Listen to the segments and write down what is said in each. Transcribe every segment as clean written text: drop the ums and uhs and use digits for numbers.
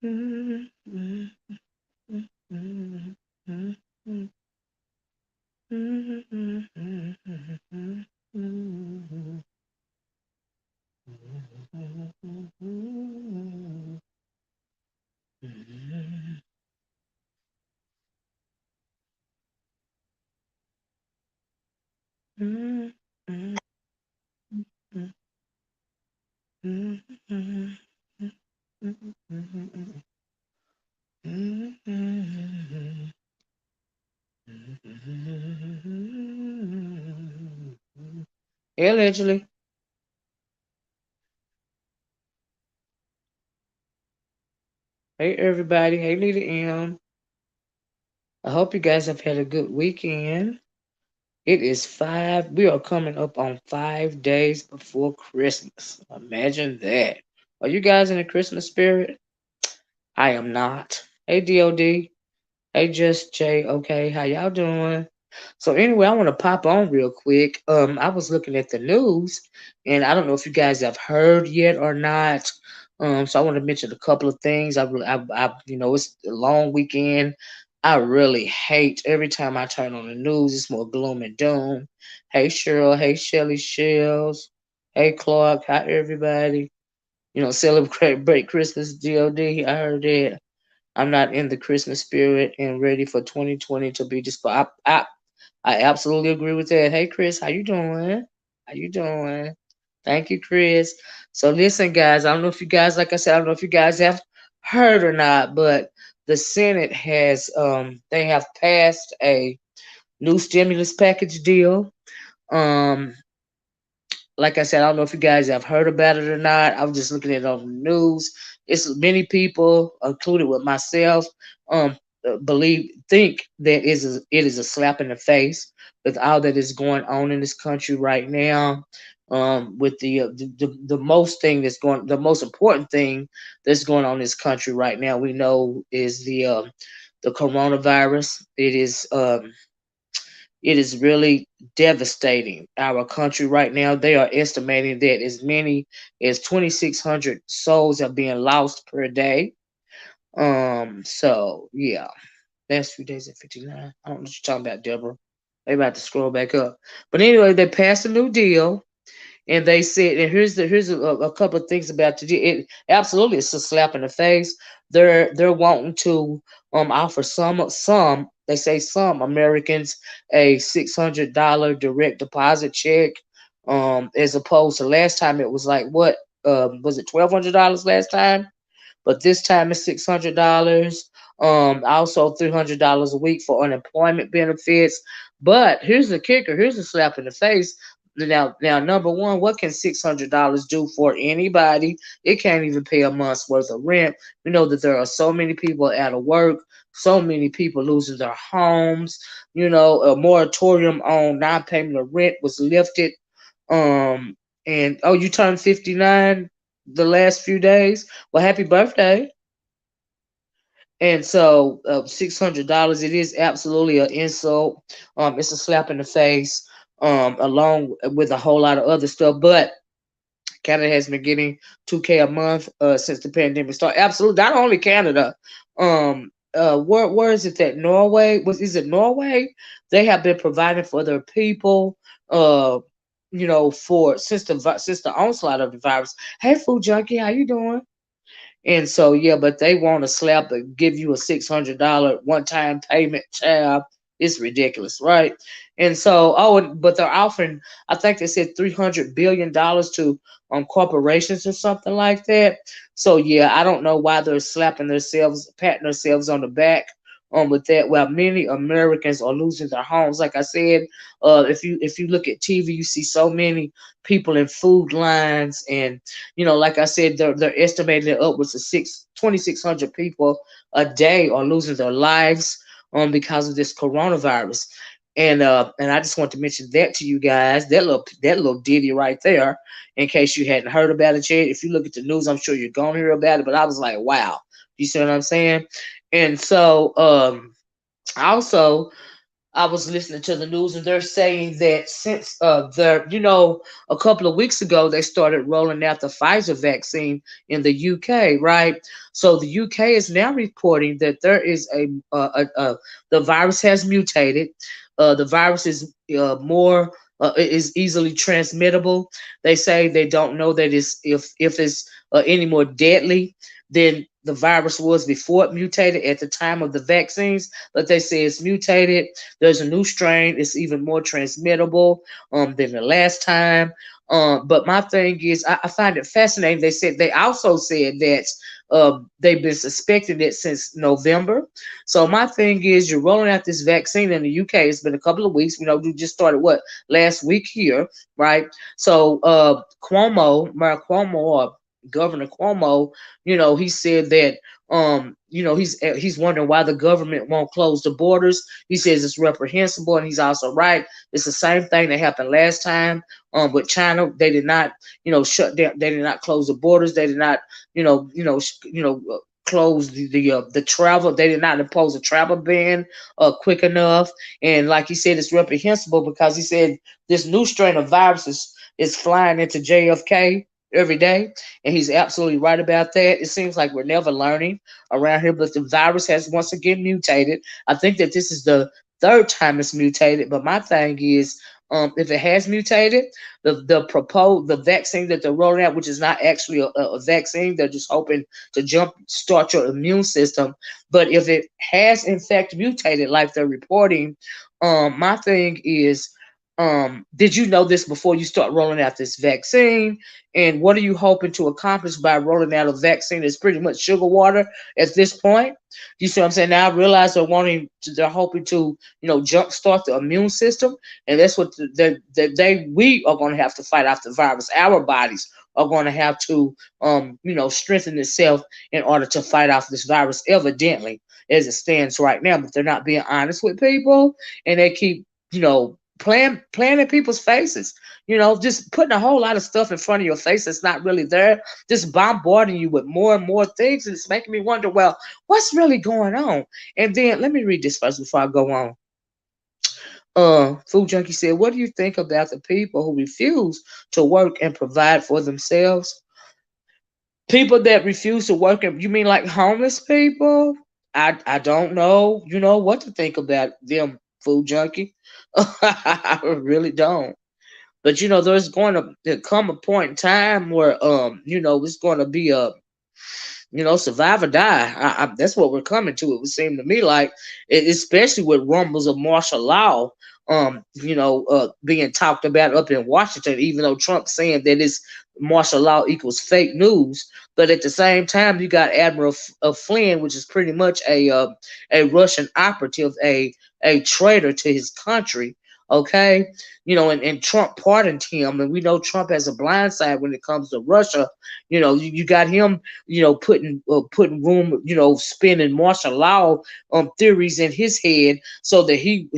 Hey, allegedly. Hey, everybody. Hey, Lita M. I hope you guys have had a good weekend. It is we are coming up on 5 days before Christmas. Imagine that. Are you guys in the Christmas spirit? I am not. Hey, D.O.D. Hey, Just Jay. Okay, how y'all doing? So anyway, I want to pop on real quick. I was looking at the news, and I don't know if you guys have heard yet or not. So I want to mention a couple of things. It's a long weekend. I really hate every time I turn on the news. It's more gloom and doom. Hey Cheryl. Hey Shelly Shells. Hey Clark. Hi everybody. Celebrate break Christmas. God. I heard that. I'm not in the Christmas spirit and ready for 2020 to be just. I absolutely agree with that. Hey, Chris, how you doing? How you doing? Thank you, Chris. So listen, guys. I don't know if you guys, like I said, I don't know if you guys have heard or not, but the Senate has they have passed a new stimulus package deal. Um, like I said, I don't know if you guys have heard about it or not. I was just looking at it on the news. It's many people, included with myself, um, think that it is a slap in the face with all that is going on in this country right now. With the most important thing that's going on in this country right now, we know is the coronavirus. It is really devastating our country right now. They are estimating that as many as 2,600 souls are being lost per day. So yeah, last few days at 59. I don't know what you're talking about, Deborah. They about to scroll back up. But anyway, they passed a new deal, and they said, and here's a couple of things about the deal. It absolutely it's a slap in the face. They're wanting to offer some they say some Americans a $600 direct deposit check, as opposed to last time it was like what was it $1,200 last time, but this time it's $600. Also $300 a week for unemployment benefits. But here's the kicker. Here's a slap in the face. Now, number one, what can $600 do for anybody? It can't even pay a month's worth of rent. We know that there are so many people out of work, so many people losing their homes. A moratorium on non-payment of rent was lifted. And oh, you turned 59 the last few days. Well, happy birthday. And so, $600, it is absolutely an insult. It's a slap in the face, along with a whole lot of other stuff. But Canada has been getting 2K a month since the pandemic started. Absolutely, not only Canada. Where is it that Norway is it Norway? They have been providing for their people. Uh, for since the onslaught of the virus. Hey, food junkie, how you doing? And so yeah, but they want to give you a $600 one time payment, child. It's ridiculous, right? And so but they're offering, I think they said $300 billion to corporations or something like that. So yeah, I don't know why they're patting themselves on the back with that. Well, many Americans are losing their homes. Like I said, if you look at TV, you see so many people in food lines, and like I said, they're estimating that upwards of 2,600 people a day are losing their lives because of this coronavirus. And I just want to mention that to you guys, that little ditty right there, in case you hadn't heard about it yet. If you look at the news, I'm sure you're gonna hear about it. But I was like, wow, you see what I'm saying? And so also I was listening to the news and they're saying that since a couple of weeks ago they started rolling out the Pfizer vaccine in the UK, right? So the UK is now reporting that there is the virus has mutated. The virus is more is easily transmittable. They say they don't know that it's if it's any more deadly than the virus was before it mutated at the time of the vaccines, but they say it's mutated. There's a new strain. It's even more transmittable than the last time. But my thing is, I find it fascinating. They also said that they've been suspecting it since November. So my thing is, you're rolling out this vaccine in the UK. It's been a couple of weeks. We just started what last week here, right? So Mayor Cuomo, or Governor Cuomo, he said that he's wondering why the government won't close the borders. He says it's reprehensible, and he's also right. It's the same thing that happened last time with China. They did not, shut down. They did not close the borders. They did not, close the travel. They did not impose a travel ban quick enough. And like he said, it's reprehensible because he said this new strain of viruses is flying into JFK every day, and he's absolutely right about that. It seems like we're never learning around here, but the virus has once again mutated. I think that this is the third time it's mutated, but my thing is, if it has mutated, the vaccine that they're rolling out, which is not actually a vaccine, they're just hoping to jump start your immune system. But if it has in fact mutated, like they're reporting, my thing is, did you know this before you start rolling out this vaccine? And what are you hoping to accomplish by rolling out a vaccine that's pretty much sugar water at this point? You see what I'm saying? Now I realize they're hoping to, jumpstart the immune system, and that's what we are going to have to fight off the virus. Our bodies are going to have to, strengthen itself in order to fight off this virus. Evidently, as it stands right now, but they're not being honest with people, and they keep, playing in people's faces. Just putting a whole lot of stuff in front of your face that's not really there, just bombarding you with more and more things, and it's making me wonder, well, what's really going on? And then let me read this first before I go on. Food Junkie said, what do you think about the people who refuse to work and provide for themselves? People that refuse to work, and you mean like homeless people? I don't know, what to think about them, Food Junkie. I really don't. But there's going to come a point in time where it's going to be a survive or die. That's what we're coming to. It would seem to me like, especially with rumbles of martial law, being talked about up in Washington, even though Trump's saying that it's martial law equals fake news. But at the same time, you got Admiral Flynn, which is pretty much a Russian operative, a traitor to his country. Okay, and Trump pardoned him, and we know Trump has a blind side when it comes to Russia. You got him, putting room, spinning martial law theories in his head so that he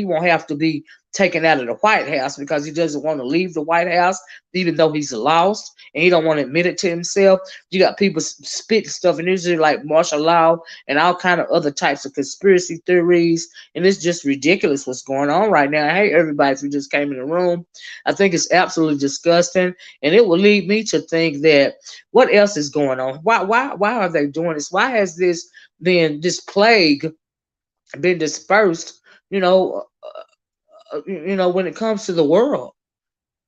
won't have to be taken out of the White House because he doesn't want to leave the White House, even though he's lost and he don't want to admit it to himself. You got people spitting stuff in Israel like martial law and all kind of other types of conspiracy theories, and it's just ridiculous what's going on right now. Hey, everybody, if you just came in the room, I think it's absolutely disgusting, and it will lead me to think that what else is going on? Why are they doing this? Why has this plague been dispersed? When it comes to the world.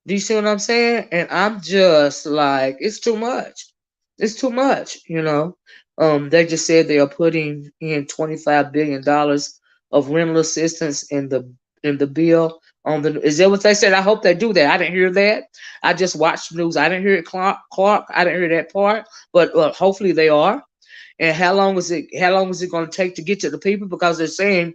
Do you see what I'm saying? And I'm just like, it's too much. It's too much. They just said they are putting in $25 billion of rental assistance in the bill. Is that what they said? I hope they do that. I didn't hear that. I just watched the news. I didn't hear it, Clark. I didn't hear that part. But hopefully they are. And how long is it? How long is it going to take to get to the people? Because they're saying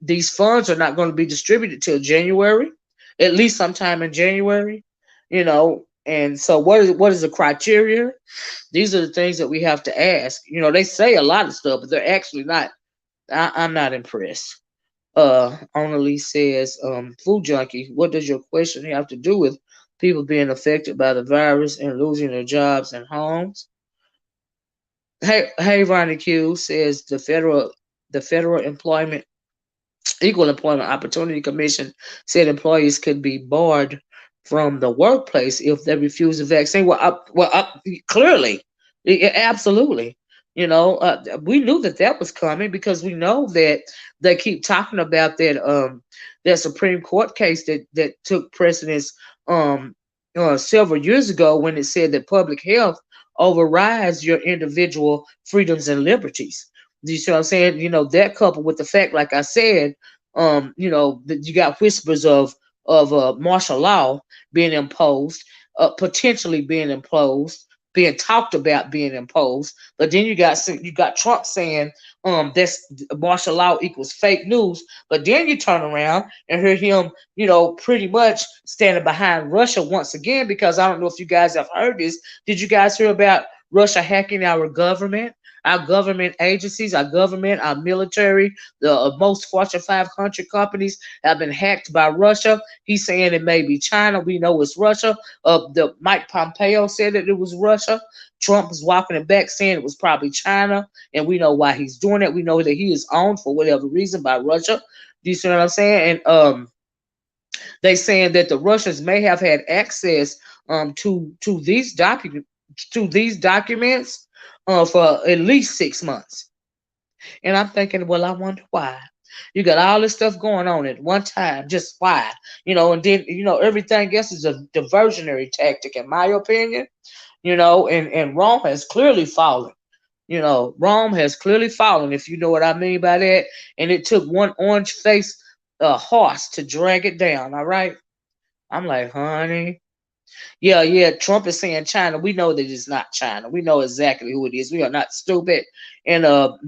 these funds are not going to be distributed till January, at least sometime in January. And so what is the criteria? These are the things that we have to ask. They say a lot of stuff, but they're actually not. I'm not impressed. Only says, Food Junkie, what does your question have to do with people being affected by the virus and losing their jobs and homes? Hey, Ronnie Q says the federal employment Equal Employment Opportunity Commission said employees could be barred from the workplace if they refuse a vaccine. Clearly, absolutely. We knew that that was coming because we know that they keep talking about that Supreme Court case that took precedence um several years ago when it said that public health overrides your individual freedoms and liberties. Do you see what I'm saying? That coupled with the fact, like I said, that you got whispers of martial law being imposed, potentially being imposed, being talked about being imposed. But then you got Trump saying that's martial law equals fake news. But then you turn around and hear him, pretty much standing behind Russia once again, because I don't know if you guys have heard this. Did you guys hear about Russia hacking our government? Our government agencies, our government, our military, the most Fortune 500 companies have been hacked by Russia. He's saying it may be China. We know it's Russia. The Mike Pompeo said that it was Russia. Trump is walking it back, saying it was probably China, and we know why he's doing it. We know that he is owned for whatever reason by Russia. Do you see what I'm saying? And they saying that the Russians may have had access to these documents for at least 6 months. And I'm thinking, well, I wonder why. You got all this stuff going on at one time, just why? And then everything else is a diversionary tactic, in my opinion. And Rome has clearly fallen. Rome has clearly fallen, if you know what I mean by that. And it took one orange faced horse to drag it down. All right. I'm like, honey. Yeah, yeah. Trump is saying China. We know that it's not China. We know exactly who it is. We are not stupid. And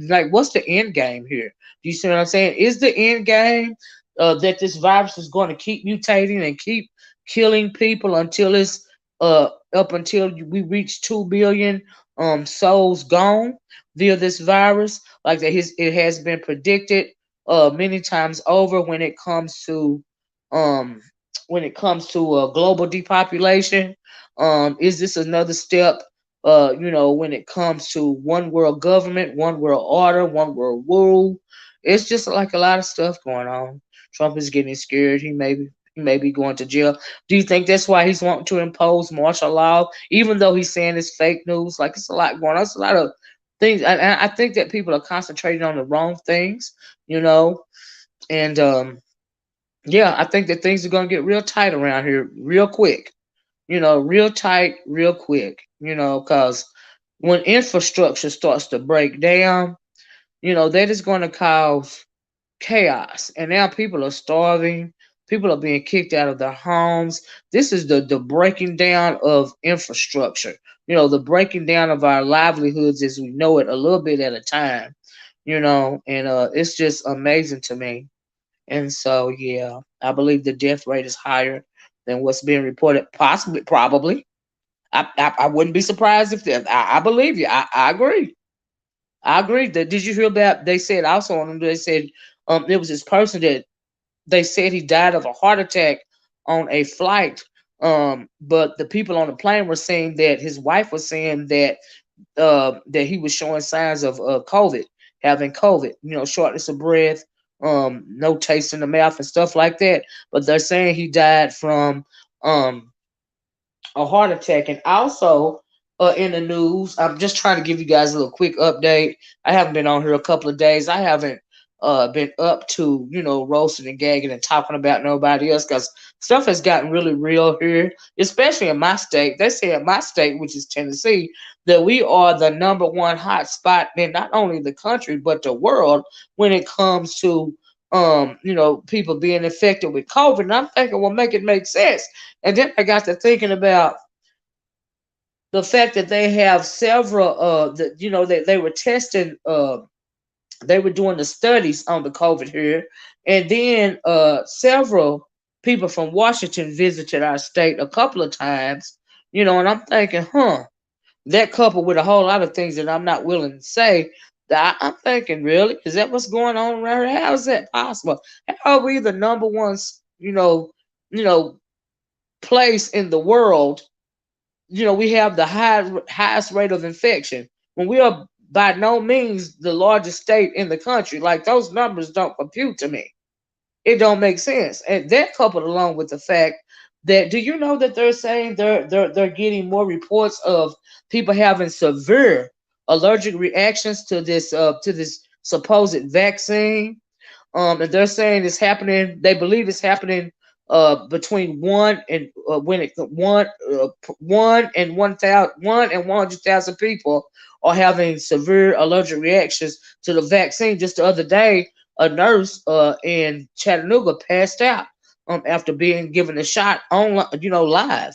like, what's the end game here? Do you see what I'm saying? Is the end game that this virus is going to keep mutating and keep killing people until it's up until we reach 2 billion souls gone via this virus? Like that, it has been predicted many times over um when it comes to global depopulation. Is this another step? When it comes to one world government, one world order, one world rule, it's just like a lot of stuff going on. Trump is getting scared. He may be going to jail. Do you think that's why he's wanting to impose martial law, even though he's saying it's fake news? Like, it's a lot going on. It's a lot of things, and I think that people are concentrating on the wrong things. You know, and yeah, I think that things are going to get real tight around here real quick. Real tight, real quick. Because when infrastructure starts to break down, that is going to cause chaos. And now people are starving. People are being kicked out of their homes. This is the breaking down of infrastructure. The breaking down of our livelihoods as we know it, a little bit at a time. And it's just amazing to me. And so, yeah, I believe the death rate is higher than what's being reported. Possibly, probably. I wouldn't be surprised if that. I believe you. I agree. I agree. Did you hear about? They said also on them. They said there was this person that they said he died of a heart attack on a flight. But the people on the plane were saying that his wife was saying that he was showing signs of COVID, having COVID, shortness of breath, no taste in the mouth and stuff like that. But they're saying he died from um, a heart attack. And also in the news, I'm just trying to give you guys a little quick update. I haven't been on here a couple of days. I haven't been up to, roasting and gagging and talking about nobody else because stuff has gotten really real here, especially in my state. They say in my state, which is Tennessee, that we are the number one hot spot in not only the country but the world when it comes to people being infected with COVID. And I'm thinking, well, make it make sense. And then I got to thinking about the fact that they have several they were testing they were doing the studies on the COVID here, and then several people from Washington visited our state a couple of times, and I'm thinking, that coupled with a whole lot of things that I'm not willing to say, that I'm thinking, really, is that what's going on around here? How is that possible? How are we the number one, you know, place in the world? We have the highest rate of infection when we are by no means the largest state in the country. Like, those numbers don't compute to me. It don't make sense. And that coupled along with the fact that, do you know that they're saying they're getting more reports of people having severe allergic reactions to this supposed vaccine? And they're saying it's happening. They believe it's happening between one and when it one and 100,000 people are having severe allergic reactions to the vaccine. Just the other day, a nurse in Chattanooga passed out after being given a shot on, live.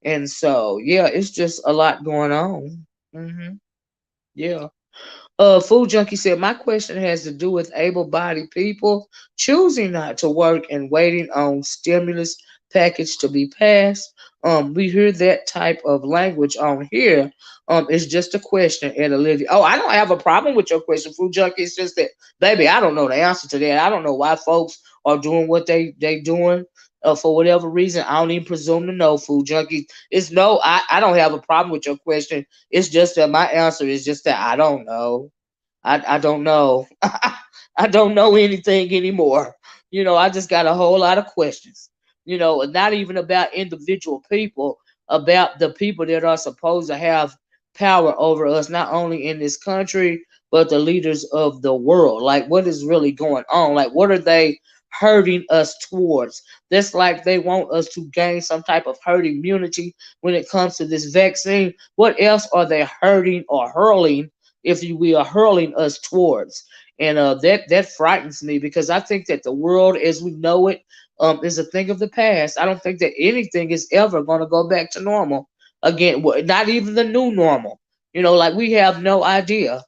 And so yeah, it's just a lot going on. Yeah. Food Junkie said, my question has to do with able-bodied people choosing not to work and waiting on stimulus package to be passed. We hear that type of language on here. It's just a question, and Olivia. Oh, I don't have a problem with your question, Food Junkie. It's just that, baby, I don't know the answer to that. I don't know why folks are doing what they doing. For whatever reason, I don't even presume to know, Food Junkie. It's no, I don't have a problem with your question. It's just that my answer is just that I don't know. I don't know. I don't know anything anymore. I just got a whole lot of questions. Not even about individual people, about the people that are supposed to have power over us, not only in this country, but the leaders of the world. Like, what is really going on? Like, what are they hurting us towards? That's like they want us to gain some type of herd immunity when it comes to this vaccine. What else are they hurting or hurling, if we are hurling us towards? And that frightens me, because I think that the world as we know it is a thing of the past. I don't think that anything is ever going to go back to normal again. Not even the new normal. Like, we have no idea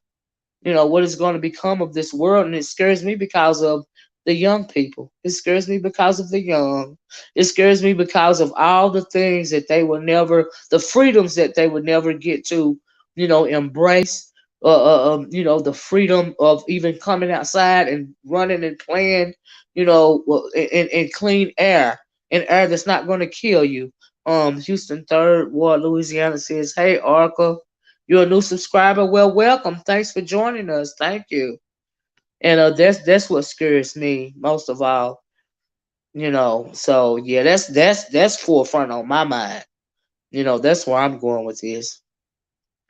what is going to become of this world. And it scares me because of the young people. It scares me because of the young. It scares me because of all the things that they will never, the freedoms that they would never get to, embrace. The freedom of even coming outside and running and playing, in clean air, in air that's not going to kill you. Houston Third Ward, Louisiana says, "Hey, Oracle, you're a new subscriber. Well, welcome. Thanks for joining us. Thank you." And that's what scares me most of all. So yeah, that's forefront on my mind. That's where I'm going with this.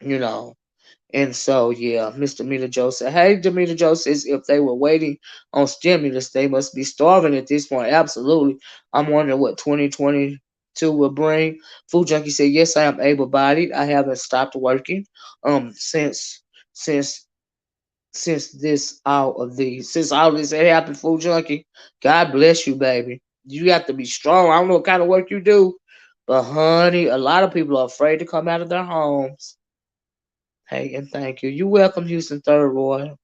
You know. And so, yeah, Mr. Demeter Joe said, "Hey, Demeter Joe says if they were waiting on stimulus, they must be starving at this point." Absolutely. I'm wondering what 2022 will bring. Food Junkie said, "Yes, I am able-bodied. I haven't stopped working since since since all this had happened." Food Junkie, God bless you, baby. You have to be strong. I don't know what kind of work you do, but honey, a lot of people are afraid to come out of their homes. Hey, and thank you. You welcome, Houston Third Roy.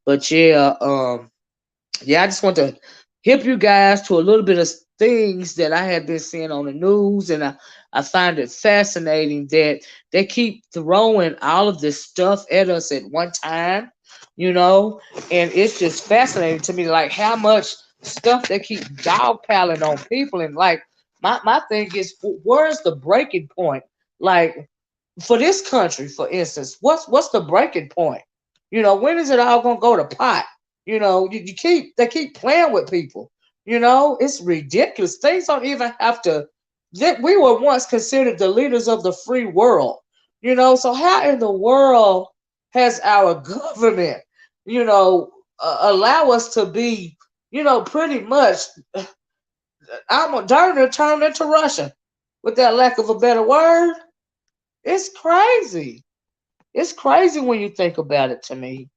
But yeah, I just want to hip you guys to a little bit of things that I have been seeing on the news, and I find it fascinating that they keep throwing all of this stuff at us at one time, you know, and it's just fascinating to me, like how much stuff they keep dogpiling on people, and like my thing is, where's the breaking point? Like, for this country, for instance, what's the breaking point? When is it all gonna go to pot? They keep playing with people. It's ridiculous. Things don't even have to. That we were once considered the leaders of the free world. So how in the world has our government, allow us to be, pretty much, I'm a turn into Russia, with that lack of a better word. It's crazy. It's crazy when you think about it, to me.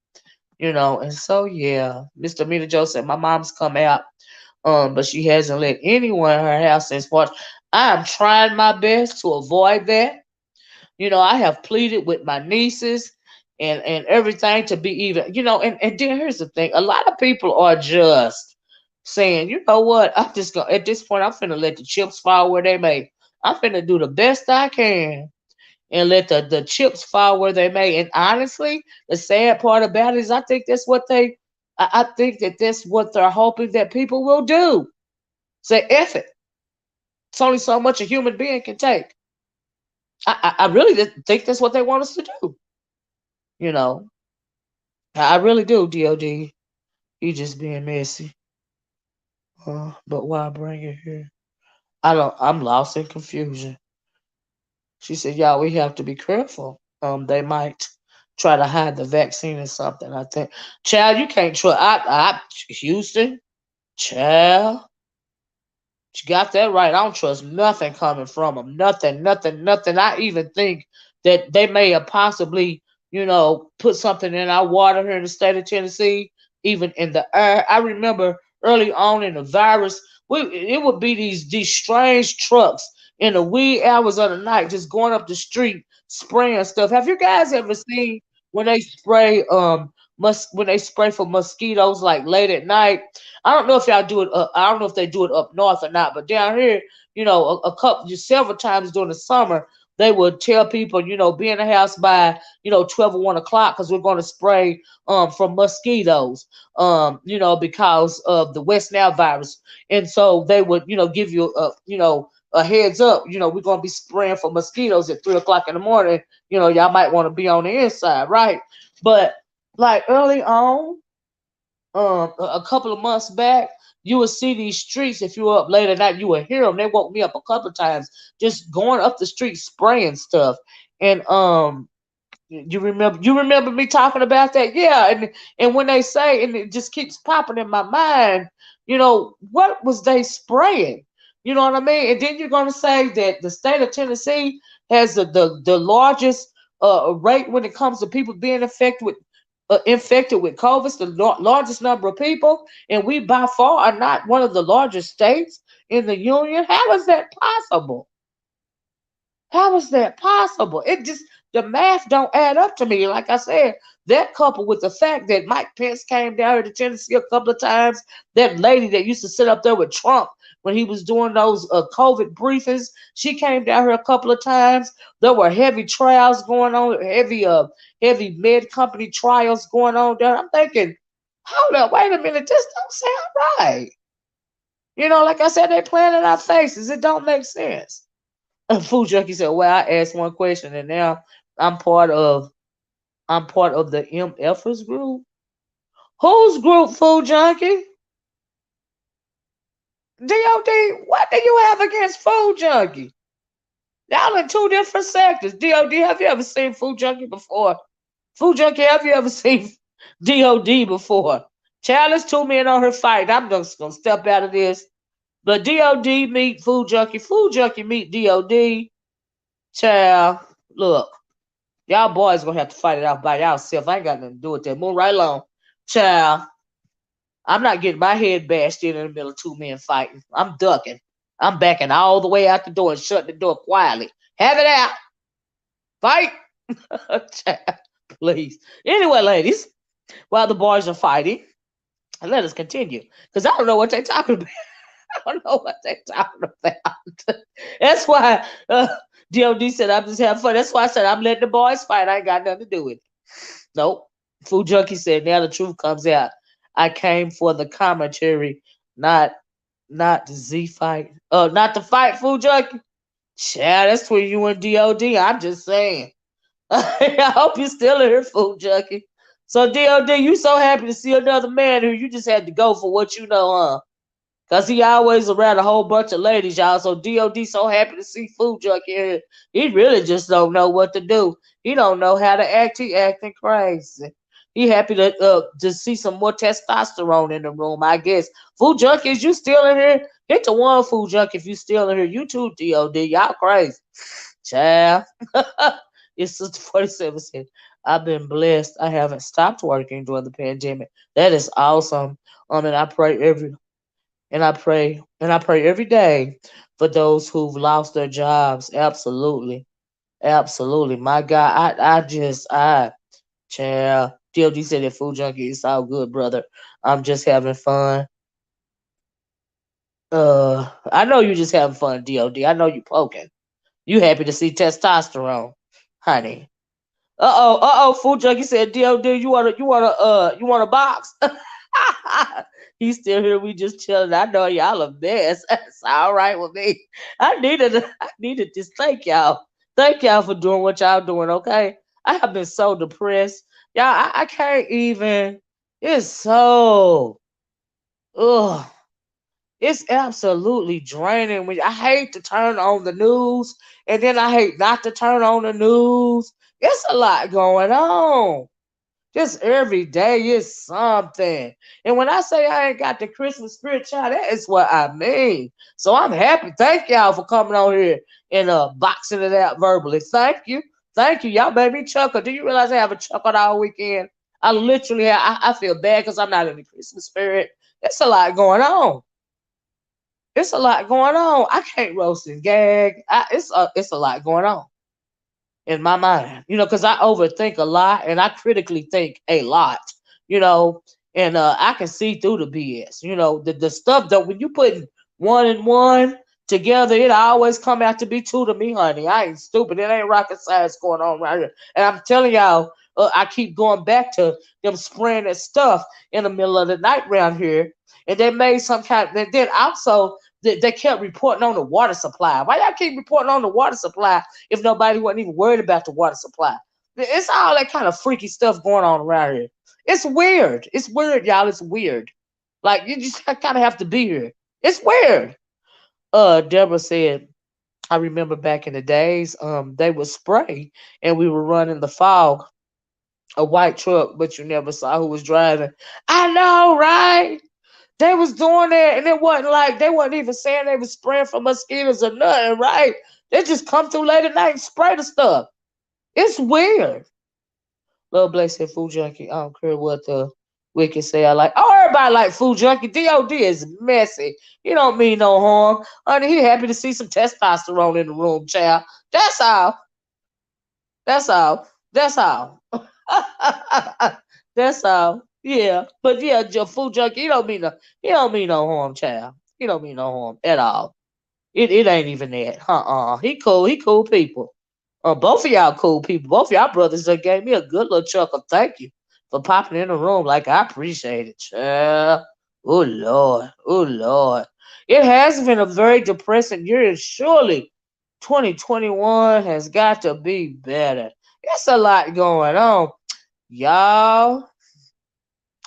And so yeah, Mr. Mita Joe said my mom's come out, but she hasn't let anyone in her house since March. I am trying my best to avoid that. I have pleaded with my nieces and everything to be even, and then here's the thing. A lot of people are just saying, you know what, I'm just gonna, at this point, I'm finna let the chips fall where they may. I'm finna do the best I can and let the chips fall where they may. And honestly, the sad part about it is I think that that's what they're hoping that people will do. Say, F it. It's only so much a human being can take. I really think that's what they want us to do. You know, I really do, D.O.D. You just being messy. But why bring it here? I don't. I'm lost in confusion. She said, "Yeah, we have to be careful. They might try to hide the vaccine or something." I think, child, you can't trust. Houston, child, she got that right. I don't trust nothing coming from them. Nothing, nothing, nothing. I even think that they may have possibly, put something in our water here in the state of Tennessee, even in the air. I remember early on in the virus, it would be these strange trucks in the wee hours of the night just going up the street spraying stuff. Have you guys ever seen when they spray when they spray for mosquitoes like late at night? I don't know if y'all do it. I don't know if they do it up north or not, but down here, a couple, just several times during the summer, they would tell people, be in the house by, 12 or 1 o'clock because we're going to spray for mosquitoes, because of the West Nile virus, and so they would, give you a heads up, we're going to be spraying for mosquitoes at 3 o'clock in the morning. Y'all might want to be on the inside, right? But like early on, a couple of months back, you would see these streets. If you were up late at night, you would hear them. They woke me up a couple of times just going up the street spraying stuff. And you remember me talking about that? Yeah, and when they say, and it just keeps popping in my mind, what was they spraying? You know what I mean? And then you're gonna say that the state of Tennessee has the largest rate when it comes to people being infected with COVID, the largest number of people, and we by far are not one of the largest states in the union. How is that possible? How is that possible? It just, the math don't add up to me. Like I said, that coupled with the fact that Mike Pence came down here to Tennessee a couple of times, that lady that used to sit up there with Trump when he was doing those COVID briefings, she came down here a couple of times. There were heavy trials going on, heavy med company trials going on there. I'm thinking, hold up, wait a minute, this don't sound right. Like I said, they playing in our faces. It don't make sense. Food Junkie said, "Well, I asked one question, and now I'm part of I'm part of the MFers group. Whose group, Food Junkie? D.O.D. What do you have against Food Junkie? Y'all in two different sectors. D.O.D. Have you ever seen Food Junkie before? Food Junkie, have you ever seen D.O.D. before? Child, there's two men on her fight. I'm just gonna step out of this. But D.O.D. meet Food Junkie. Food Junkie meet D.O.D. Child, look. Y'all boys gonna have to fight it out by yourself. I ain't got nothing to do with that. Move right along. Child, I'm not getting my head bashed in the middle of two men fighting. I'm ducking. I'm backing all the way out the door and shutting the door quietly. Have it out. Fight. Child, please. Anyway, ladies, while the boys are fighting, let us continue. Because I don't know what they're talking about. I don't know what they're talking about. That's why DOD said I'm just having fun. That's why I said I'm letting the boys fight. I ain't got nothing to do with it. Nope. Food Junkie said now the truth comes out. I came for the commentary, not the Z fight. Not the fight, Food Junkie. Yeah, that's between you and DOD. I'm just saying. I hope you're still in here, Food Junkie. So DOD, you so happy to see another man who you just had to go for what you know, huh? Cause he always around a whole bunch of ladies, y'all. So DOD so happy to see Food Junkie here. He really just don't know what to do. He don't know how to act. He acting crazy. He happy to see some more testosterone in the room, I guess. Food Junkie, is you still in here? Hit the one, Food Junkie, if you still in here. You too, DOD. Y'all crazy. Child. It's Sister 47 said, I've been blessed. I haven't stopped working during the pandemic. That is awesome. And I pray every day for those who've lost their jobs. Absolutely. Absolutely. My God, child. DLG said that Food Junkie is all good, brother. I'm just having fun. I know you just having fun, DOD. I know you poking. You happy to see testosterone, honey. Food Junkie said, DOD, you want a box? He's still here. We just chilling. I know y'all a mess. That's all right with me. I needed this. Thank y'all. Thank y'all for doing what y'all doing. Okay. I have been so depressed. Y'all, I can't even. It's so. Ugh. It's absolutely draining. I hate to turn on the news, and then I hate not to turn on the news. It's a lot going on. Just every day is something. And when I say I ain't got the Christmas spirit, child, that is what I mean. So I'm happy. Thank y'all for coming on here and boxing it out verbally. Thank you. Thank you. Y'all made me chuckle. Do you realize I haven't chuckled all weekend? I literally I feel bad because I'm not in the Christmas spirit. It's a lot going on. It's a lot going on. I can't roast and gag. It's a lot going on in my mind, because I overthink a lot and I critically think a lot, you know, and I can see through the BS, the stuff that when you put one and one together, it always come out to be two to me, honey. I ain't stupid. It ain't rocket science going on right here. And I'm telling y'all, I keep going back to them spraying that stuff in the middle of the night around here. And they made some kind of, then also, they kept reporting on the water supply. Why y'all keep reporting on the water supply if nobody wasn't even worried about the water supply? It's all that kind of freaky stuff going on around here. It's weird. It's weird, y'all. It's weird. Like you just kind of have to be here. It's weird. Deborah said, I remember back in the days, they would spray and we were running the fog, a white truck, but you never saw who was driving. I know, right? They was doing that, and it wasn't like they wasn't even saying they was spraying for mosquitoes or nothing, right? They just come through late at night and spray the stuff. It's weird. Love Blake said food junkie. I don't care what the wicked say. I like. Oh, everybody like food junkie. D.O.D is messy. He don't mean no harm. Honey, he happy to see some testosterone in the room, child. That's all. That's all. That's all. That's all. Yeah, but yeah, your food junkie. He don't mean no harm, child. He don't mean no harm at all. It ain't even that. He cool. He cool people. Both of y'all cool people. Both of y'all brothers that gave me a good little chuckle. Thank you for popping in the room. Like I appreciate it, child. Oh Lord. Oh Lord. It has been a very depressing year, and surely 2021 has got to be better. It's a lot going on. Y'all,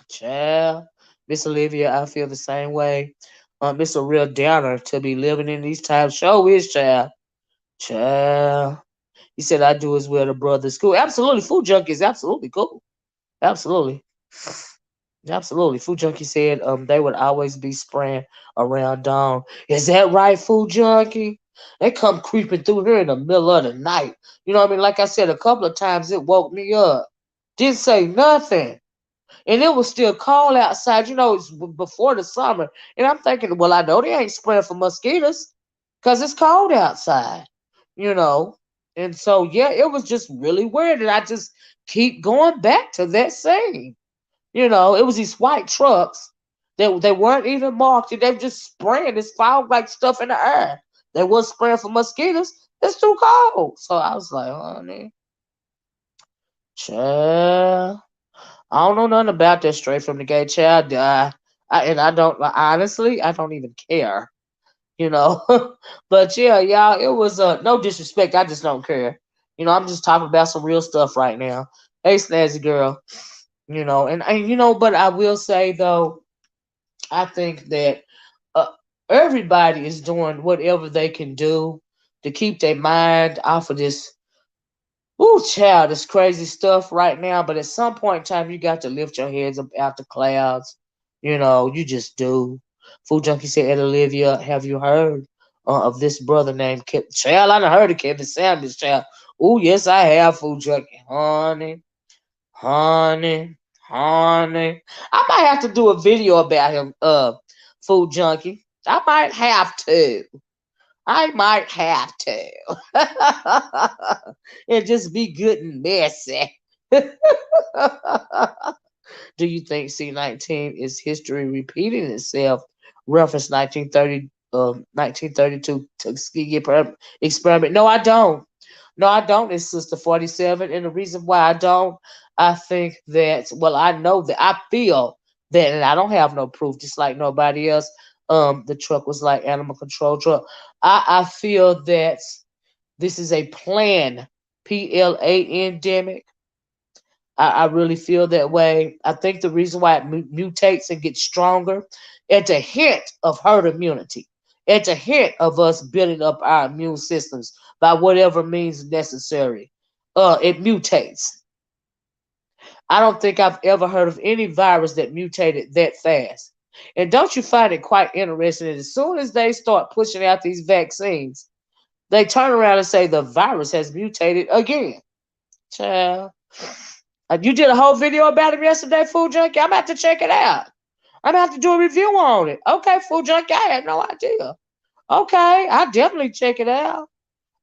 child, Miss Olivia, I feel the same way. It's a real downer to be living in these times. Show is, child. Child. He said I do as well to brothers. Cool. Absolutely. Food junkie is absolutely cool. Absolutely. Absolutely. Food junkie said they would always be spraying around dawn. Is that right, food junkie? They come creeping through here in the middle of the night. You know what I mean? Like I said, a couple of times it woke me up. Didn't say nothing. And it was still cold outside. It's before the summer. And I'm thinking, well, I know they ain't spraying for mosquitoes because it's cold outside, you know. And so, yeah, it was just really weird. And I just keep going back to that scene. It was these white trucks that they weren't even marked. And they were just spraying this fog like stuff in the air. They wasn't spraying for mosquitoes. It's too cold. So I was like, honey, child. I don't know nothing about that straight from the gate, child. And I don't honestly, I don't even care, you know. But yeah, y'all, it was no disrespect. I just don't care. I'm just talking about some real stuff right now. Hey, snazzy girl, and but I will say though, I think that uh, everybody is doing whatever they can do to keep their mind off of this. Ooh, child, it's crazy stuff right now. But at some point in time, you got to lift your heads up out the clouds. You just do. Food Junkie said, Olivia, have you heard of this brother named Kevin? Child, I done heard of Kevin Sanders, child. Oh, yes, I have, Food Junkie. Honey, honey, honey. I might have to do a video about him, Food Junkie. I might have to. I might have to. And just be good and messy. Do you think C-19 is history repeating itself? Reference 1932 Tuskegee experiment. No, I don't. No, I don't. It's Sister 47. And the reason why I don't, I think that, well, I know that I feel that, and I don't have no proof, just like nobody else. The truck was like animal control truck. I feel that this is a plan, PLAN demic, I really feel that way. I think the reason why it mutates and gets stronger, it's a hint of herd immunity. It's a hint of us building up our immune systems by whatever means necessary. It mutates. I don't think I've ever heard of any virus that mutated that fast. And don't you find it quite interesting that as soon as they start pushing out these vaccines, they turn around and say the virus has mutated again. Child. You did a whole video about it yesterday, Food Junkie. I'm about to check it out. I'm about to do a review on it. Okay, Food Junkie, I had no idea. Okay, I'll definitely check it out.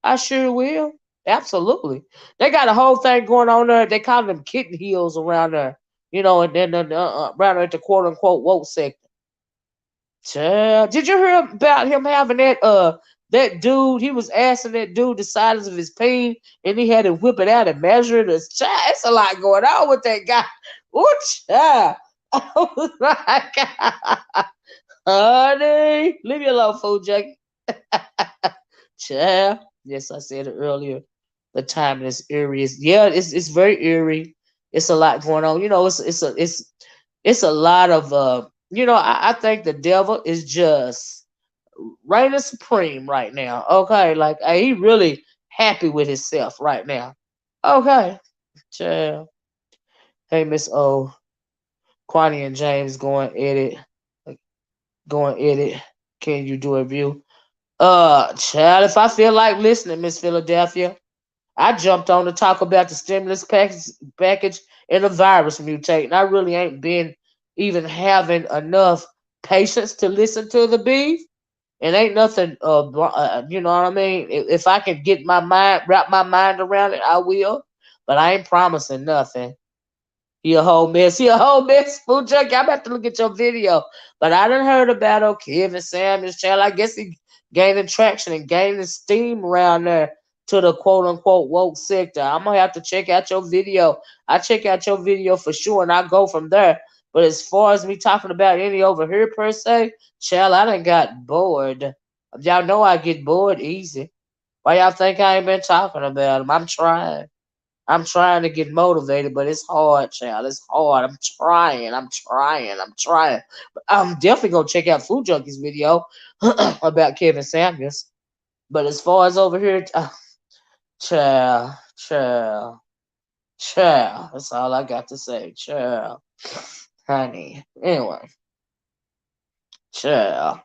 I sure will. Absolutely. They got a whole thing going on there. They call them kitten heels around there. And then around there at the quote unquote woke sector. Child. Did you hear about him having that dude? He was asking that dude the size of his peen, and he had to whip it out and measure it. Child, it's a lot going on with that guy. Ooh, child. I was like, honey, leave me alone, food junkie. Child. Yes, I said it earlier. The time is eerie. Yeah, it's very eerie. It's a lot going on. It's a lot of I think the devil is just reigning supreme right now. Okay, like he really happy with himself right now. Okay, child. Hey, Miss O, Kwani and James going edit. Can you do a review? Child, if I feel like listening, Miss Philadelphia, I jumped on to talk about the stimulus package and the virus mutating. I really ain't been even having enough patience to listen to the beef. And ain't nothing, you know what I mean? If I can wrap my mind around it, I will. But I ain't promising nothing. He a whole mess. He a whole mess. Food junkie. I'm about to look at your video. But I done heard about Kevin Samuels channel. I guess he gaining traction and gaining steam around there to the quote unquote woke sector. I'm gonna have to check out your video. I check out your video for sure and I go from there. But as far as me talking about any over here per se, child, I done got bored. Y'all know I get bored easy. Why y'all think I ain't been talking about them? I'm trying. I'm trying to get motivated, but it's hard, child. It's hard. I'm trying. I'm trying. I'm trying. But I'm definitely gonna check out Food Junkie's video about Kevin Samuels. But as far as over here, child, child, child. That's all I got to say, child, honey. Anyway, child.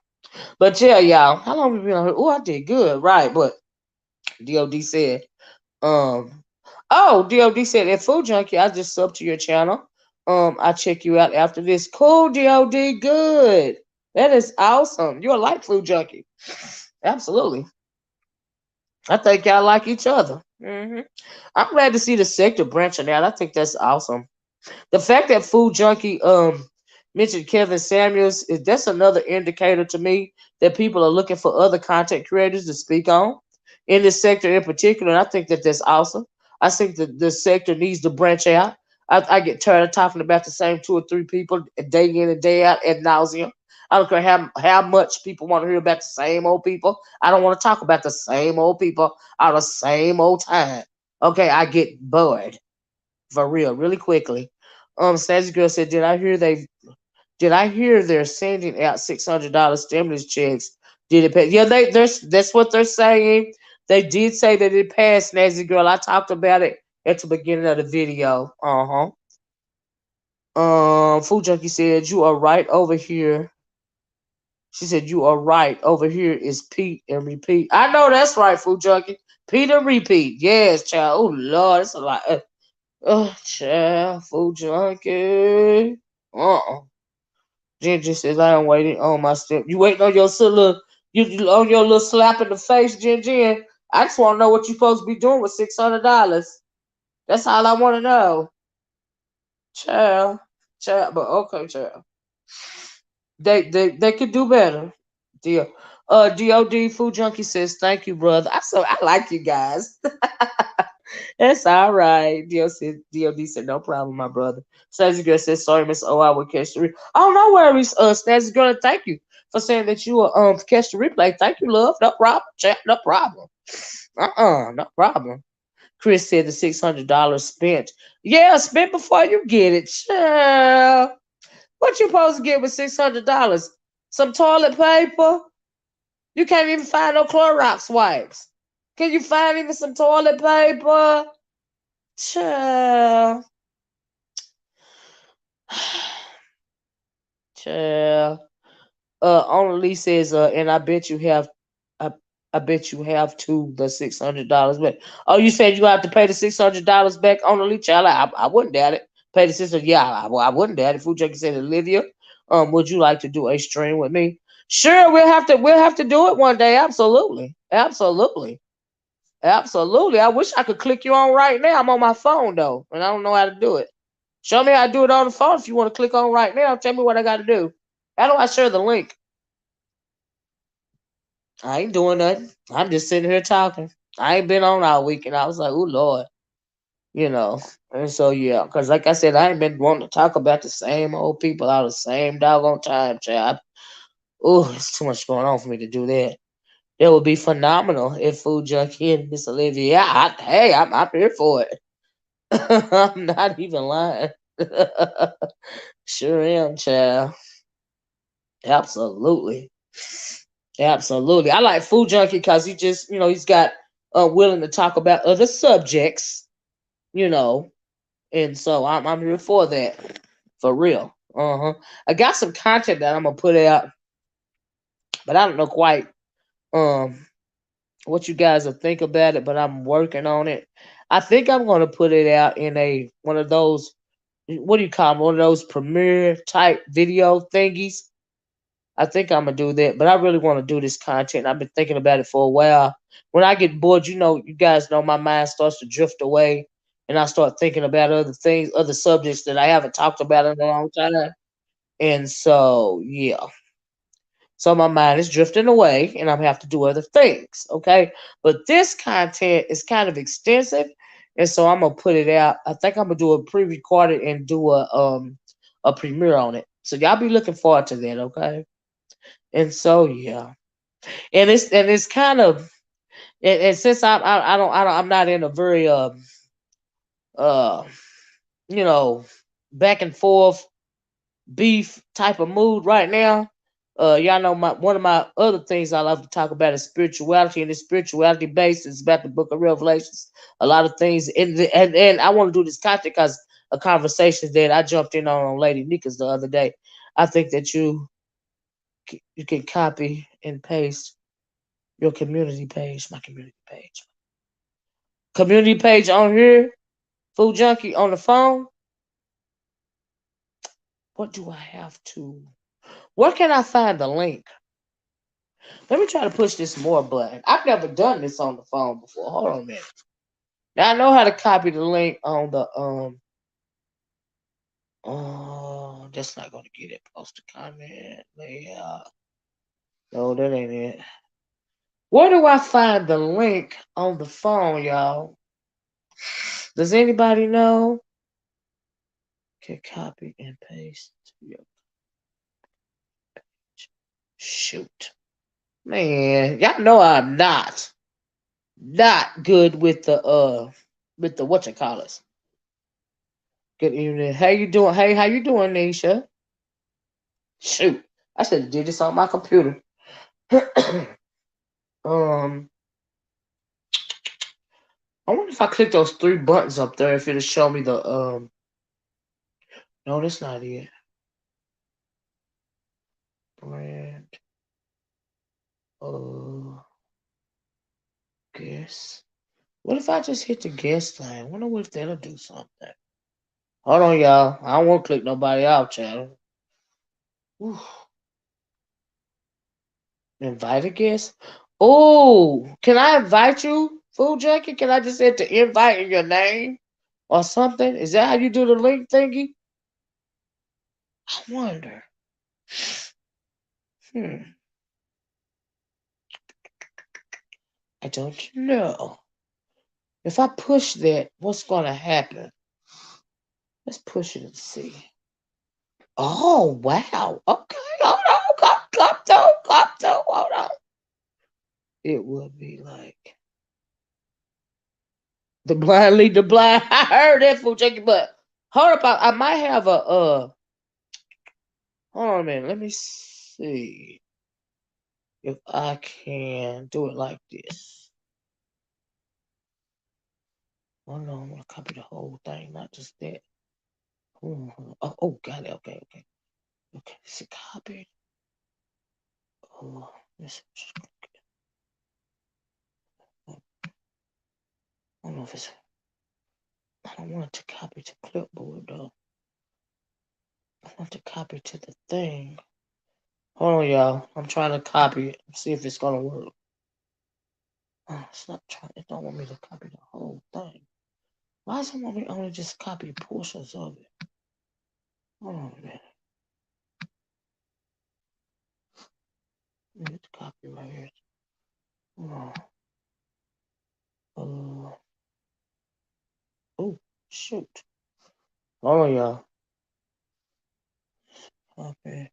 But yeah, y'all. How long we been on here? Oh, I did good, right? But D.O.D said, um, oh, D.O.D said, "At Food Junkie, I just sub to your channel. I check you out after this. Cool, D.O.D. Good. That is awesome. You're like Food Junkie. Absolutely. I think y'all like each other. I'm glad to see the sector branching out. I think that's awesome. The fact that Food Junkie mentioned Kevin Samuels that's another indicator to me that people are looking for other content creators to speak on in this sector in particular. And I think that that's awesome. I think that the sector needs to branch out. I get tired of talking about the same two or three people day in and day out ad nauseum. I don't care how much people want to hear about the same old people. I don't want to talk about the same old people all the same old time. Okay, I get bored for real, really quickly. Snazzy Girl said, did I hear they're sending out $600 stimulus checks? Did it pass? Yeah, that's what they're saying. They did say that it passed, Snazzy Girl. I talked about it at the beginning of the video. Food Junkie said, you are right over here. She said, you are right. Over here is Pete and repeat. I know that's right, Food Junkie. Pete and repeat. Yes, child. Oh, Lord. It's a lot. Oh, child. Food Junkie. Ginger says, I am waiting on my step. You waiting on your little, you on your little slap in the face, Ginger. I just want to know what you're supposed to be doing with $600. That's all I want to know. Child. Child. But okay, child. They could do better. Deal. DOD Food Junkie says, thank you, brother. I like you guys. That's all right. DOD said, no problem, my brother. Snazzy Girl says, sorry, Miss O, I will catch the replay. Oh, no worries, Snazzy Girl. Thank you for saying that you will catch the replay. Thank you, love. No problem, chat. No problem. No problem. Chris said the $600 spent. Yeah, spent before you get it. Child. What you supposed to get with $600? Some toilet paper? You can't even find no Clorox wipes. Can you find even some toilet paper? Child. Child. Only says, and I bet you have, I, I bet you have to the $600 back. Oh, you said you have to pay the $600 back? Only child, I wouldn't doubt it. Pay the $600. Yeah, I wouldn't doubt it. Food Junkie said, Olivia, would you like to do a stream with me? Sure, we'll have to do it one day. Absolutely, absolutely, absolutely. I wish I could click you on right now. I'm on my phone though, and I don't know how to do it. Show me how to do it on the phone if you want to click on right now. Tell me what I got to do. How do I share the link? I ain't doing nothing. I'm just sitting here talking. I ain't been on all week, and I was like, "Oh Lord," you know. And so yeah, because like I said, I ain't been wanting to talk about the same old people all the same doggone time, child. Oh, it's too much going on for me to do that. That would be phenomenal if Food Junkie and Miss Olivia. Yeah, I'm here for it. I'm not even lying. Sure am, child. Absolutely. Absolutely. I like Food Junkie because he just, he's got willing to talk about other subjects, you know, and so I'm here for that, for real. I got some content that I'm gonna put out, but I don't know quite um what you guys will think about it, but I'm working on it. I think I'm gonna put it out in a one of those, what do you call them? One of those premiere type video thingies. I think I'm gonna do that, but I really want to do this content. I've been thinking about it for a while. When I get bored, you guys know my mind starts to drift away, and I start thinking about other things, other subjects that I haven't talked about in a long time. And so, yeah, so my mind is drifting away, and I'm gonna have to do other things. Okay, but this content is kind of extensive, and so I'm gonna put it out. I think I'm gonna do a pre-recorded and do a premiere on it. So y'all be looking forward to that. Okay. And so yeah, and it's kind of, and since I'm not in a very uh you know back and forth beef type of mood right now. Y'all know my one of my other things I love to talk about is spirituality, and the spirituality base is about the Book of Revelations. A lot of things, and I want to do this content because a conversation that I jumped in on Lady Nika's the other day. I think that you can copy and paste your community page, my community page on here, Food Junkie on the phone. What do I have to? Where can I find the link? Let me try to push this more button. I've never done this on the phone before. Hold on a minute. Now I know how to copy the link on the Oh, that's not gonna get it. Post a comment. Yeah. No, that ain't it. Where do I find the link on the phone, y'all? Does anybody know? Okay, copy and paste. Shoot. Man, y'all know I'm not good with the what you call it. Good evening. How you doing? Hey, how you doing, Nisha? Shoot. I should have did this on my computer. um I wonder if I click those three buttons up there if it'll show me the no, that's not it. Brand guess. What if I just hit the guess thing? I wonder if that'll do something. Hold on, y'all. I don't want to click nobody out, channel. Invite a guest. Oh, can I invite you, Food Junkie? Can I just hit the invite in your name or something? Is that how you do the link thingy? I wonder. Hmm. I don't know. If I push that, what's going to happen? Let's push it and see. Oh, wow. Okay, hold on. Hold on. It would be like, The blind lead the blind. I heard that food junkie, but hold up, I might have a hold on a minute. Let me see if I can do it like this. Hold on, I'm gonna copy the whole thing, not just that. Oh, got it. Okay, okay. Okay, it's a copy. Oh, this, I don't know if it's. I don't want it to copy to clipboard though. I want to copy to the thing. Hold on, y'all. I'm trying to copy it. See if it's gonna work. Oh, it's not trying. It don't want me to copy the whole thing. Why does it want me only just copy portions of it? Hold on a minute. Let me copy right here. Hold on. Oh, shoot. Hold on, y'all. Copy.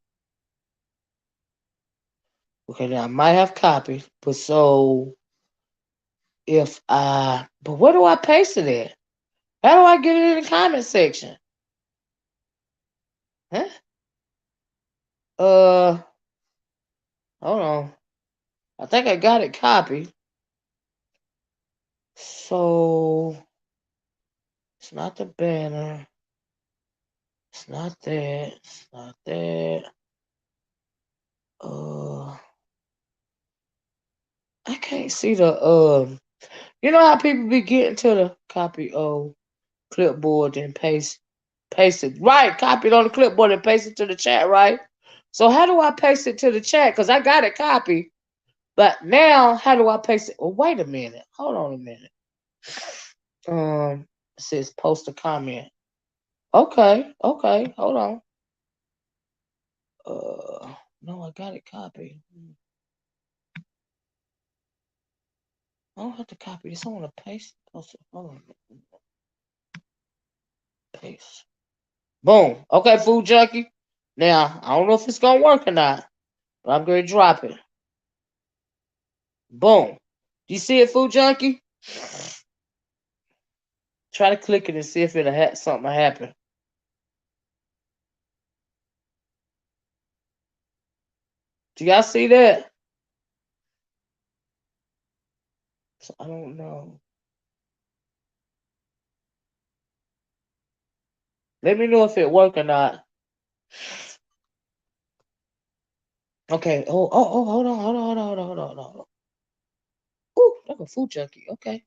Okay, now I might have copied, but so if I, but where do I paste it at? How do I get it in the comment section? Huh? Uh, hold on. I think I got it copied. So it's not the banner. It's not that. It's not that. Uh, I can't see the You know how people be getting to the copy clipboard and paste it right. Copy it on the clipboard and paste it to the chat, right? So how do I paste it to the chat? Cause I got it copied, but now how do I paste it? Well, wait a minute. Hold on a minute. It says post a comment. Okay, okay, hold on. No, I got it copied. I don't have to copy this. I want to paste. Hold on. Paste. Boom. Okay, food junkie. Now I don't know if it's gonna work or not, but I'm gonna drop it. Boom. Do you see it, food junkie? Try to click it and see if it'll something will happen. Do y'all see that? So, I don't know. Let me know if it work or not. Okay. Oh, hold on. Ooh, like a food junkie. Okay.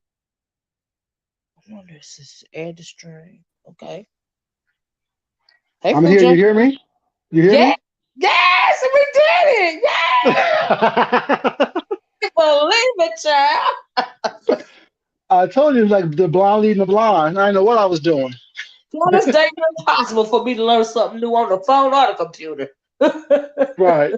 I wonder if this add the string. Okay. Hey, I'm food here. You junkie. hear me? You hear Yeah. me? Yes, we did it. Yeah. Believe it, child. I told you it was like the blind leading the blind. I didn't know what I was doing. Well, this day impossible for me to learn something new on the phone or the computer. Right.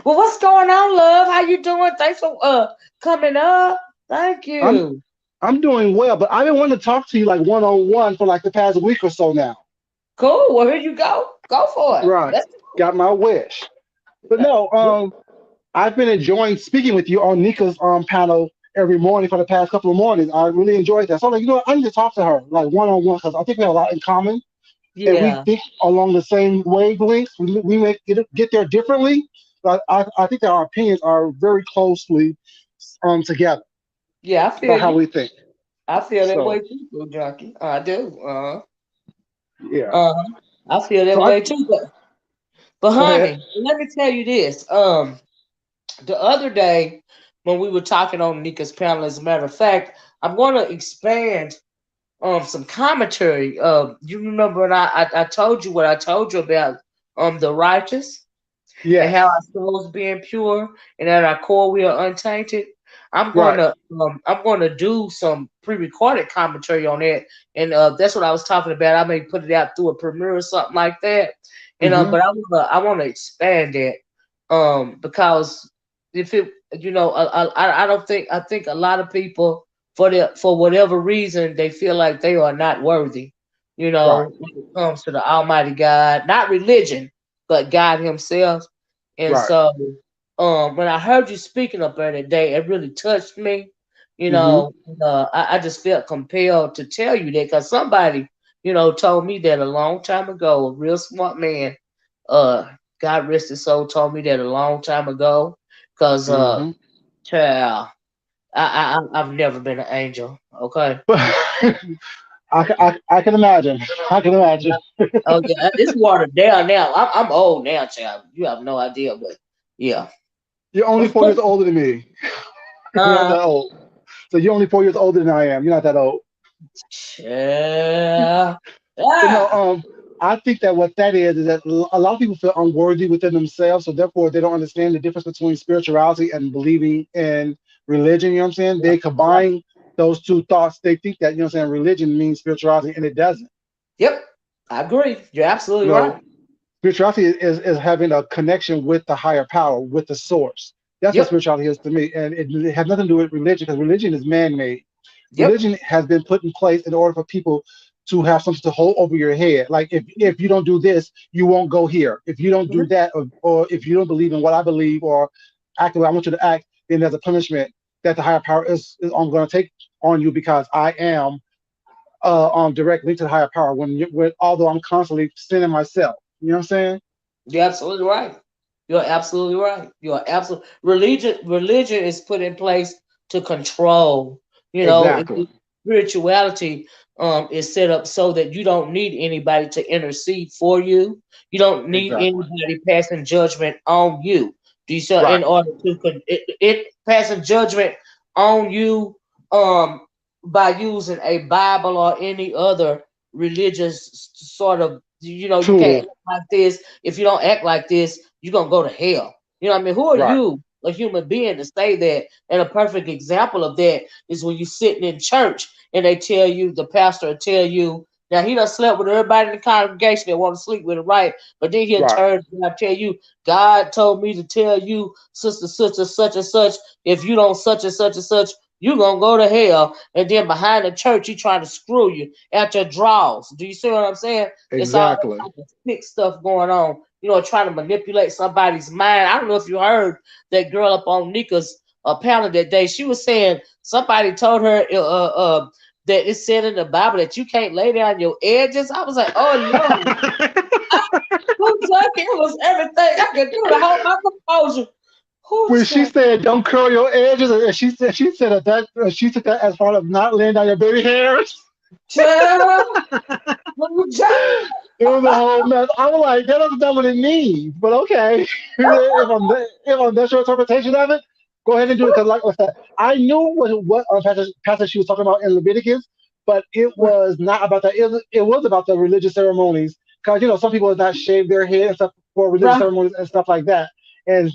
Well, what's going on, love? How you doing? Thanks for coming up. Thank I'm you. I'm doing well, but I've been wanting to talk to you like one on one for like the past week or so now. Cool. Well, here you go. Go for it. Right. Let's Got my wish. But no, go. I've been enjoying speaking with you on Nika's panel every morning for the past couple of mornings. I really enjoyed that. So I'm like, I need to talk to her like one on one because I think we have a lot in common and we Yeah. think along the same wavelengths. We may get there differently, but I think that our opinions are very closely together Yeah, I feel about how you. we think. I feel that So way too, Blue Junkie. I do. yeah. Uh-huh. I feel that So way too. But go ahead. honey, let me tell you this. The other day when we were talking on Nika's panel, as a matter of fact, I'm gonna expand some commentary. You remember when I told you what I told you about the righteous and how our Yes. souls being pure and at our core we are untainted. Right. I'm gonna do some pre-recorded commentary on that, and that's what I was talking about. I may put it out through a premiere or something like that, and Hmm. but I wanna expand it because if it I don't think I think a lot of people for whatever reason they feel like they are not worthy, Right. when it comes to the Almighty God, not religion, but God Himself. And Right. so, when I heard you speaking up there today, it really touched me. You Mm-hmm. know, I just felt compelled to tell you that because somebody, told me that a long time ago. A real smart man, uh, God rest his soul, told me that a long time ago. Cause Mm-hmm. child, I've never been an angel. Okay. I can imagine. I can imagine. Oh yeah, it's watered down now. I'm old now, child. You have no idea, but yeah. You're only 4 years older than me. You're not uh, that old. So you're only 4 years older than I am. You're not that old. child. But no, Ah, I think that what that is that a lot of people feel unworthy within themselves, so therefore they don't understand the difference between spirituality and believing in religion. You know what I'm saying? They combine those two thoughts. They think that, I'm saying, religion means spirituality, and it doesn't. yep, I agree. You're absolutely You know, right. spirituality is having a connection with the higher power, with the source. That's what Yep, spirituality is to me, and it has nothing to do with religion because religion is man-made. yep. Religion has been put in place in order for people to have something to hold over your head. Like if you don't do this, you won't go here. If you don't do Mhm. that, or if you don't believe in what I believe or act the way I want you to act, then there's a punishment that the higher power is going to take on you because I am on direct link to the higher power. When although I'm constantly sinning myself, you know what I'm saying? You're absolutely right. You're absolutely right. You're absolutely Religion is put in place to control. Exactly. Spirituality is set up so that you don't need anybody to intercede for you. You don't need Exactly. anybody passing judgment on you. Do you so Right. in order to it passing judgment on you by using a Bible or any other religious sort of you can't Tool. act like this. If you don't act like this, you're gonna go to hell. You know what I mean? Who are Right. you, a human being, to say that? And a perfect example of that is when you're sitting in church and they tell you, the pastor will tell you, now he done slept with everybody in the congregation that want to sleep with him, right? But then he'll Right. turn and tell you, God told me to tell you, sister, such and such, if you don't such and such, you gonna go to hell. And then behind the church, he trying to screw you at your draws. Do you see what I'm saying? It's all that Exactly. type of sick stuff going on. Trying to manipulate somebody's mind. I don't know if you heard that girl up on Nika's panel that day. She was saying somebody told her that it said in the Bible that you can't lay down your edges. I was like, oh Lord, who Junkie? It was everything I could do to hold my composure. Who When she child? said don't curl your edges, and she said she took that as part of not laying down your baby hairs. Child, who Junkie? It was a whole mess. I was like, that doesn't know what it means, but okay. If I'm that's your interpretation of it, go ahead and do it. Because like I said, I knew what passage she was talking about in Leviticus, but it was not about that. It was about the religious ceremonies. Because some people would not shave their head and stuff for religious Right. ceremonies and stuff like that, and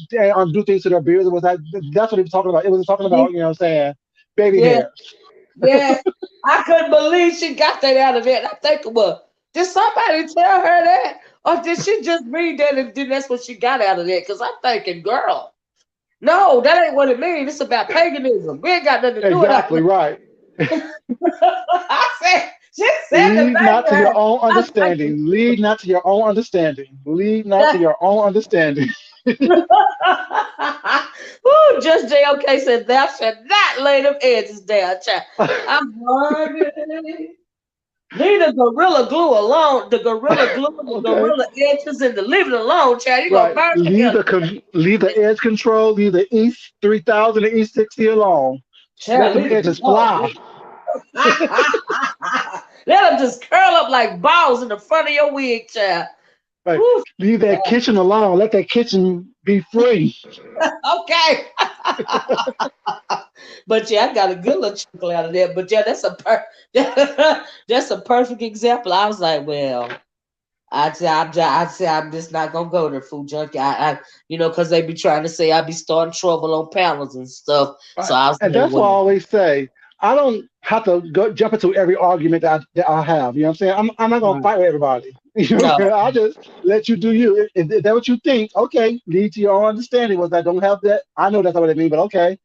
do things to their beards. It was that. That's what he was talking about. It was talking about, what I'm saying, baby Yeah, hairs. yeah. I couldn't believe she got that out of that. I think, well, did somebody tell her that? Or did she just read that and then that's what she got out of that? Because I'm thinking, girl, no, that ain't what it means. It's about paganism. We ain't got nothing to do with Exactly that. right. I said, she said the Lead baby not to your her. own I'm thinking, understanding. Lead not to your own understanding. Lead not to that. your own understanding. Ooh, just JOK said, thou shalt not lay them edges down, child. I'm hungry. Leave the gorilla glue alone. The gorilla glue and the Okay. gorilla edges and the leave it alone, child. You gonna Right. burn Leave hell. the edge control. Leave the East 3000 and East 60 alone. Let Child, them leave it edges alone. fly. Let them just curl up like balls in the front of your wig, child. Right. Whew, Leave that kitchen alone. Let that kitchen be free. okay. But yeah, I got a good little chuckle out of that. But yeah, that's a perfect example. I was like, well, I'm just not gonna go there, food junkie. Because they be trying to say I be starting trouble on panels and stuff. So Right. I was And like, that's why I well, always say I don't have to go jump into every argument that I have. You know what I'm saying? I'm not gonna mm, fight with everybody. You know what I'm no, saying? I just let you do you. If that's what you think, okay, lead to your own understanding. Was I don't have that? I know that's not what it means, but okay.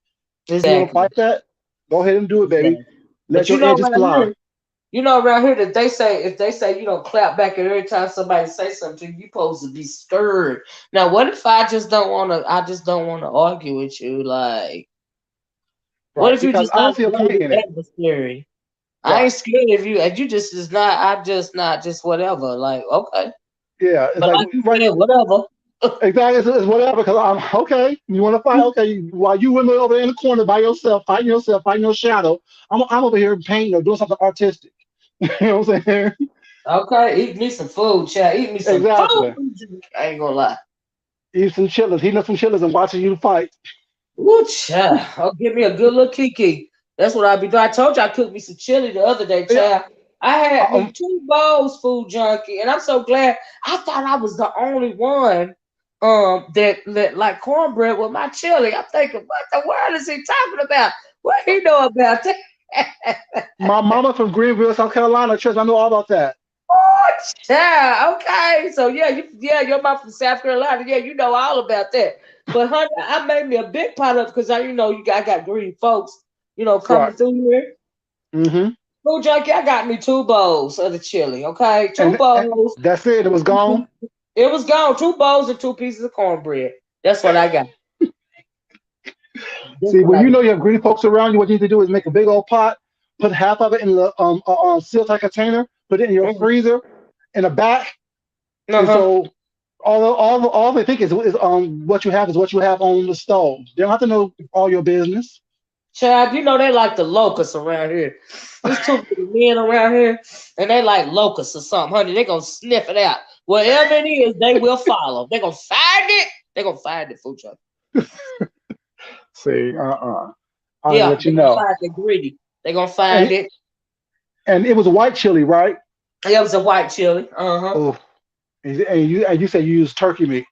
You wanna exactly, fight that? Go ahead and do it, baby. exactly. Let But your edges fly. around here that they say if they say you don't clap back at every time somebody say something to you, you supposed to be scared. Now, what if I just don't want to? I just don't want to argue with you, like. What Right. if you Because just I don't don't see a know point your in it. adversary? I Right. ain't scared of you, and you just is not. I'm just not. Just whatever. Like okay, Yeah. It's but like like you right. said, whatever. Exactly. It's whatever. Because I'm okay. You want to fight? Okay. While you women over there in the corner by yourself, fighting your shadow. I'm over here painting or doing something artistic. You know what I'm saying? Okay, eat me some food, child. Eat me some Exactly. food. I ain't gonna lie. Eat some chillers, heating up some chillers, and watching you fight. Ooh, child. Oh, give me a good little kiki. That's what I be doing. I told you I cooked me some chili the other day, Yeah. child. I had me Um, 2 bowls, food junkie, and I'm so glad. I thought I was the only one that like cornbread with my chili. I'm thinking, what the world is he talking about? What he know about that? my mama from Greenville, South Carolina. Trust me, I know all about that. Oh, child. Okay, so yeah, you're about from South Carolina. Yeah, you know all about that. But honey, I made me a big pot of because I got green folks, Right. coming through here. Mm-hmm. Food junkie, I got me 2 bowls of the chili. Okay, two And bowls. that's it. It was gone. It was gone. 2 bowls and 2 pieces of cornbread. That's what I got. That's See, what when I you got. know you have greedy folks around you, what you need to do is make a big old pot, put half of it in the seal tight container, put it in your Mhm. freezer in the back, and Uh-huh. so all they think is what you have is what you have on the stove. They don't have to know all your business. Chad, they like the locusts around here. There's too many men around here, and they like locusts or something, honey. They gonna sniff it out. Whatever it is, they will follow. They gonna find it. They gonna find it, food truck. See, I'll Yeah, let they you gonna know. find it greedy. They gonna find And it. and it was a white chili, right? It was a white chili. Uh-huh. Oh, and you said you use turkey meat.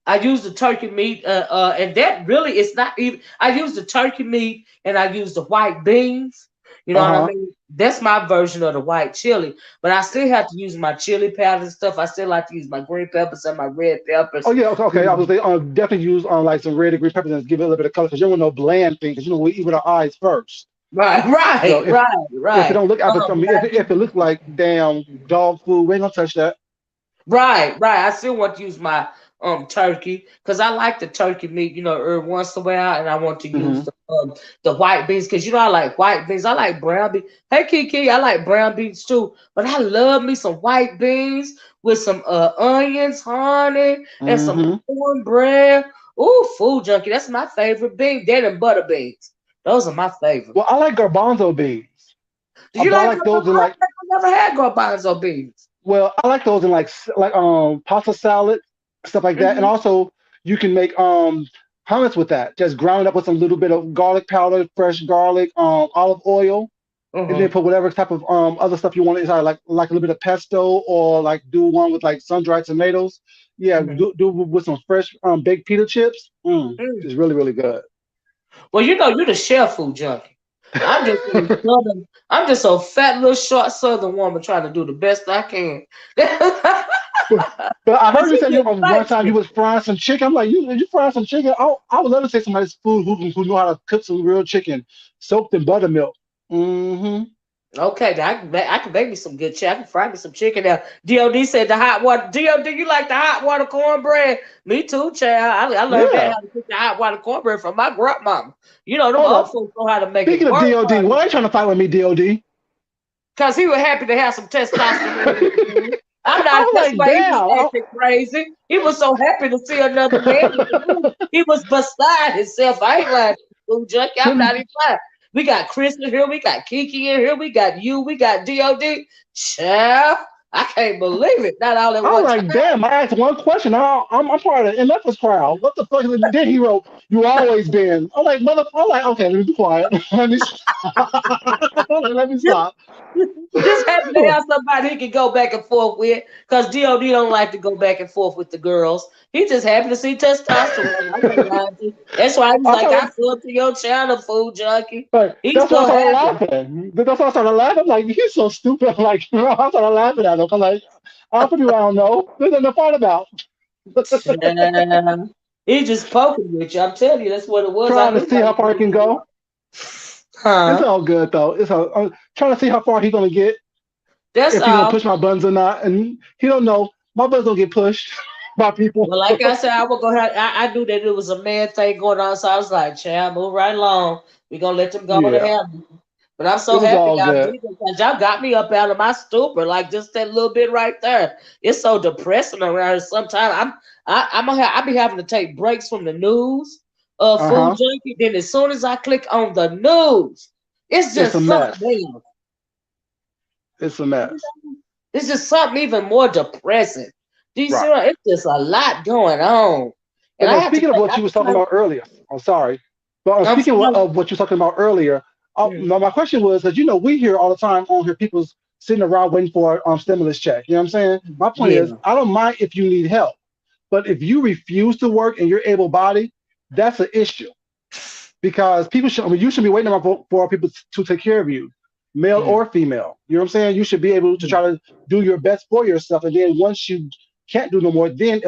I use the turkey meat, and that really is not even. I use the turkey meat and I use the white beans. You know Uh what I huh. mean? That's my version of the white chili. But I still have to use my chili powder and stuff. I still like to use my green peppers and my red Oh peppers. yeah, okay, okay. I was they definitely use like some red and green peppers and give it a little bit of color because you don't want no bland thing because we eat with our eyes first. Right, So right, right, if it right. don't look I But mean if it looks like damn dog food, we ain't gonna touch that. right, right. I still want to use my turkey because I like the turkey meat, every once in a while, and I want to use Hmm. the white beans because I like white beans. I like brown beans. Hey Kiki, I like brown beans too, but I love me some white beans with some onions, honey, and some Hmm. cornbread. Ooh, food junkie. That's my favorite bean. That and butter beans. Those are my favorite. Well, I like garbanzo beans, Do you but I like like those garbanzo? in like I never had garbanzo beans. I like those in like pasta salad stuff like that, and Hmm. also you can make hummus with that. Just ground it up with some little bit of garlic powder, fresh garlic, olive oil, and then Hmm. put whatever type of other stuff you want inside, like a little bit of pesto, or like do one with like sun dried tomatoes. Yeah, Hmm. do with some fresh baked pita chips. It's really really good. Well, you're the chef food junkie. I'm just a southern, I'm just a fat little short southern woman trying to do the best I can. But But I heard you you say you get one time you spicy. was frying some chicken. I'm like, you frying some chicken? I would love to say somebody's food who know how to cook some real chicken, soaked in buttermilk. Mm-hmm. Okay, now I can make me some good chicken. I can fry me some chicken now. D.O.D said the hot water. D.O.D, you like the hot water cornbread? Me too, child. I learned that Yeah. how to cook the hot water cornbread from my grandmama. Them Hold old up. folks know how to make it Speaking of work, DOD, honey. why are you trying to fight with me, DOD? Because he was happy to have some testosterone in the room. I'm I not, was that's like, why he was damn. acting crazy. He was so happy to see another man in the room. He was beside himself. I ain't lying, food junkie. I'm not even lying. We got Chris in here. We got Kiki in here. We got you. We got DOD. Child, I can't believe it. Not all at I was one time. like, damn. I asked one question. I'm part of the MF's crowd. What the fuck? Then he wrote, "You always been." I'm like, mother. I'm like, okay, let me be quiet. Let me stop. Let me stop. Just happy to have somebody he can go back and forth with. Because DOD don't like to go back and forth with the girls. He just happy to see testosterone. I ain't lying to you. That's why he's I like, I started, flew to your channel, food junkie. like, He's that's why I so started happy. laughing. That's why I started laughing. I'm like, he's so stupid. I'm like, I started laughing at him. I'm like, I'm for you, I don't know. There's nothing to fight about. Yeah. He's just poking with you. I'm telling you, that's what it was. I Trying to knew see that how was far what he it can was. go. It's Huh? all good though. It's all I'm trying to see how far he's gonna get, That's if he gonna all. push my buttons or not. And he don't know. My buttons don't get pushed. by people. Well, like I said, I would go ahead. I knew that it was a man thing going on, so I was like, "Child, move right along. We gonna let them go to Yeah, heaven." But I'm it so was happy all y'all good. did it because y'all got me up out of my stupor, like just that little bit right there. It's so depressing around here. Sometimes I be having to take breaks from the news, food Uh-huh. junkie. Then as soon as I click on the news, it's It's a just mess. something else. It's a mess. It's just something even more depressing. Do you see Right. what? It's just a lot going on, and But I now, have to speaking of take. what you was talking about earlier, I'm sorry, but I'm speaking sorry. of what you were talking about earlier, Mm, my question was that we hear all the time on here people's sitting around waiting for stimulus check. You know what I'm saying? My point is, yeah. I don't mind if you need help, but if you refuse to work and you're able-bodied, that's an issue because people should. I mean, you should be waiting around for people to take care of you, male Mm, or female. You know what I'm saying? You should be able to mm, try to do your best for yourself, and then once you can't do no more, then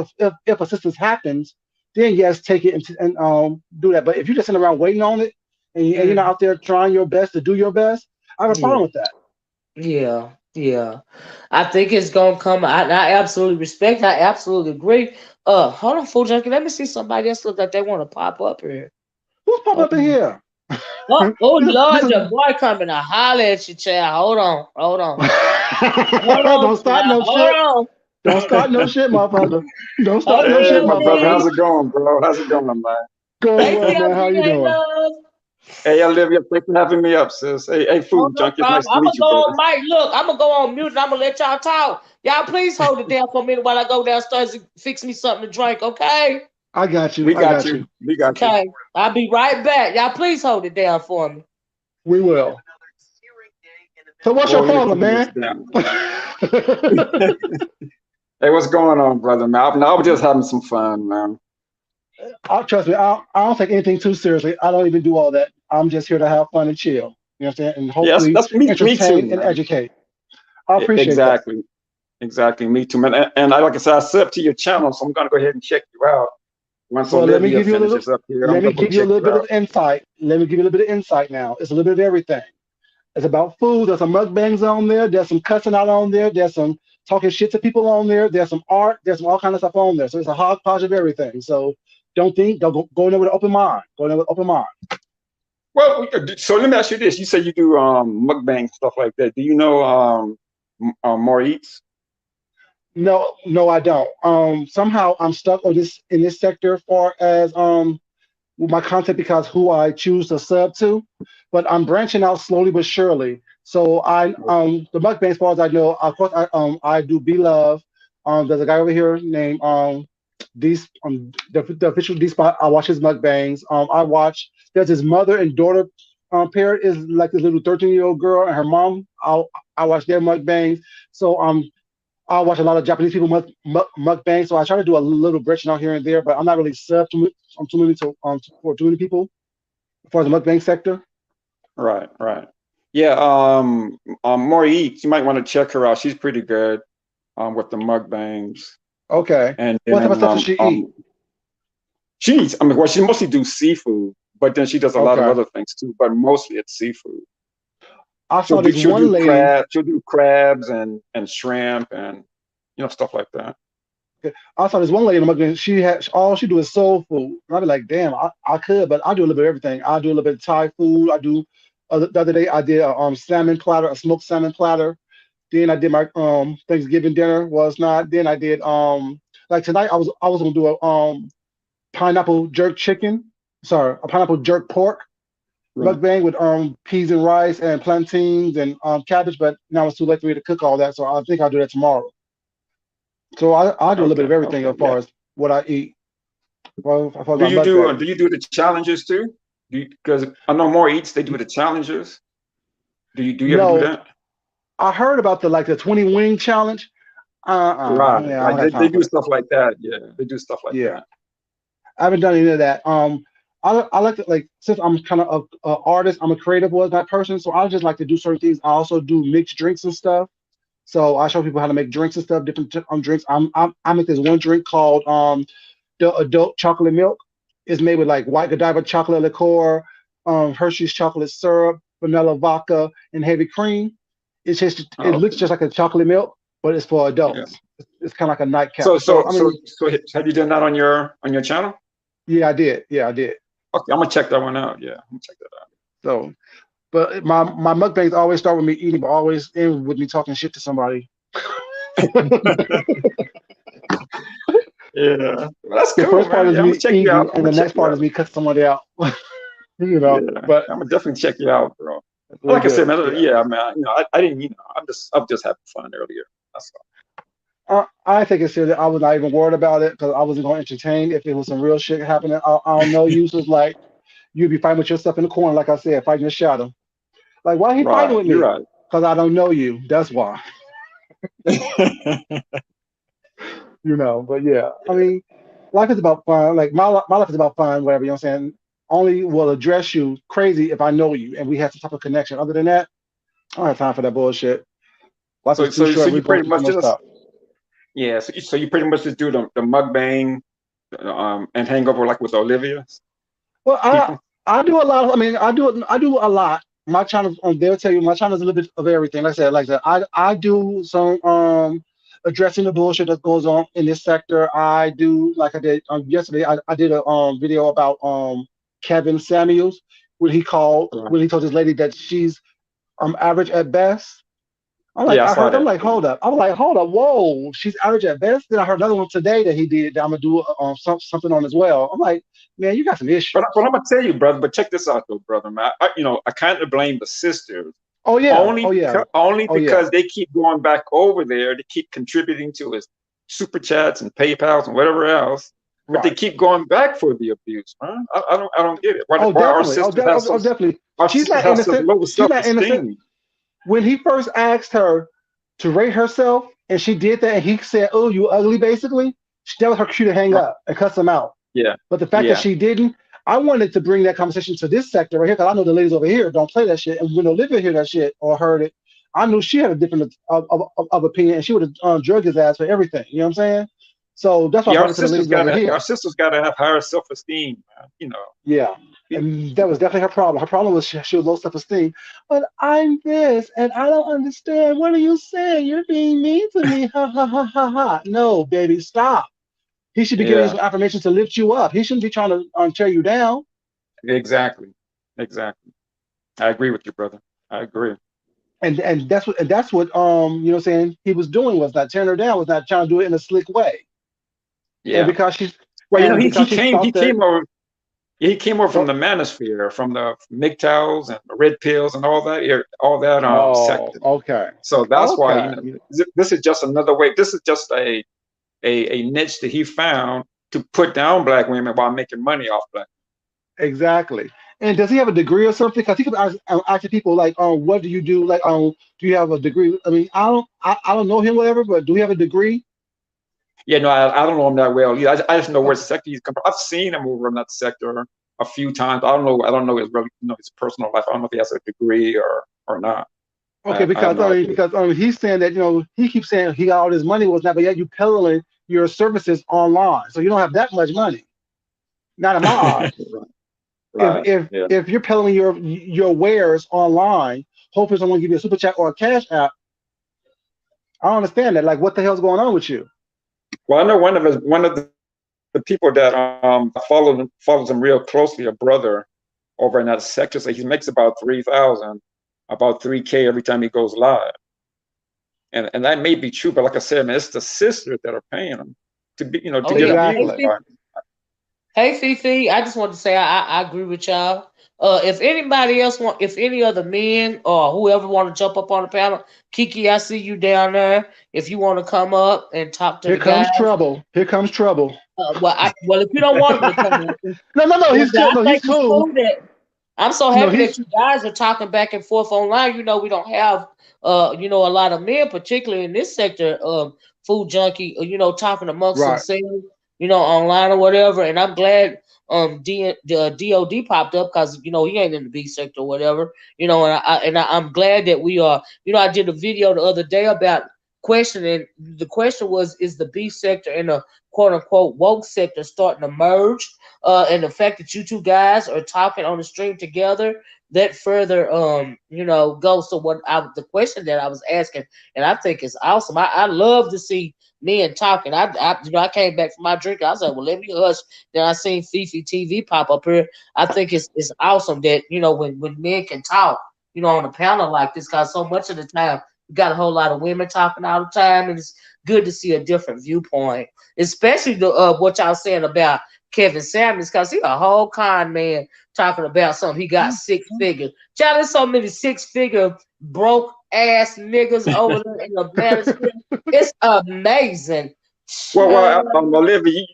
if assistance happens, then yes, take it and do that. But if you're just sitting around waiting on it, and you're not mm, out there trying your best to do your best, I have a yeah. problem with that. Yeah. Yeah. I think it's gonna come. I absolutely respect. I absolutely agree. Hold on, fool junkie. Let me see somebody else look like they want to pop up here. Who's popping Hold up in on. here? Oh This Lord, is your boy coming to holler at you, child. Hold on, don't start child. no shit. Hold Don't on. start no shit, motherfucker. Don't start Hold no Hey, shit, my brother, motherfucker. how's TLC. it going, bro? How's it going, man? Going Hey well, man. How TLC, you hey doing? love. Hey, Olivia, thanks for having me up, sis. Hey, Oh, food no junkie, it's problem. nice to I'm meet gonna you, go brother. on mic. Look, I'm gonna go on mute and I'm gonna let y'all talk. Y'all, please hold it down for a minute while I go downstairs and fix me something to drink, okay? I got you. We I got got you. you. We got you. Okay. I'll be right back. Y'all, please hold it down for me. We will. So what's your Oh, let me problem, turn this man? down. Hey, what's going on, brother, man? I was just having some fun, man. Trust me, I don't take anything too seriously. I don't even do all that. I'm just here to have fun and chill. You know what I'm saying? And Yes, hopefully that's me too, entertain and man. educate. I appreciate that. Exactly. Exactly, me too, man. And like I said, I sub to your channel, so I'm gonna go ahead and check you out. Once Well, let me Olivia give you a little finishes up here, I'm let me gonna go give you a check little you bit out. of insight. Let me give you a little bit of insight now. It's a little bit of everything. It's about food. There's some mukbangs on there. There's some cussing out on there. There's some talking shit to people on there. There's some art. There's some all kind of stuff on there. So it's a hodgepodge of everything. So don't go in there with an open mind. Go in there with an open mind. Well, so let me ask you this. You say you do mukbang stuff like that. Do you know more eats? No, no, I don't. Somehow I'm stuck on this in this sector as far as with my content because who I choose to sub to, but I'm branching out slowly but surely. So I the mukbang, as far as I know, of course I do Be Love. There's a guy over here named D the official D Spot. I watch his mukbangs. I watch there's his mother and daughter pair is like this little 13-year-old girl and her mom. I watch their mukbangs. So I watch a lot of Japanese people mukbang, so I try to do a little branching out here and there, but I'm not really sub too many for too many people for the mukbang sector. Right, right. Yeah, more eats. You might want to check her out. She's pretty good with the mukbangs. Okay, And what type of then stuff does she eat? I mean, well, she mostly do seafood, but then she does a lot of Okay, other things too, but mostly it's seafood. I saw this one lady. She'll do crabs and shrimp and stuff like that. I saw this one lady in the mukbang. She had all she do is soul food. And I'd be like, damn, I could, but I do a little bit of everything. I do a little bit of Thai food. I do. The other day I did a salmon platter, a smoked salmon platter. Then I did my Thanksgiving dinner was not. Then I did like tonight I was gonna do a pineapple jerk chicken. Sorry, a pineapple jerk pork Right. mukbang with peas and rice and plantains and cabbage, but now it's too late for me to cook all that, so I think I'll do that tomorrow. So I do a little bit Okay. of everything Okay. as Yeah. far as what I eat, as far as my Do mukbang. you do the challenges too? Because I know more eats they do the challenges. Do you ever do No, that? I heard about the 20 wing challenge. Right. Yeah, I Right. don't got They time for do that. stuff like that. Yeah. They do stuff like Yeah, that. I haven't done any of that. I like to like since I'm kind of a artist, I'm a creative was that person, so I just like to do certain things. I also do mixed drinks and stuff. So I show people how to make drinks and stuff, different drinks. I make this one drink called the adult chocolate milk. It's made with like white Godiva chocolate liqueur, Hershey's chocolate syrup, vanilla vodka, and heavy cream. It Oh, looks okay. just like a chocolate milk, but it's for Yeah. adults. it's kind of like a nightcap. So So so I so mean, so have you done that on your channel? yeah, I did. Yeah, I did. Okay, I'm gonna check that one out. Yeah, I'm gonna check that out. So, but my mukbangs always start with me eating, but always end with me talking shit to somebody. Yeah, well, that's The cool, first part man. is Yeah, I'm gonna me check you out. eating, I'm and the gonna check next you part is out. me cutting somebody out. Yeah, But I'm gonna definitely check you out, bro. it's really Like I said, good. man, Yeah. yeah, man. I didn't, I'm just having fun earlier. That's all. I think it's serious. I was not even worried about it because I wasn't going to entertain if it was some real shit happening. I don't know you, so it's like you'd be fighting with yourself in the corner, like I said, fighting your shadow. Like, why he fighting Right, with you're me? right. Because I don't know you. That's why. But yeah, I mean, life is about fun. Like my life is about fun, whatever. You know what I'm saying? Only will address you crazy if I know you and we have some type of connection. Other than that, I don't have time for that bullshit. Life is so too so so short. We you go pretty through too much much just stuff. yeah. So you pretty much just do the mukbang, and hang over like with Olivia Well, people. I do a lot. I mean, I do a lot. My channel, they'll tell you, my channel is a little bit of everything. Like I said, I do some addressing the bullshit that goes on in this sector. I do like I did yesterday. I did a video about Kevin Samuels Right. when he told this lady that she's average at best. Yeah, I saw I'm that. like, hold up. I'm like, hold up, whoa, she's average at best. Then I heard another one today that he did that I'm gonna do something on as well. I'm like, man, you got some But issues. I'm gonna tell you, brother. But check this out, though, brother. Man, I kind of blame the sisters Oh yeah, oh yeah, only oh yeah. because they keep going back over there. They keep contributing to his super chats and PayPal's and whatever else. But they Right. keep going back for the abuse, man. I don't get it. Oh Why our definitely. sisters have Oh so definitely. our She's sisters not have such innocent. low She's self not innocent. esteem? When he first asked her to rate herself and she did that and he said, oh, you ugly, basically, that was her cue to hang Right. up and cuss him out. Yeah, But the fact that yeah, she didn't, I wanted to bring that conversation to this sector right here because I know the ladies over here don't play that shit. And when Olivia heard that shit or heard it, I knew she had a different of opinion and she would have drugged his ass for everything. You know what I'm saying? So that's why I yeah. brought it to the ladies over Our here. sisters gotta have higher self esteem, man. Yeah. Be- And that was definitely her problem. Her problem was she was low self-esteem. But I'm this, and I don't understand. What are you saying? You're being mean to me. Ha ha ha ha ha. No, baby, stop. He should be giving you yeah, some affirmation to lift you up. He shouldn't be trying to tear you down. exactly, exactly. I agree with you, brother. I agree. And that's what you know what I'm saying he was doing was not tearing her down, was not trying to do it in a slick way. And Yeah. Well, because she he thought that came over. He came over from oh, the manosphere, from the MGTOWs and the red pills and all that oh sector. okay. So that's why Okay. this is just another way. This is just a niche that he found to put down black women while making money off black. Exactly. And does he have a degree or something? Because he could asking people like, what do you do? Like, do you have a degree? I mean, I don't know him, whatever, but do we have a degree? Yeah, no, I don't know him that well. Yeah, I just know where Okay, sector he's come from. I've seen him over in that sector a few times. I don't know his really, his personal life. I don't know if he has a degree or not. okay, I have because no idea. he's saying that he keeps saying he got all this money was not, but yet you peddling your services online, so you don't have that much money. Not in my eyes. Right, right. Yeah. If you're peddling your wares online, hoping someone give you a super chat or a cash app, I don't understand that. Like, what the hell's going on with you? Well, I know one of the people that follows him real closely, a brother over in that sector, so he makes about 3,000, about 3K every time he goes live. And that may be true, but like I said, man, it's the sisters that are paying him to be, Oh to get yeah. abused Exactly. by. Hey Fifi, I just want to say I agree with y'all. If anybody else want, if any other men or whoever want to jump up on the panel, Kiki, I see you down there. If you want to come up and talk to Here the guys, comes trouble. Here comes trouble. well, if you don't want them to come up, No, well, he's cool. I No, he's think it's cool. cool that I'm so No, happy that he's you guys are talking back and forth online. We don't have a lot of men, particularly in this sector, food junkie, talking amongst right. themselves, online or whatever. And I'm glad D.O.D popped up because he ain't in the B sector or whatever. I'm glad that we are. I did a video the other day about questioning. The question was, is the B sector and the quote unquote woke sector starting to merge? And the fact that you two guys are talking on the stream together, that further goes to the question that I was asking, and I think it's awesome. I love to see men talking. I came back from my drink. I was like, well, let me hush. Then I seen Fifi TV pop up here. I think it's awesome that when men can talk, on a panel like this, because so much of the time we got a whole lot of women talking all the time, and it's good to see a different viewpoint, especially the what y'all saying about Kevin Samuels, because he a whole con man talking about something. He got 6 figures. Child, there's so many 6-figure broke ass niggas over there in the manosphere. It's amazing. Well, Olivia,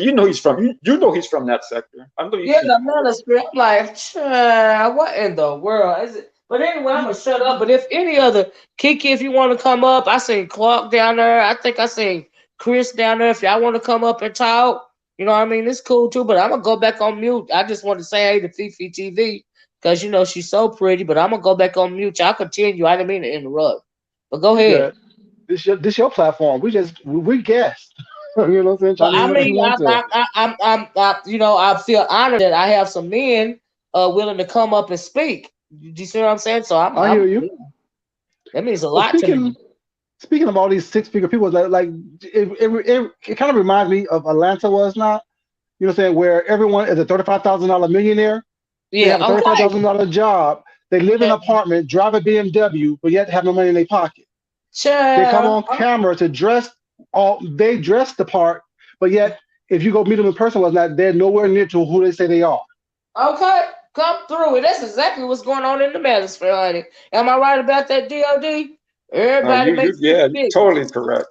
you know he's from he's from that sector. I know Yeah, the manosphere. I'm like, child, what in the world is it? But anyway, I'm gonna shut up. But if any other Kiki, if you want to come up, I seen Clark down there. I think I seen Chris down there. If y'all want to come up and talk, what I mean, it's cool too. But I'm gonna go back on mute. I just want to say hey to Fifi TV because she's so pretty. But I'm gonna go back on mute. Y'all continue. I didn't mean to interrupt. But go ahead. Good. This your platform. We guessed. You know what I'm saying? But Chime in I whenever you mean, want to. I feel honored that I have some men willing to come up and speak. Do you see what I'm saying? So I hear you. that means a Well, lot to me. speaking of all these 6-figure people, it kind of reminds me of Atlanta, was not? You know what I'm saying? Where everyone is a $35,000 millionaire. They Yeah, have a okay. $35,000 job. They live in an apartment, drive a BMW, but yet have no money in their pocket. They come Child. on camera to they dress the part, but yet if you go meet them in person, was not, they're nowhere near to who they say they are. Okay, come through it. That's exactly what's going on in the manosphere, honey. Am I right about that, D.O.D? Everybody makes you're figures. totally correct.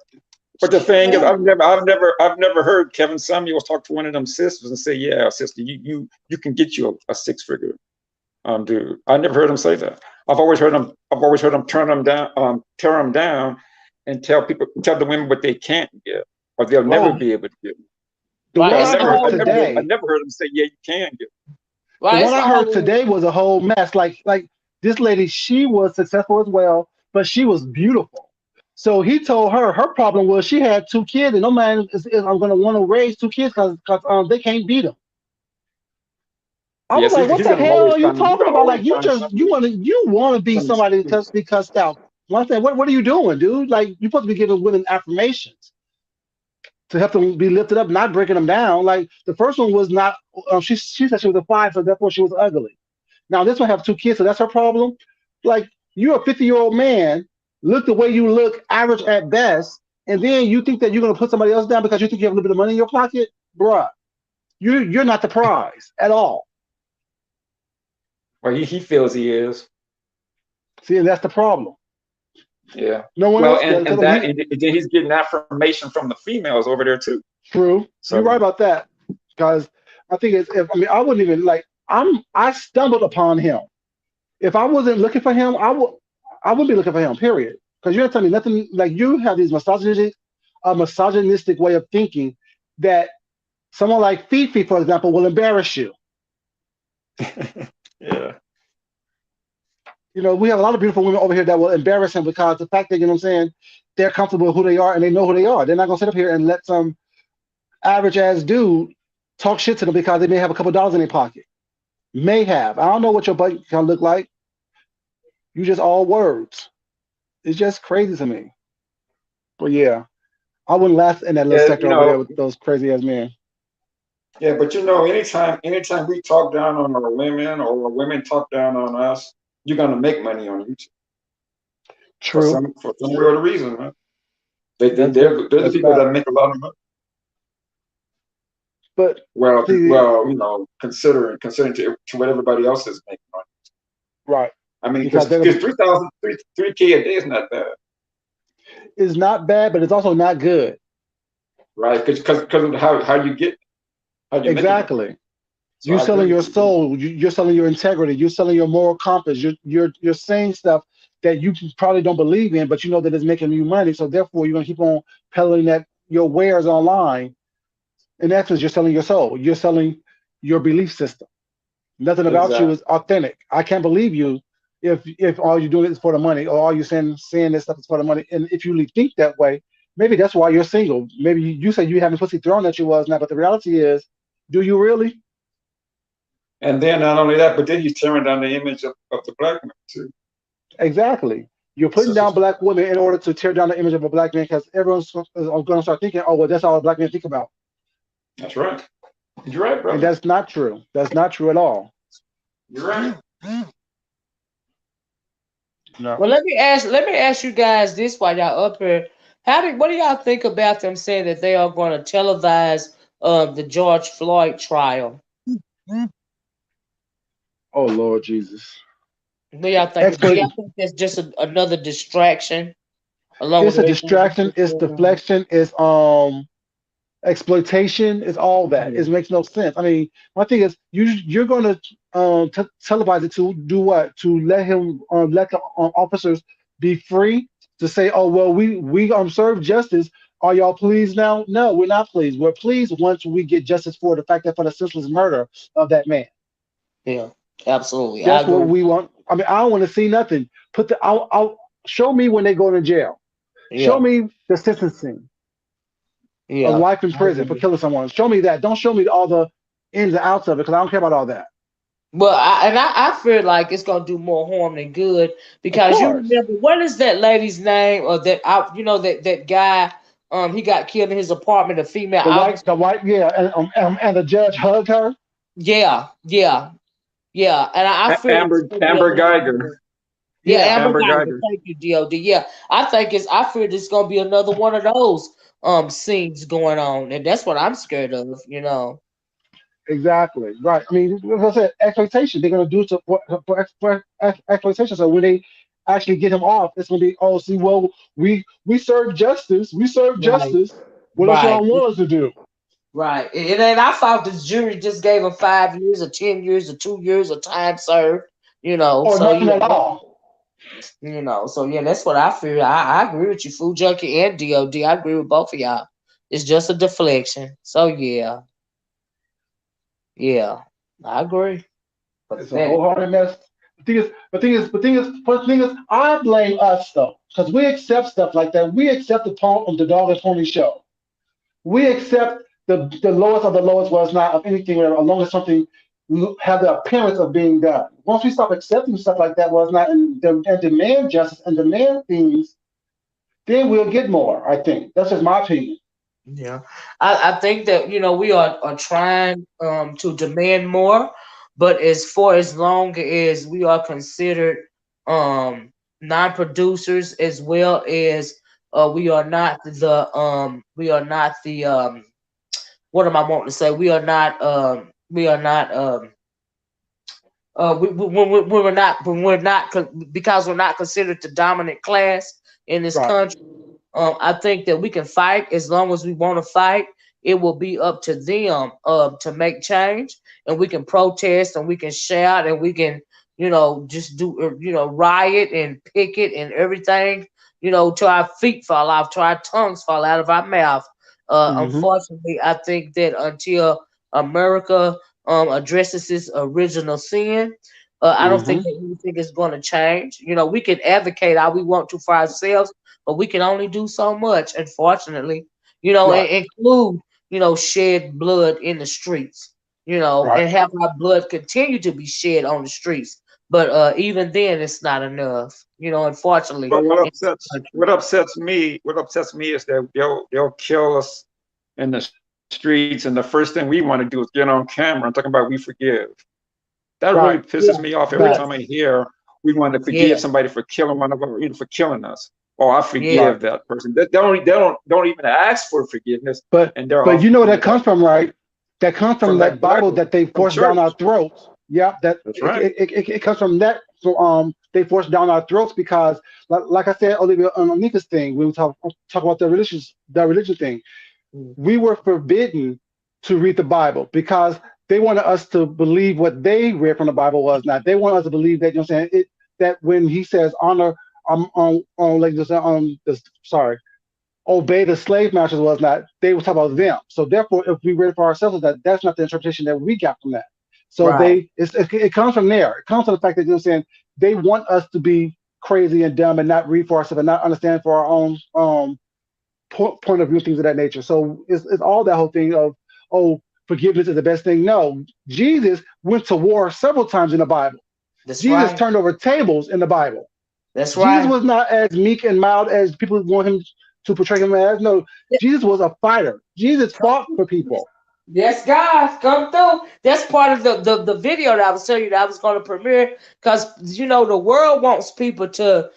But the thing is, I've never heard Kevin Samuels talk to one of them sisters and say, "Yeah, sister, you can get you a 6-figure dude." I never heard him say that. I've always heard him tear them down, and tell the women what they can't get or they'll never be able to get. The Right, one it's I the heard whole today. I never heard him say, "Yeah, you can get." The right. one It's I the heard whole. today was a whole mess. Like this lady, she was successful as well, but she was beautiful. So he told her problem was she had 2 kids, and no man is going to want to raise 2 kids because they can't beat them. I was Yes, like, what he's the gonna hell always are you find. He's talking gonna about? always Like find something. you want to be Some somebody to excuse. be cussed out. One thing, what are you doing, dude? Like you're supposed to be giving women affirmations to help them be lifted up, not breaking them down. Like the first one was not. She said she was a 5, so therefore she was ugly. Now this one have 2 kids, so that's her problem. Like you're a 50-year-old man, look the way you look, average at best, and then you think that you're gonna put somebody else down because you think you have a little bit of money in your pocket, bruh. You're not the prize at all. Well, he feels he is. See, and that's the problem. Yeah. No one Well, else does. and then he's getting affirmation from the females over there too. True. You're right So about that. Because I think I wouldn't even I stumbled upon him. If I wasn't looking for him, I wouldn't be looking for him, period. Because you're not telling me nothing. Like you have these misogynistic way of thinking that someone like Fifi, for example, will embarrass you. yeah. We have a lot of beautiful women over here that will embarrass him because the fact that, you know what I'm saying, they're comfortable with who they are and they know who they are. They're not gonna sit up here and let some average ass dude talk shit to them because they may have a couple dollars in their pocket. May have. I don't know what your bank account look like. You just all words. It's just crazy to me. But yeah, I wouldn't last in that little Yeah, sector over there with those crazy ass men. Yeah, but anytime we talk down on our women or women talk down on us, you're gonna make money on YouTube True. for some weird reason, man. They're the That's people bad. that make a lot of money. But Well, see, considering to what everybody else is making money. right. I mean, Because because 3K a day is not bad, it's not bad, but it's also not good. right? Because of how you get make it. Exactly. So You're I agree selling your with you. soul. You're selling your integrity. You're selling your moral compass. You're saying stuff that you probably don't believe in, but you know that it's making you money. So therefore, you're gonna keep on peddling that your wares online. In essence, you're selling your soul. You're selling your belief system. Nothing about you Exactly. is authentic. I can't believe you if all you're doing is for the money, or all you're saying this stuff is for the money. And if you really think that way, maybe that's why you're single. Maybe you say you having pussy thrown at you was now, but the reality is, do you really? And then not only that, but then he's tearing down the image of the black man too. Exactly. You're putting down black women in order to tear down the image of a black man because everyone's going to start thinking, oh, well, that's all black men think about. That's right. You're right, brother. And that's not true. That's not true at all. You're right. No. Well, let me ask you guys this while y'all up here. What do y'all think about them saying that they are going to televise the George Floyd trial? Oh Lord Jesus. What do y'all think? Do y'all think that's just another distraction? Along It's with a distraction. It's deflection. It's exploitation. It's all that. It makes no sense. I mean, my thing is, you're going to televise it to do what? To let the officers be free to say, oh well, we serve justice. Are y'all pleased now? No, we're not pleased. We're pleased once we get justice for the fact that for the senseless murder of that man. Yeah, absolutely. That's what we want. I mean, I don't want to see nothing. I'll show me when they go to jail. Yeah. Show me the sentencing. Yeah. Of life in prison for killing someone. Show me that. Don't show me all the ins and outs of it because I don't care about all that. Well, I feel like it's gonna do more harm than good because you remember what is that lady's name or that that guy he got killed in his apartment, a female. The white, yeah, and the judge hugged her. Yeah, and I feel Amber Geiger. Yeah, Amber Geiger. Thank you, D.O.D. Yeah, I feel it's gonna be another one of those scenes going on, and that's what I'm scared of. Exactly. Right. I mean, as I said, exploitation. They're going to do it for exploitation. So when they actually get him off, it's going to be, oh, see, well, we serve justice. We serve justice. What else y'all want us to do? Right. And then I thought the jury just gave him 5 years or 10 years or 2 years of time served. Or so nothing at all. So yeah, that's what I feel. I agree with you, Food Junkie and D.O.D. I agree with both of y'all. It's just a deflection. So yeah. Yeah, I agree. It's a wholehearted mess. The thing is, I blame us though, because we accept stuff like that. We accept the dog and pony show. We accept the lowest of the lowest was not of anything, as long as something have the appearance of being done. Once we stop accepting stuff like that was not and demand justice and demand things, then we'll get more. I think that's just my opinion. Yeah, I think that we are trying to demand more, but as long as we are considered non-producers as well as we are not the what am I wanting to say? We are not when we're not because we're not considered the dominant class in this country. I think that we can fight as long as we want to fight. It will be up to them to make change, and we can protest and we can shout and we can just do riot and picket and everything till our feet fall off, till our tongues fall out of our mouth. Unfortunately, I think that until America addresses this original sin, I don't think that anything is going to change. We can advocate all we want to for ourselves, but we can only do so much, unfortunately. Include shed blood in the streets. And have our blood continue to be shed on the streets. But even then, it's not enough. Unfortunately. But what upsets me is that they'll kill us in the streets, and the first thing we want to do is get on camera and talking about we forgive. That really pisses me off every time I hear we want to forgive somebody for killing one of us, for killing us. Oh, I forgive that person. They don't even ask for forgiveness. But you know where that comes from, right? That comes from that Bible that they forced down our throats. Yeah, that's right. It comes from that. So they forced down our throats because, like I said, Olivia, on Anika's thing, when we talk about the religion thing, we were forbidden to read the Bible because they wanted us to believe what they read from the Bible was not. They want us to believe that that when he says honor obey the slave masters was not. They were talking about them. So therefore, if we read it for ourselves, that's not the interpretation that we got from that. So it comes from there. It comes from the fact that they want us to be crazy and dumb and not read for ourselves and not understand for our own point of view, things of that nature. So it's all that whole thing of forgiveness is the best thing. No, Jesus went to war several times in the Bible. Jesus turned over tables in the Bible. That's Jesus right. was not as meek and mild as people want him to portray him as. No, Jesus was a fighter. Jesus fought for people. Yes, guys, come through. That's part of the video that I was telling you that I was going to premiere because the world wants people to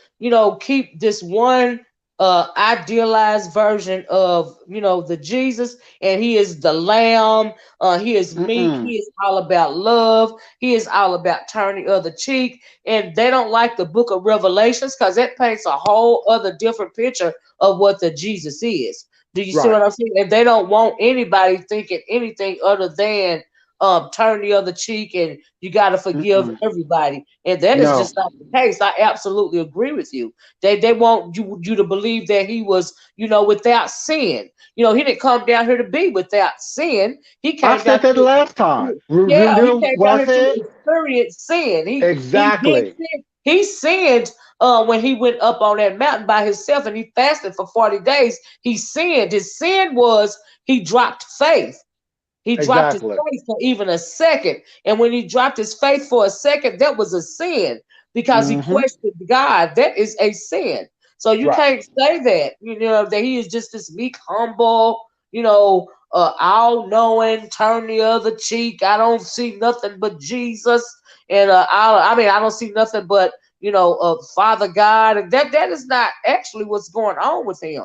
keep this one idealized version of the Jesus, and he is the lamb. He is meek. Mm-mm. He is all about love. He is all about turning the other cheek. And they don't like the Book of Revelations because that paints a whole other different picture of what the Jesus is. Do you see Right. what I'm saying? And they don't want anybody thinking anything other than turn the other cheek and you got to forgive Mm-mm. everybody. And that is No. just not the case. I absolutely agree with you. They want you to believe that he was without sin. He didn't come down here to be without sin. He I came down said that here. last time. Yeah, he Remember came what down I here to said? experience sin. He did Exactly. sin. He sinned when he went up on that mountain by himself and he fasted for 40 days. He sinned. His sin was he dropped faith. He dropped his Exactly. faith for even a second. And when he dropped his faith for a second, that was a sin because he Mm-hmm. questioned God. That is a sin. So you Right. can't say that, that he is just this meek, humble, all knowing, turn the other cheek. I don't see nothing but Jesus. And I don't see nothing but, Father God. And that is not actually what's going on with him.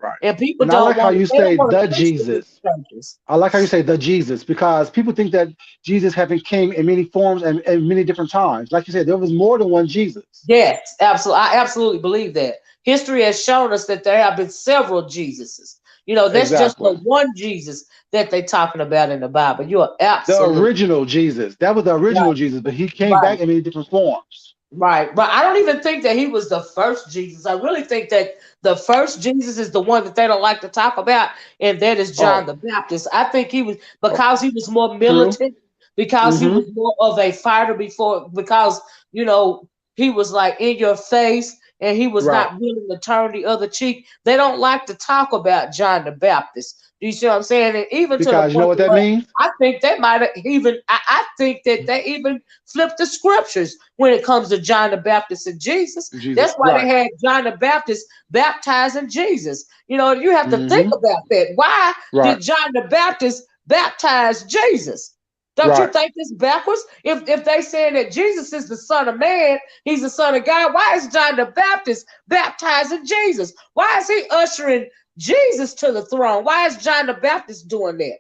Right. And people And I don't like how want to, you they don't say want to the preach to these Jesus. churches. I like how you say the Jesus because people think that Jesus having came in many forms and many different times. Like you said, there was more than one Jesus. Yes, absolutely. I absolutely believe that. History has shown us that there have been several Jesuses. That's just the Exactly. one Jesus that they're talking about in the Bible. You are The absolutely original Jesus. That was the right. original Jesus, but he came Right. back in many different forms. Right. But I don't even think that he was the first Jesus. I really think that the first Jesus is the one that they don't like to talk about, and that is John Oh, the Baptist. I think he was oh, because he was more true. militant, because he Mm-hmm. was more of a fighter before, because you know he was like in your face and he was Right. not willing to turn the other cheek. They don't like to talk about John the Baptist. Do you see what I'm saying? And even to the Because you know point what that where means? I think they might have even I think that they even flipped the scriptures when it comes to John the Baptist and Jesus. Jesus. That's why they Right. had John the Baptist baptizing Jesus. You have to think Mm-hmm. about that. Why Right. did John the Baptist baptize Jesus? Don't you Right. think this backwards? If they saying that Jesus is the Son of Man, he's the Son of God, why is John the Baptist baptizing Jesus? Why is he ushering Jesus to the throne? Why is John the Baptist doing that?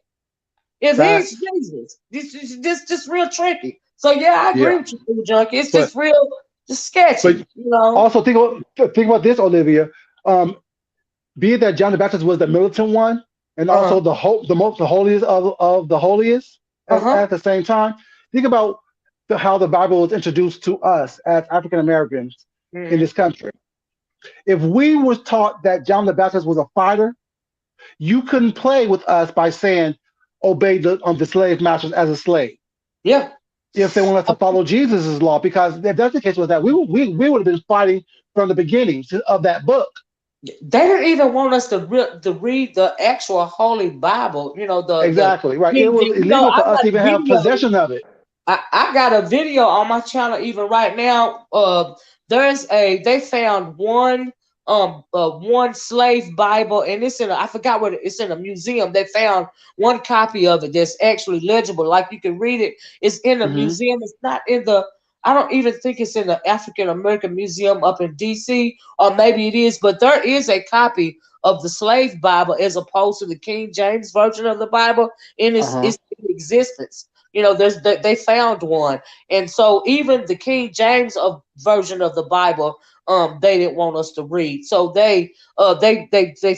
If he's Facts. Jesus, this just real tricky. So yeah, I agree Yeah. with you, Junkie. It's But just real, just sketchy, but also think about this, Olivia. Um, be it that John the Baptist was the militant one, and Uh huh. also the holiest of the holiest Uh huh. at the same time. Think about how the Bible was introduced to us as African Americans in Mm-hmm. this country. If we was taught that John the Baptist was a fighter, you couldn't play with us by saying obey the slave masters as a slave. Yeah. If they want us to follow Jesus' law, because if that's the case with that, we would have been fighting from the beginning of that book. They didn't even want us to read the actual Holy Bible. The Exactly right. It King was James. illegal I for us got to a even have video. possession of it. I got a video on my channel even right now. They found one slave Bible, and it's in I forgot what it's in a museum. They found one copy of it that's actually legible, like you can read it. It's in a Hmm. museum. It's not in the I don't even think it's in the African American Museum up in DC, or maybe it is, but there is a copy of the slave Bible as opposed to the King James version of the Bible, and Uh huh. it's in existence. They found one, and so even the King James version of the Bible, they didn't want us to read. So they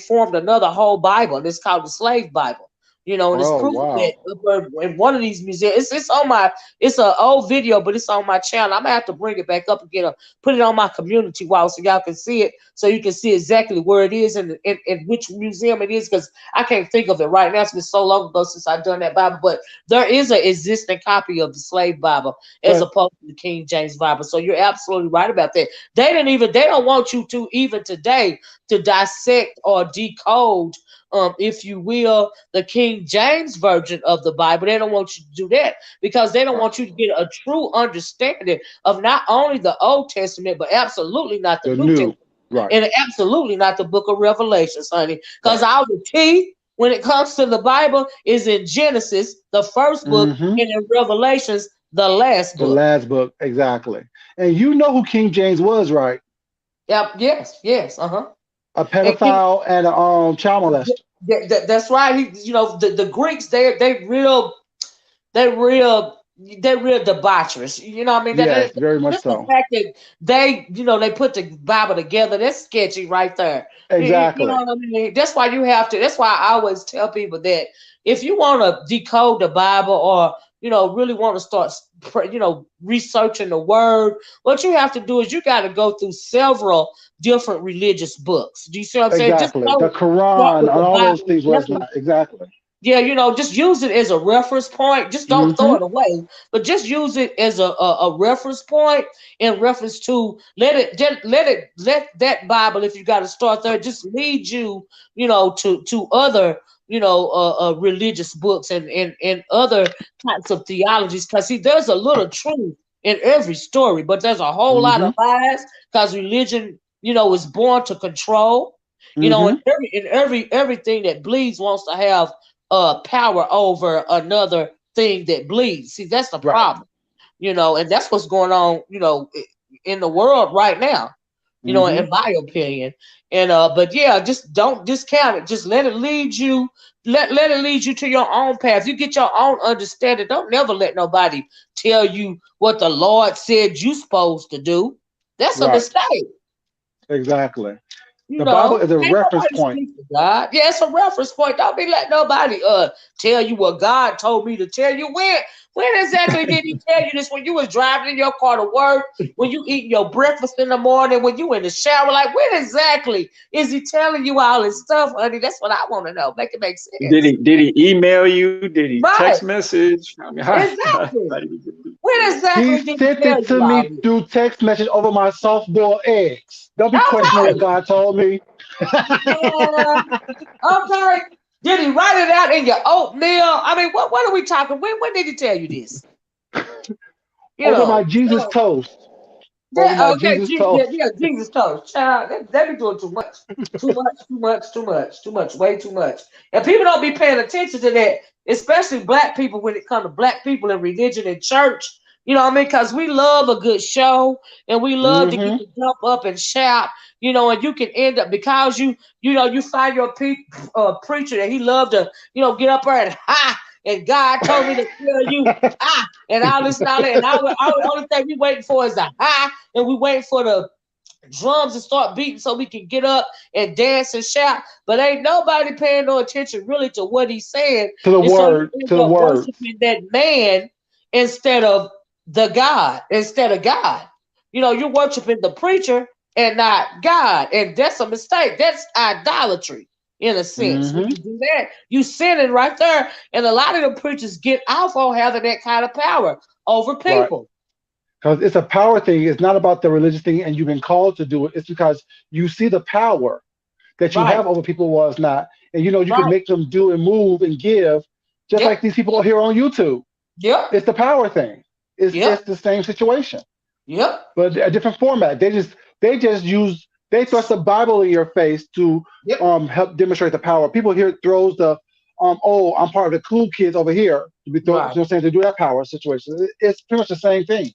formed another whole Bible, and it's called the Slave Bible. And it's Oh proven that wow. in one of these museums, it's an old video, but it's on my channel. I'm gonna have to bring it back up again, put it on my community wall so y'all can see it, so you can see exactly where it is and in which museum it is, because I can't think of it right now. It's been so long ago since I've done that Bible, but there is an existing copy of the Slave Bible as But opposed to the King James Bible. So you're absolutely right about that. They don't want you to even today to dissect or decode, if you will, the King James version of the Bible. They don't want you to do that because they don't want you to get a true understanding of not only the Old Testament, but absolutely not the The New Testament. new, right, And absolutely not the book of Revelations, honey. Because right. our key when it comes to the Bible is in Genesis, the first book, Mm-hmm. and in Revelations, the last The book. last book, exactly. And you know who King James was, right? Yep, yes, yes, uh-huh. A And pedophile and a child molester. that's right. The Greeks, they real they're real debaucherous. You know what I mean? Yes, very much Just the so. fact that they put the Bible together, that's sketchy right there. You know Exactly. what I mean? That's why you have to, that's why I always tell people that if you want to decode the Bible or, really want to start, researching the word, what you have to do is you got to go through several different religious books. Do you see what I'm saying? Just Exactly. The don't start Quran and with the all those Bible. things was not. Exactly. Yeah, just use it as a reference point. Just don't throw Mm-hmm. it away, but just use it as a reference point in reference to let that Bible, if you got to start there, just lead you, to other, religious books and other types of theologies. Because see, there's a little truth in every story, but there's a whole lot Mm-hmm. of lies because religion, is born to control. Mm-hmm. And everything that bleeds wants to have power over another thing that bleeds. See, that's the Right. problem, and that's what's going on, in the world right now, Mm-hmm. in my opinion. And but yeah, just don't discount it. Just let it lead you. Let it lead you to your own path. You get your own understanding. Don't never let nobody tell you what the Lord said you supposed to do. That's a Right. mistake. Exactly. The Bible is a Ain't reference nobody point. speak for God. Yeah, it's a reference point. Don't be letting nobody tell you what God told me to tell you. When exactly did he tell you this? When you was driving in your car to work, when you eating your breakfast in the morning, when you in the shower, like when exactly is he telling you all this stuff, honey? That's what I want to know. Make it make Did sense. he email you? Did he text Right. message? I mean, Exactly. how did he get When He exactly did he sent tell it you to all me this? through text message over my soft-boiled eggs. Don't be questioning what Okay. God told me. Yeah. Okay. Did he write it out in your oatmeal? I mean, what are we talking? When did he tell you this? You Over my know. Jesus So toast. Over my yeah, okay, Jesus toast. yeah, Jesus told. Child, they be doing too much. Too much, too much, too much, too much, way too much. And people don't be paying attention to that, especially black people when it comes to black people in religion and church. You know what I mean? Because we love a good show and we love to get Mm-hmm. to jump up and shout, and you can end up because you find your preacher that he loved to, get up there and ha, and God told me to tell you ah, and all this and all that. And all the only thing we waiting for is the ha, and we waiting for the drums to start beating so we can get up and dance and shout. But ain't nobody paying no attention really to what he's saying. To the And so you word, end to the up words. worshiping that man instead of God. You're worshiping the preacher and not God. And that's a mistake. That's idolatry in a sense. When Mm-hmm. you do that, you sinning right there. And a lot of the preachers get off on having that kind of power over Right. people. Because it's a power thing. It's not about the religious thing and you've been called to do it. It's because you see the power that you Right, have over people was not. And you can right. make them do and move and give just Yep, like these people here on YouTube. yep, It's the power thing. It's yep, the same situation, yep, but a different format. They thrust the Bible in your face to yep. help demonstrate the power. People here throws the oh, I'm part of the cool kids over here to be you know Right. what I'm saying, to do that power situation. It's pretty much the same thing.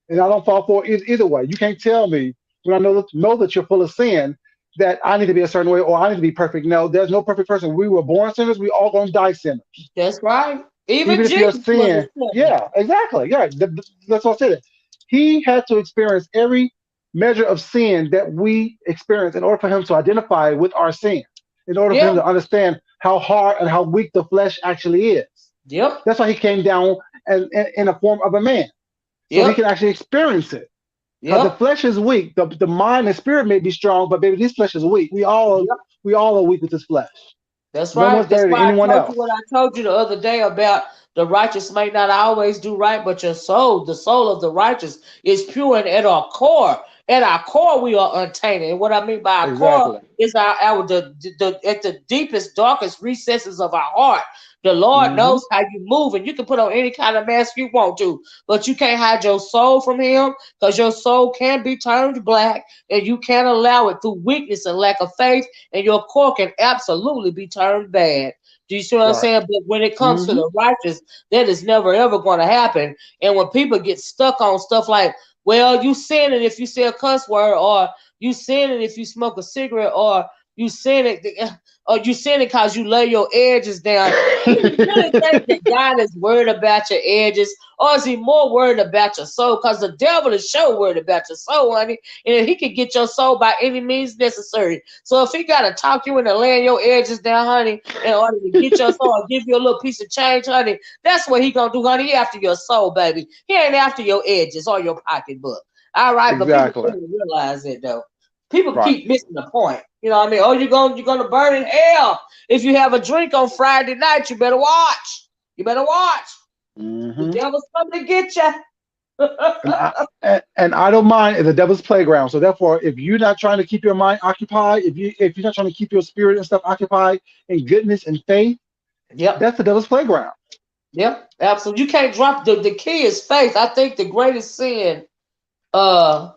And I don't fall for it either way. You can't tell me when I know that you're full of sin that I need to be a certain way or I need to be perfect. No, there's no perfect person. We were born sinners. We all gonna die sinners. That's right. Even Even if your Jesus was a sin, sinner. yeah, exactly, yeah. That's what I said. He had to experience every measure of sin that we experience in order for him to identify with our sin, in order for Yep, him to understand how hard and how weak the flesh actually is. yep, That's why he came down in a form of a man, so he yep, can actually experience it. Because the yep, flesh is weak. The mind and spirit may be strong, but baby, this flesh is weak. yep. We all are weak with this flesh. That's No right. one's That's better than why I anyone told you else. what I told you the other day about the righteous may not always do right, but your soul, the soul of the righteous, is pure and at our core. At our core, we are untainted. And what I mean by our core Exactly. is our the at the deepest, darkest recesses of our heart. The Lord Mm-hmm. knows how you move, and you can put on any kind of mask you want to, but you can't hide your soul from Him, because your soul can be turned black, and you can't allow it through weakness and lack of faith, and your core can absolutely be turned bad. Do you see what I'm Right. saying? But when it comes to Mm-hmm. the righteous, that is never ever going to happen. And when people get stuck on stuff like, well, you sinning if you say a cuss word, or you sinning if you smoke a cigarette, or you sinning, or you sinning because you lay your edges down. Do you really think that God is worried about your edges, or is He more worried about your soul? Because the devil is sure worried about your soul, honey, and he can get your soul by any means necessary. So if he got to talk you into laying your edges down, honey, in order to get your soul or give you a little piece of change, honey, that's what he gonna do, honey. He after your soul, baby. He ain't after your edges or your pocketbook. All right, but people Exactly. don't realize it though. People Right. keep missing the point. You know what I mean? Oh, you're gonna burn in hell if you have a drink on Friday night. You better watch. You better watch. The Mm-hmm. devil's coming to get you. And I don't mind is the devil's playground. So therefore, if you're not trying to keep your mind occupied, if you're not trying to keep your spirit and stuff occupied in goodness and faith, Yep. that's the devil's playground. Yep. Absolutely. You can't drop the key is faith. I think the greatest sin, to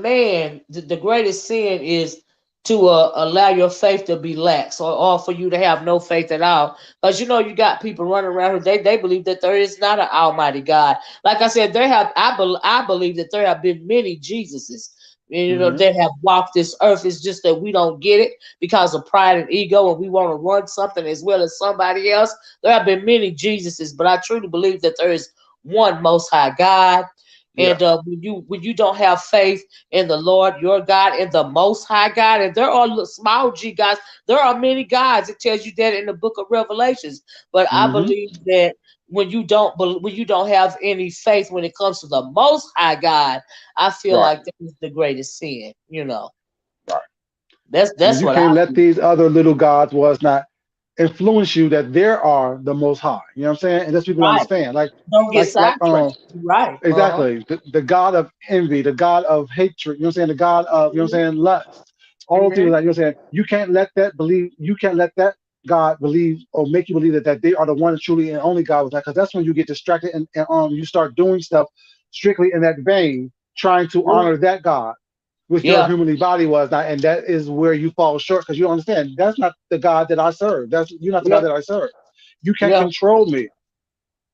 man, the greatest sin is to allow your faith to be lax, or for you to have no faith at all. Because you got people running around who they believe that there is not an almighty God. Like I said, I believe that there have been many Jesuses, Mm-hmm. that have walked this earth. It's just that we don't get it because of pride and ego, and we want to run something as well as somebody else. There have been many Jesuses, but I truly believe that there is one Most High God. Yeah. And when you don't have faith in the Lord your God and the Most High God, and there are small G gods, there are many gods. It tells you that in the Book of Revelations. But I Mm-hmm. believe that when you don't have any faith when it comes to the Most High God, I feel Right. like that is the greatest sin. Right. That's When you what I can't let feel. these other little gods was not influence you that there are the most high. You know what I'm saying? And that's what people don't Right. understand. Don't get Like sidetracked. Right. Uh-huh. exactly the God of envy, the God of hatred, you know what I'm saying? The God of, you know what I'm saying, lust. All those things Hmm. like you know what I'm saying, you can't let that God believe or make you believe that they are the one and truly and only God with that, because that's when you get distracted and you start doing stuff strictly in that vein, trying to Yeah. honor that God with your Yeah. humanly body was not, and that is where you fall short because you don't understand that's not the God that I serve. That's you're not the God Yeah. that I serve. You can't Yeah. control me.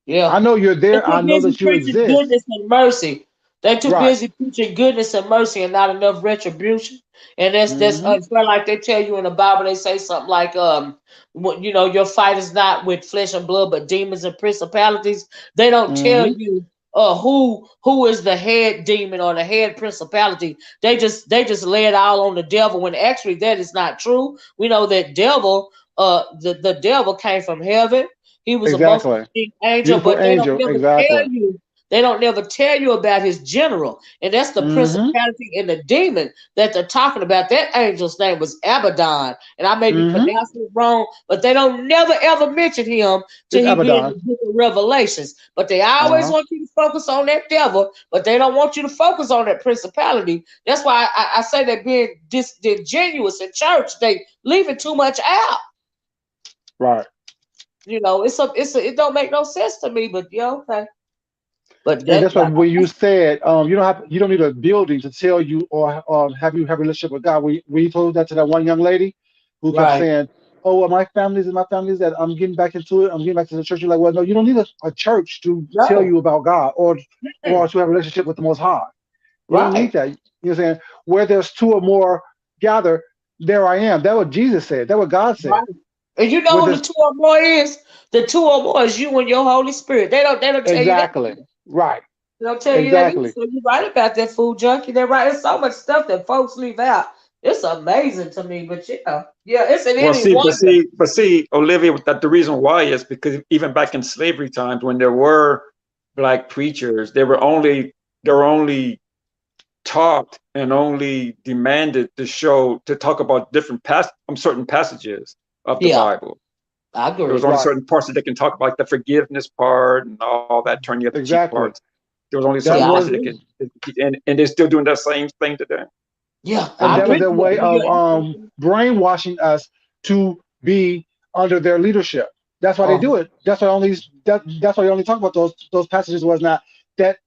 Yeah. I know you're They're there. I too know busy that you preaching exist. goodness and mercy. They're too Right. busy preaching goodness and mercy and not enough retribution. And that's Mm-hmm. unfair. Like they tell you in the Bible, they say something like, your fight is not with flesh and blood, but demons and principalities. They don't tell Mm-hmm. you who is the head demon or the head principality. They just lay it all on the devil, when actually that is not true. We know that the devil came from heaven. He was a most Exactly. angel, Beautiful but they don't angel. never Exactly. tell you. They don't never tell you about his general, and that's the Mm-hmm. principality and the demon that they're talking about. That angel's name was Abaddon, and I may be Mm-hmm. pronouncing it wrong, but they don't never ever mention him till It's he be in Abaddon. the book of Revelations. But they always Uh-huh. want you to focus on that devil, but they don't want you to focus on that principality. That's why I say they're being disingenuous in church. They leaving too much out. Right. It don't make no sense to me, but yeah, okay. But And that that's why like when you said you don't need a building to tell you or have you have a relationship with God. We told that to that one young lady who kept right. saying, "Oh, well, my family's that I'm getting back into it. I'm getting back to the church." You're like, well, no, you don't need a church to tell No. you about God or Mm. to have a relationship with the Most High. You don't need Right. that. You know what I'm saying? Where there's two or more gather, there I am. That's what Jesus said. That's what God said. Right. And you Where know who the there's two or more is? The two or more is you and your Holy Spirit. They don't tell you that. exactly right, They don't tell you that either. exactly. So you're right about that food junkie. They're right. There's so much stuff that folks leave out. It's amazing to me, but yeah, it's an Well, any see, wonder. Olivia, that the reason why is because even back in slavery times, when there were black preachers, they were only taught and only demanded to talk about certain passages of the Yeah, Bible. I There was agree. only Right, certain parts that they can talk about, like the forgiveness part and all that, turn the other cheek exactly. parts. There was only That certain Yeah, I places was that agree. could, and they're still doing that same thing today. Yeah, and I that was agree their with way you. of Yeah. brainwashing us to be under their leadership. That's why they Uh-huh. do it. That's why that's why they only talk about those passages was not that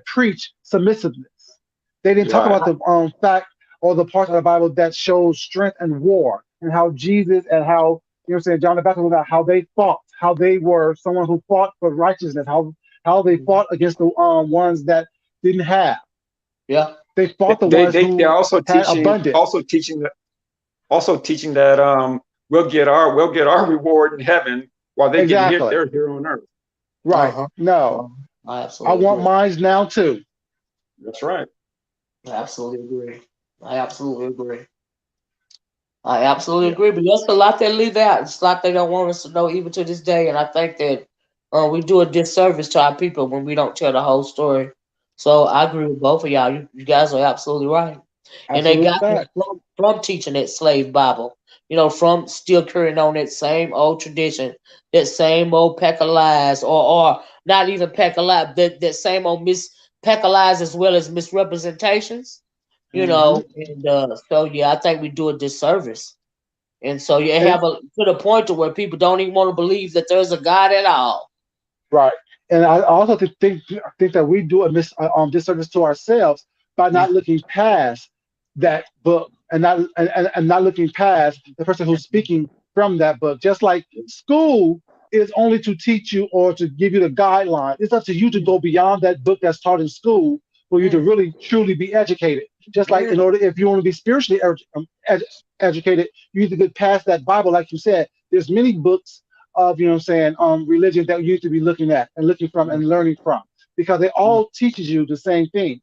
preach submissiveness. They didn't talk Right. about the fact or the parts of the Bible that shows strength and war and how Jesus and how saying John the Baptist about how they fought, how they were someone who fought for righteousness, how they fought against the ones that didn't have. Yeah. They fought the They ones they they're who also had teaching abundance. also teaching that we'll get our reward in heaven while they getting hit Exactly. they're here on earth. Right. Uh-huh. No, Uh-huh. I I absolutely want agree. mines now too. That's right. I absolutely agree. I absolutely agree. I absolutely Yeah. agree. But there's a lot they leave out. It's a lot they don't want us to know even to this day. And I think that we do a disservice to our people when we don't tell the whole story. So I agree with both of y'all. You guys are absolutely right. And they Absolute got that fact. from teaching that slave Bible. From still carrying on that same old tradition, that same old pack of lies, or not even pack of lies, that same old pack of lies as well as misrepresentations. Hmm. And so yeah, I think we do a disservice. And so you And have to the point to where people don't even want to believe that there's a God at all. right. And I also think that we do a disservice to ourselves by Yeah. not looking past that book and not looking past the person who's speaking from that book. Just like school is only to teach you or to give you the guideline. It's up to you to go beyond that book that's taught in school for you to Mm, really truly be educated. Just like mm, in order if you want to be spiritually educated, you need to get past that Bible, like you said. There's many books of religion that you need to be looking at and looking from mm, and learning from because it mm. all teaches you the same thing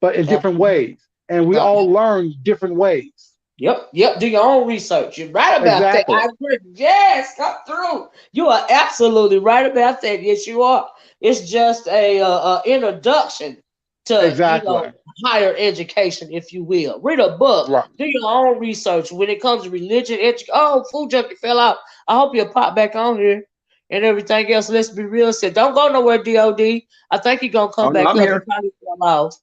but in different Absolutely. ways and we Uh, all learn different ways. Yep, yep. Do your own research. You're right about that. Exactly. I agree. Yes, come through. You are absolutely right about that. Yes, you are. It's just a introduction to Exactly. higher education, if you will. Read a book. Right. Do your own research when it comes to religion. Oh, food junkie fell out. I hope you'll pop back on here and everything else. Let's be real. Said don't go nowhere, D.O.D. I think he's gonna Oh come no, back I'm up. He here. probably fell out.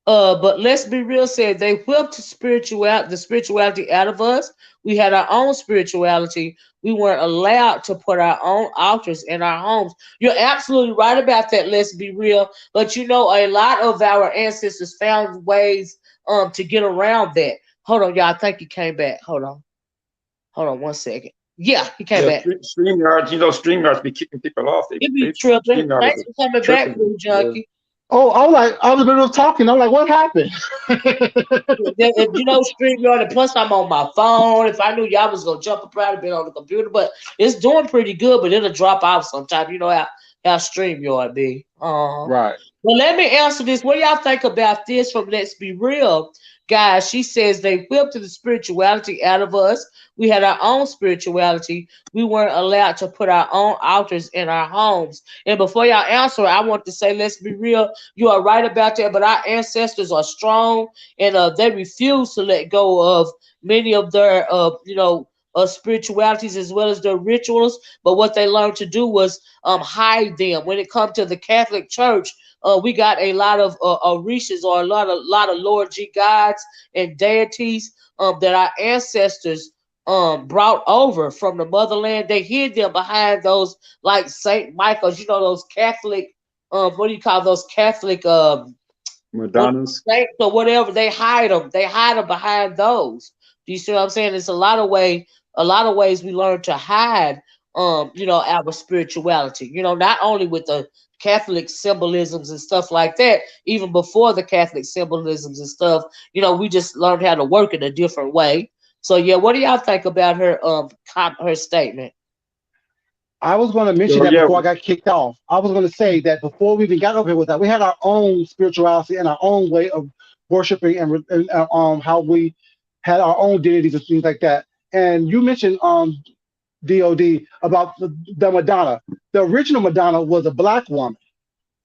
But let's be real, said they whipped the spirituality out of us. We had our own spirituality. We weren't allowed to put our own altars in our homes. You're absolutely right about that. Let's be real. But a lot of our ancestors found ways to get around that. Hold on, y'all. I think he came back. Hold on 1 second. Yeah, he came Yeah, back. StreamYards, StreamYards be kicking people off. He be They tripping. StreamYard Thanks is for coming back, tripping. Blue Yeah. Junkie. Oh, I was in the middle of talking. I'm like, what happened? If StreamYard, and plus I'm on my phone. If I knew y'all was gonna jump, I'd probably been on the computer. But it's doing pretty good, but it'll drop out sometime. You know how StreamYard be. Right. Well, let me answer this. What do y'all think about this from Let's Be Real? Guys, she says they whipped the spirituality out of us. We had our own spirituality. We weren't allowed to put our own altars in our homes. And before y'all answer, I want to say, let's be real. You are right about that, but our ancestors are strong and they refuse to let go of many of their, spiritualities as well as their rituals. But what they learned to do was hide them. When it comes to the Catholic Church, we got a lot of orishas or a lot of Lord G gods and deities that our ancestors brought over from the motherland. They hid them behind those like Saint Michael's, those Catholic what do you call those Catholic what Madonnas. saints or whatever. They hide them. They hide them behind those. Do you see what I'm saying? It's a lot of ways we learn to hide our spirituality. Not only with the Catholic symbolisms and stuff like that, even before the Catholic symbolisms and stuff, we just learned how to work in a different way. So yeah, what do y'all think about her statement? I was going to mention So that yeah, before I got kicked off. I was going to say that before we even got over here with that, we had our own spirituality and our own way of worshiping and how we had our own deities and things like that. And you mentioned D.O.D. about the Madonna. The original Madonna was a black woman.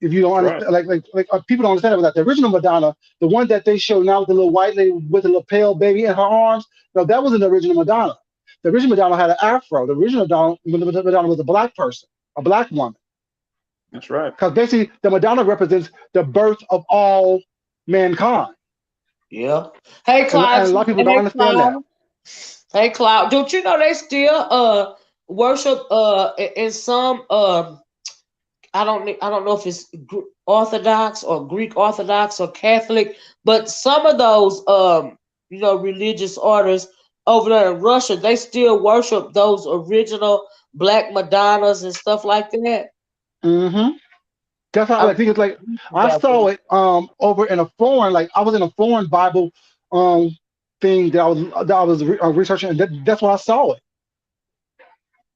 If you don't that's right. understand, people don't understand about that. The original Madonna, the one that they show now with the little white lady with the little pale baby in her arms, no, that wasn't the original Madonna. The original Madonna had an afro. The original Madonna was a black person, a black woman. That's right. Because basically, the Madonna represents the birth of all mankind. Yeah. Hey, And Cloud. a lot of people don't Hey, understand that. Cloud. Hey, Cloud. Don't you know they still worship in some I don't know if it's Orthodox or Greek Orthodox or Catholic, but some of those religious orders over there in Russia, they still worship those original Black Madonnas and stuff like that. Mm-hmm. That's how I I think it's like I about saw that. it over in a foreign, like I was in a foreign Bible thing that I was researching, and that's where I saw it.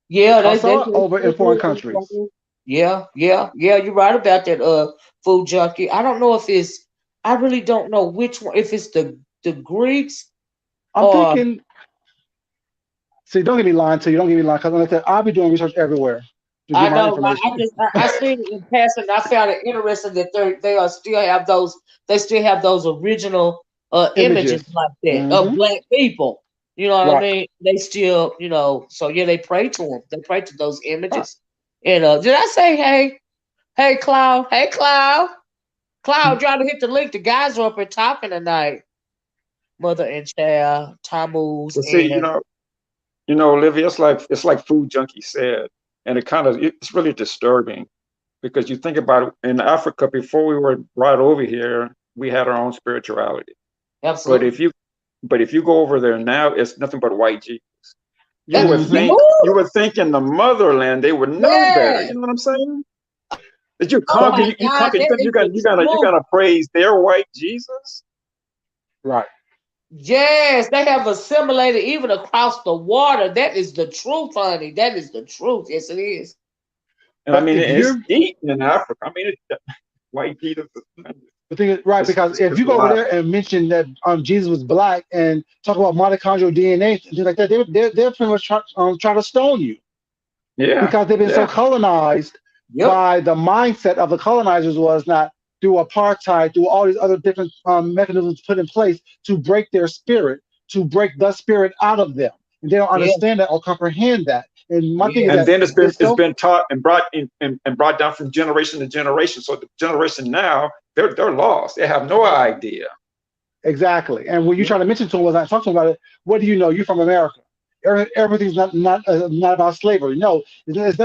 Yeah, I they saw it still over in foreign countries. do. Yeah, yeah, yeah. You're right about that. Food junkie. I don't know if it's. I really don't know which one. If it's the Greeks I'm or thinking, see, don't get me lying to you. Don't get me lying, because like I said, I'll be doing research everywhere to get I my know. I information. just I seen it in passing. I found it interesting that they are still have those. They still have those original images Images. like that of Mm-hmm. black people. You know what I Right. mean? They still, so yeah, they pray to them. They pray to those Right. images. And did I say hey, hey Cloud, hey Cloud, Cloud, trying to hit the link. The guys are up here talking tonight. Mother and child, Tammuz, But see, and Olivia, it's like Food Junkie said, and it's really disturbing because you think about it, in Africa before we were brought over here, we had our own spirituality. But absolutely. if you go over there now, it's nothing but white Jesus. You would Mm-hmm. think Woo! you would think in the motherland they would know better. Yeah. You know what I'm saying? That you Oh conquer, my you God, conquer. You that think is the you truth. gotta praise their white Jesus? Right. Yes, they have assimilated even across the water. That is the truth, honey. That is the truth. Yes, it is. And I But mean, if it's you're eaten in Africa. I mean, white Jesus. the thing is, right, because if It's you go over wild. there and mention that Jesus was black and talk about mitochondrial DNA and things like that, they're pretty much try to stone you, Yeah, because they've been so yeah. colonized Yep. by the mindset of the colonizers was not through apartheid, through all these other different mechanisms put in place to break their spirit, to break the spirit out of them. And they don't Yeah. understand that or comprehend that. And my thing is Yeah. And that then it's it's so been taught and brought in and brought down from generation to generation. So the generation now they're lost. They have no idea. exactly. And when you try to mention to them, was I talking about it, what do you know? You're from America. Everything's not about slavery. No, it's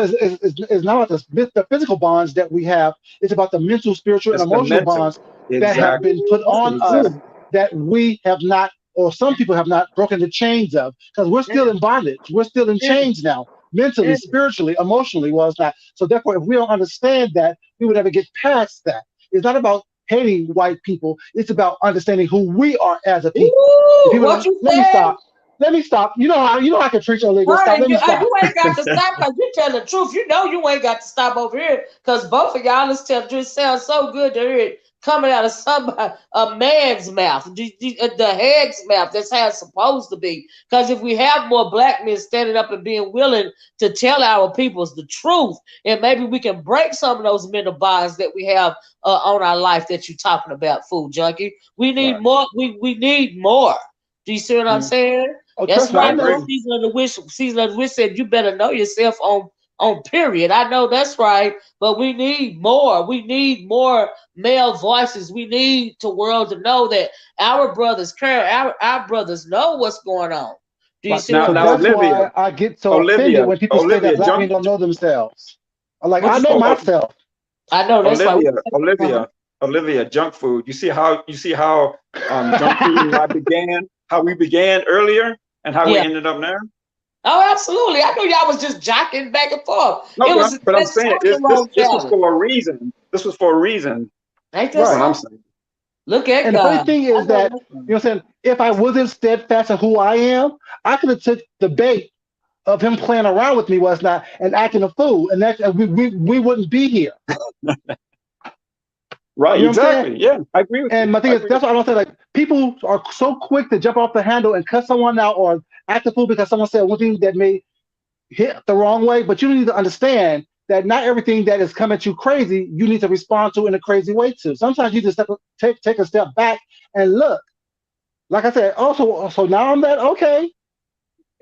not about the physical bonds that we have. It's about the mental, spiritual, and It's the emotional mental. bonds that have Exactly. been put That's on the us Exactly. truth. that we have not, or some people have not broken the chains of, because we're still Mm, in bondage. We're still in mm, chains now, mentally, mm. spiritually, emotionally. Was not. So therefore, if we don't understand that, we would never get past that. It's not about hating white people. It's about understanding who we are as a people. If Ooh, people what don't, you let me said? stop. Let me stop. You know I can preach, Olivia. Stop. Honey, Let me stop. you ain't got to stop because you tell the truth. You know you ain't got to stop over here because both of y'all just tell it sounds so good to hear it coming out of somebody a man's mouth, the head's mouth. That's how it's supposed to be. Because if we have more black men standing up and being willing to tell our peoples the truth, and maybe we can break some of those mental bonds that we have on our life that you're talking about, food junkie. We need Right. more. We need more. Do you see what I'm Mm. saying? Oh, That's trust me, I I why the know. agree. season of the witch said you better know yourself on period. I know that's right, but we need more. We need more male voices. We need the world to know that our brothers care. Our brothers know what's going on. Do you Right. see what Now, So I'm now, that's saying? Olivia, why I get so offended Olivia, when people say that Olivia, black men don't know themselves. I'm like, What I you know say? oh, myself. I know that's right. Olivia, Uh-huh. Olivia, junk food. You see how junk food and I began, how we began earlier, and how we Yeah. ended up now. Oh, absolutely. I knew y'all was just jocking back and forth. No, It was but I'm that's saying totally the this wrong this was challenge. for a reason. This was for a reason. Ain't that That's what Right. I'm something? saying. Look at And the funny God. thing I is know that, that's right. you know what I'm saying, if I wasn't steadfast in who I am, I could have took the bait of him playing around with me, was not, and acting a fool. And that we wouldn't be here. Right, You know what I'm saying? exactly. Yeah, I agree with you. And my thing I is, agree with that's what I don't say. Like, people are so quick to jump off the handle and cut someone out or act a fool because someone said one thing that may hit the wrong way. But you need to understand that not everything that is coming at you crazy, you need to respond to in a crazy way too. Sometimes you just take a step back and look. Like I said, also, so now I'm that okay,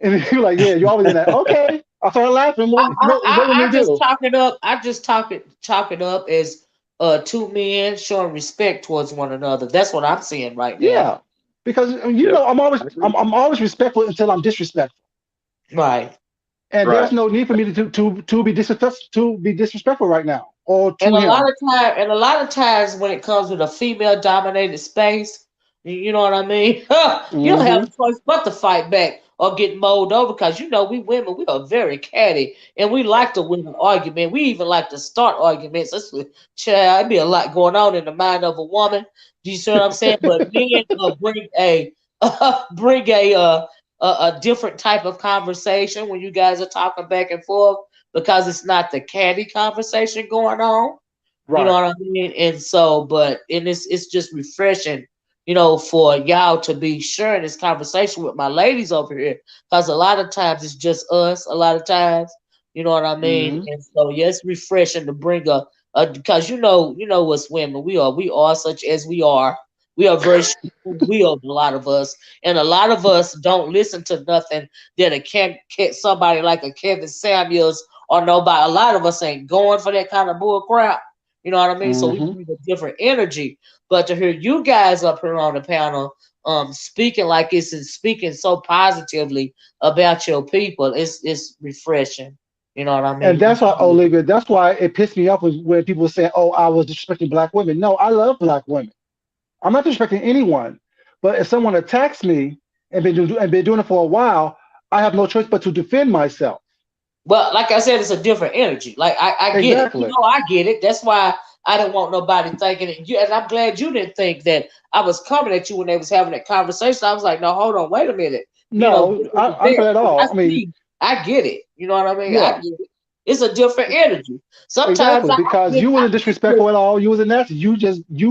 and you're like, yeah, you're always in that okay. I started laughing. What would we I just do? chalk it up. I just chalk it up as two men showing respect towards one another. That's what I'm seeing right now. Yeah, because Yep, I'm always I agree. I'm always respectful until I'm disrespectful, Right. and there's Right. no need for me to be disrespectful right now or And to him. a lot of times when it comes with a female dominated space, you know what I mean? You don't have Hmm. a choice but to fight back or get mowed over because you know we women, we are very catty and we like to win an argument. We even like to start arguments. Child, it be a lot going on in the mind of a woman. Do you see what I'm saying? But men bring a bring a different type of conversation when you guys are talking back and forth because it's not the catty conversation going on. You know Right. what I mean? And so, but and it's just refreshing, you know, for y'all to be sharing this conversation with my ladies over here, because a lot of times it's just us. A lot of times, you know what I mean? Hmm. And so, yeah, it's refreshing to bring a because you know us women, we are such as we are. We are very willed, a lot of us, and a lot of us don't listen to nothing that somebody like a Kevin Samuels or nobody. A lot of us ain't going for that kind of bull crap. You know what I mean? So we Hmm. bring a different energy. But to hear you guys up here on the panel, speaking like this and speaking so positively about your people, it's refreshing. You know what I And mean? that's why, Olivia, that's why it pissed me off when people say, "Oh, I was disrespecting black women." No, I love black women. I'm not disrespecting anyone. But if someone attacks me and been doing it for a while, I have no choice but to defend myself. But like I said, it's a different energy. Like I get it. You Exactly. know, I get it. That's why I didn't want nobody thinking it. And I'm glad you didn't think that I was coming at you when they was having that conversation. I was like, no, hold on, wait a minute. You know, No, this is I'm there. not at I all. I mean, see. I get it. You know what I mean? I yeah, get it. It's a different energy. Sometimes exactly. Because you I wasn't get disrespectful at all. You was a nasty. You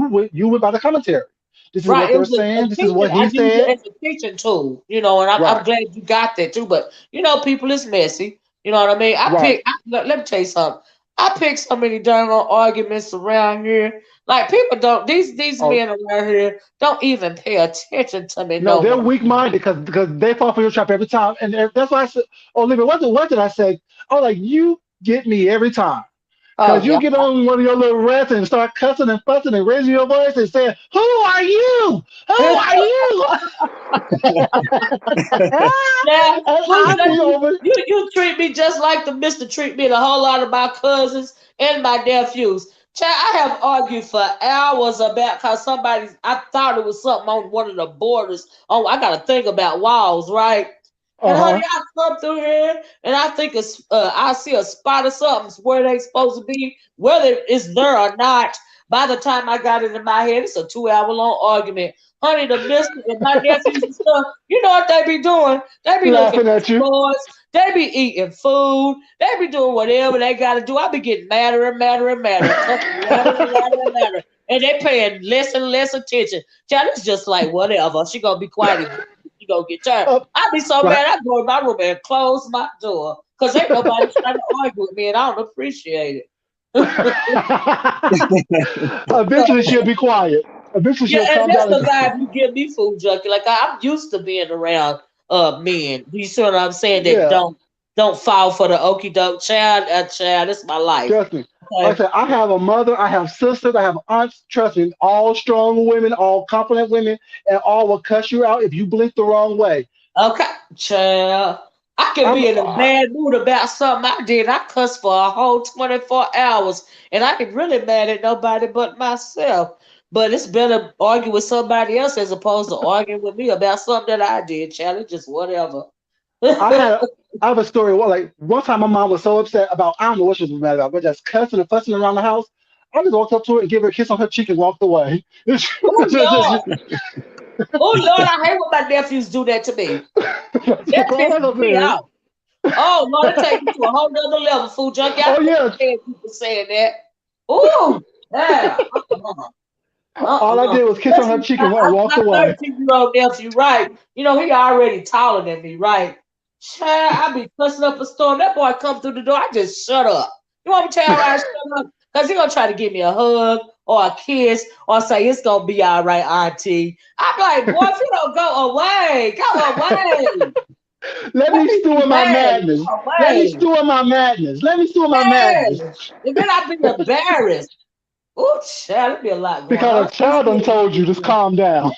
went by the commentary. This is right. what It they're was a saying. This is teaching. what I he use it said. as a teaching tool, you know, and I'm Right, glad you got that too. But you know, people is messy. You know what I mean? right. Let me tell you something. I pick so many darn old arguments around here. Like people don't these Oh men around here don't even pay attention to me no, no they're more. weak minded because they fall for your trap every time. And that's why I said, Olivia, what did I say? Oh, like you get me every time. Oh Cause you yeah. get on one of your little rants and start cussing and fussing and raising your voice and saying, "Who are you? Who are you?" Now, And food I be junkie, over. you treat me just like the Mister treat me and a whole lot of my cousins and my nephews. Child, I have argued for hours about because I thought it was something on one of the borders. Oh, I got to think about walls, right? Uh And honey, huh. I come through here and I think I see a spot or something where they supposed to be, whether it's there or not. By the time I got it in my head, it's a 2 hour long argument. Honey, the mister and my nephews and stuff, you know what they be doing? They be looking Laughing at at you. sports. They be eating food. They be doing whatever they got to do. I be getting madder and madder and madder, cussing louder and louder and louder. And they paying less and less attention. Child, it's just like whatever. She gonna be quiet if she gonna get tired. Up, I be so right. mad. I go in my room and close my door because ain't nobody trying to argue with me, and I don't appreciate it. Eventually So, she'll be quiet. Eventually yeah, she'll and calm that's down the and vibe you give me, food junkie. Like I'm used to being around men. You see what I'm saying? That yeah. don't fall for the okey doke child. Child, this is my life. Trust me. Like Okay. I said, I have a mother, I have sisters, I have aunts. Trust me, all strong women, all confident women, and all will cuss you out if you blink the wrong way. Okay, child. I can I'm be in a bad mood about something I did. I cuss for a whole 24 hours, and I get really mad at nobody but myself. But it's better argue with somebody else as opposed to arguing with me about something that I did, child. It's just whatever. I had I have a story. Well, like one time, my mom was so upset about I don't know what she was mad about, but just cussing and fussing around the house. I just walked up to her and gave her a kiss on her cheek and walked away. Oh Lord. Just Oh Lord, I hate when my nephews do that to me. That go ahead, pisses me man. off. Oh Lord, it takes me to a whole nother level, food junkie. I Oh can't yeah, stand people saying that. Ooh, yeah. Uh-uh. all I Uh-uh. did was kiss on her Especially cheek and walked my away. 13-year-old nephew, right? You know, he already taller than me, right? Child, I be cussing up a storm. That boy come through the door, I just shut up. You want me to tell him I shut up? Because he gonna try to give me a hug or a kiss or say it's gonna be all right, auntie. I'm like, boy, if you don't go away, go away. Let Let me me stew be in my mad. madness. No Let me way. stew in my madness. Let me stew in my madness. Yes. And then I'd be embarrassed. Oh, child, there'd be a lot going Because on. a child done told you, just calm down.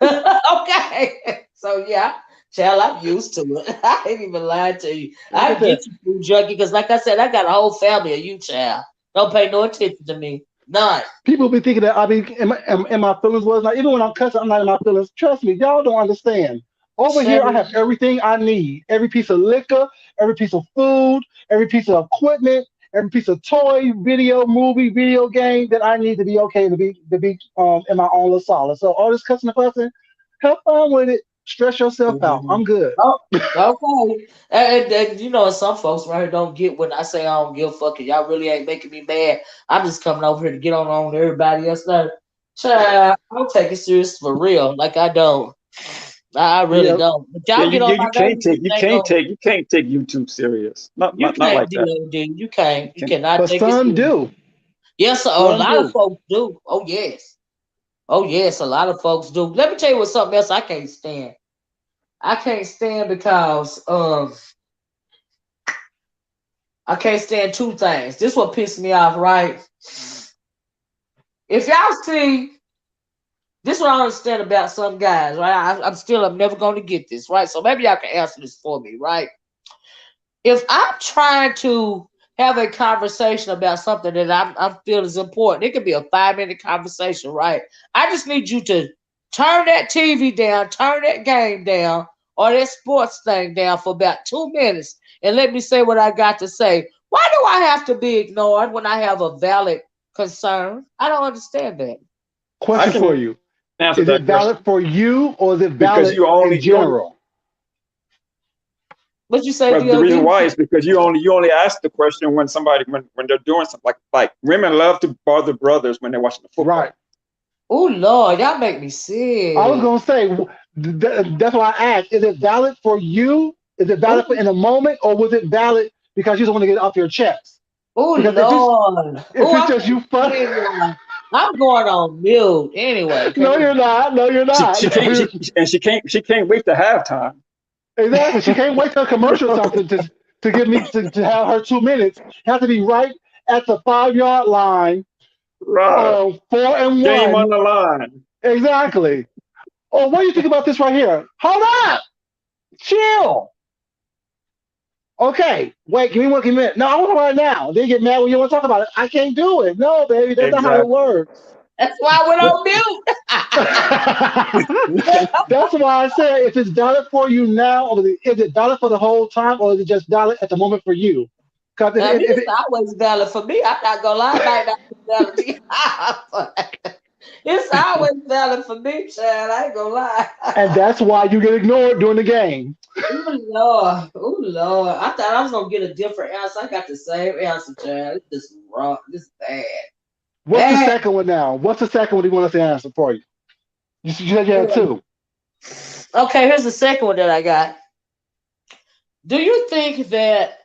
Okay. So yeah, child, I'm used to it. I ain't even lying to you. Like I I said, get you, food junkie, because like I said, I got a whole family of you, child. Don't pay no attention to me. None. people be thinking that I be in my feelings was not even when I'm cussing, I'm not in my feelings. Trust me, y'all don't understand. Over here, I Child. have everything I need. Every piece of liquor, every piece of food, every piece of equipment, every piece of toy, video, movie, video game that I need to be okay to be in my own little solid. So all this cussing and fussing, have fun with it. Stress yourself out. Mhm. I'm good. Oh, okay. And you know, some folks right here don't get when I say I don't give a fuck. And y'all really ain't making me mad. I'm just coming over here to get on with everybody else. Now, child, I don't take it serious for real. Like I don't. I really Yeah, don't. But Yeah, y'all get on my nerves because they go. you can't take YouTube serious. You Not can't, like that. D.O.D. You can't. You You can. cannot but take it some serious. do. Yes, a Some lot of do. folks do. Oh yes. Oh yes, a lot of folks do. Let me tell you what something else I can't stand. I can't stand because I can't stand two things. This what pissed me off, right? If y'all see, this what I understand about some guys, right? I'm never going to get this, right? So maybe y'all can answer this for me, right? If I'm trying to have a conversation about something that I feel is important, it could be a 5 minute conversation, right? I just need you to turn that TV down, turn that game down, or that sports thing down for about 2 minutes and let me say what I got to say. Why do I have to be ignored when I have a valid concern? I don't understand that. I Question for can you. answer Is it that valid question for you or is it because valid in you only general? What you say, well the reason DOD? why is because you only ask the question when somebody when they're doing something like women love to bother brothers when they're watching the Right. football. Oh Lord, y'all make me I was sick. gonna say that's why I asked. Is it valid for you? Is it valid for Oh, in a moment, or was it valid because you just want to get it off your chest? oh Because Lord. if Oh, it's I just you can't fun, stand y'all. I'm going on mute anyway. Cause no, you're not. No, you're not. She can't wait to halftime. Exactly. She can't wait till a commercial or something to give me to have her 2 minutes. Have to be right at the 5 yard line. Right. Game on 4-1. the line. Exactly. Oh, what do you think about this right here? Hold up. Chill. Okay, wait, give me one minute. No, I want to talk about it now. They get mad when you want to talk about it. I can't do it. No, baby, that's not how it Exactly. works. that's why I went on mute. That's why I said if it's valid for you now, or is it valid for the whole time, or is it just valid at the moment for you? Because I mean, if it's it, always valid for me. I'm not gonna lie, it might not be valid to you. It's always valid for me, child. I ain't gonna lie. and that's why you get ignored during the game. Oh Lord, oh Lord. I thought I was gonna get a different answer. I got the same answer, child. This is wrong. This is bad. What's the Bad. second one now? What's the second one you want us to answer for you? You said you had two. Okay, here's the second one that I got. Do you think that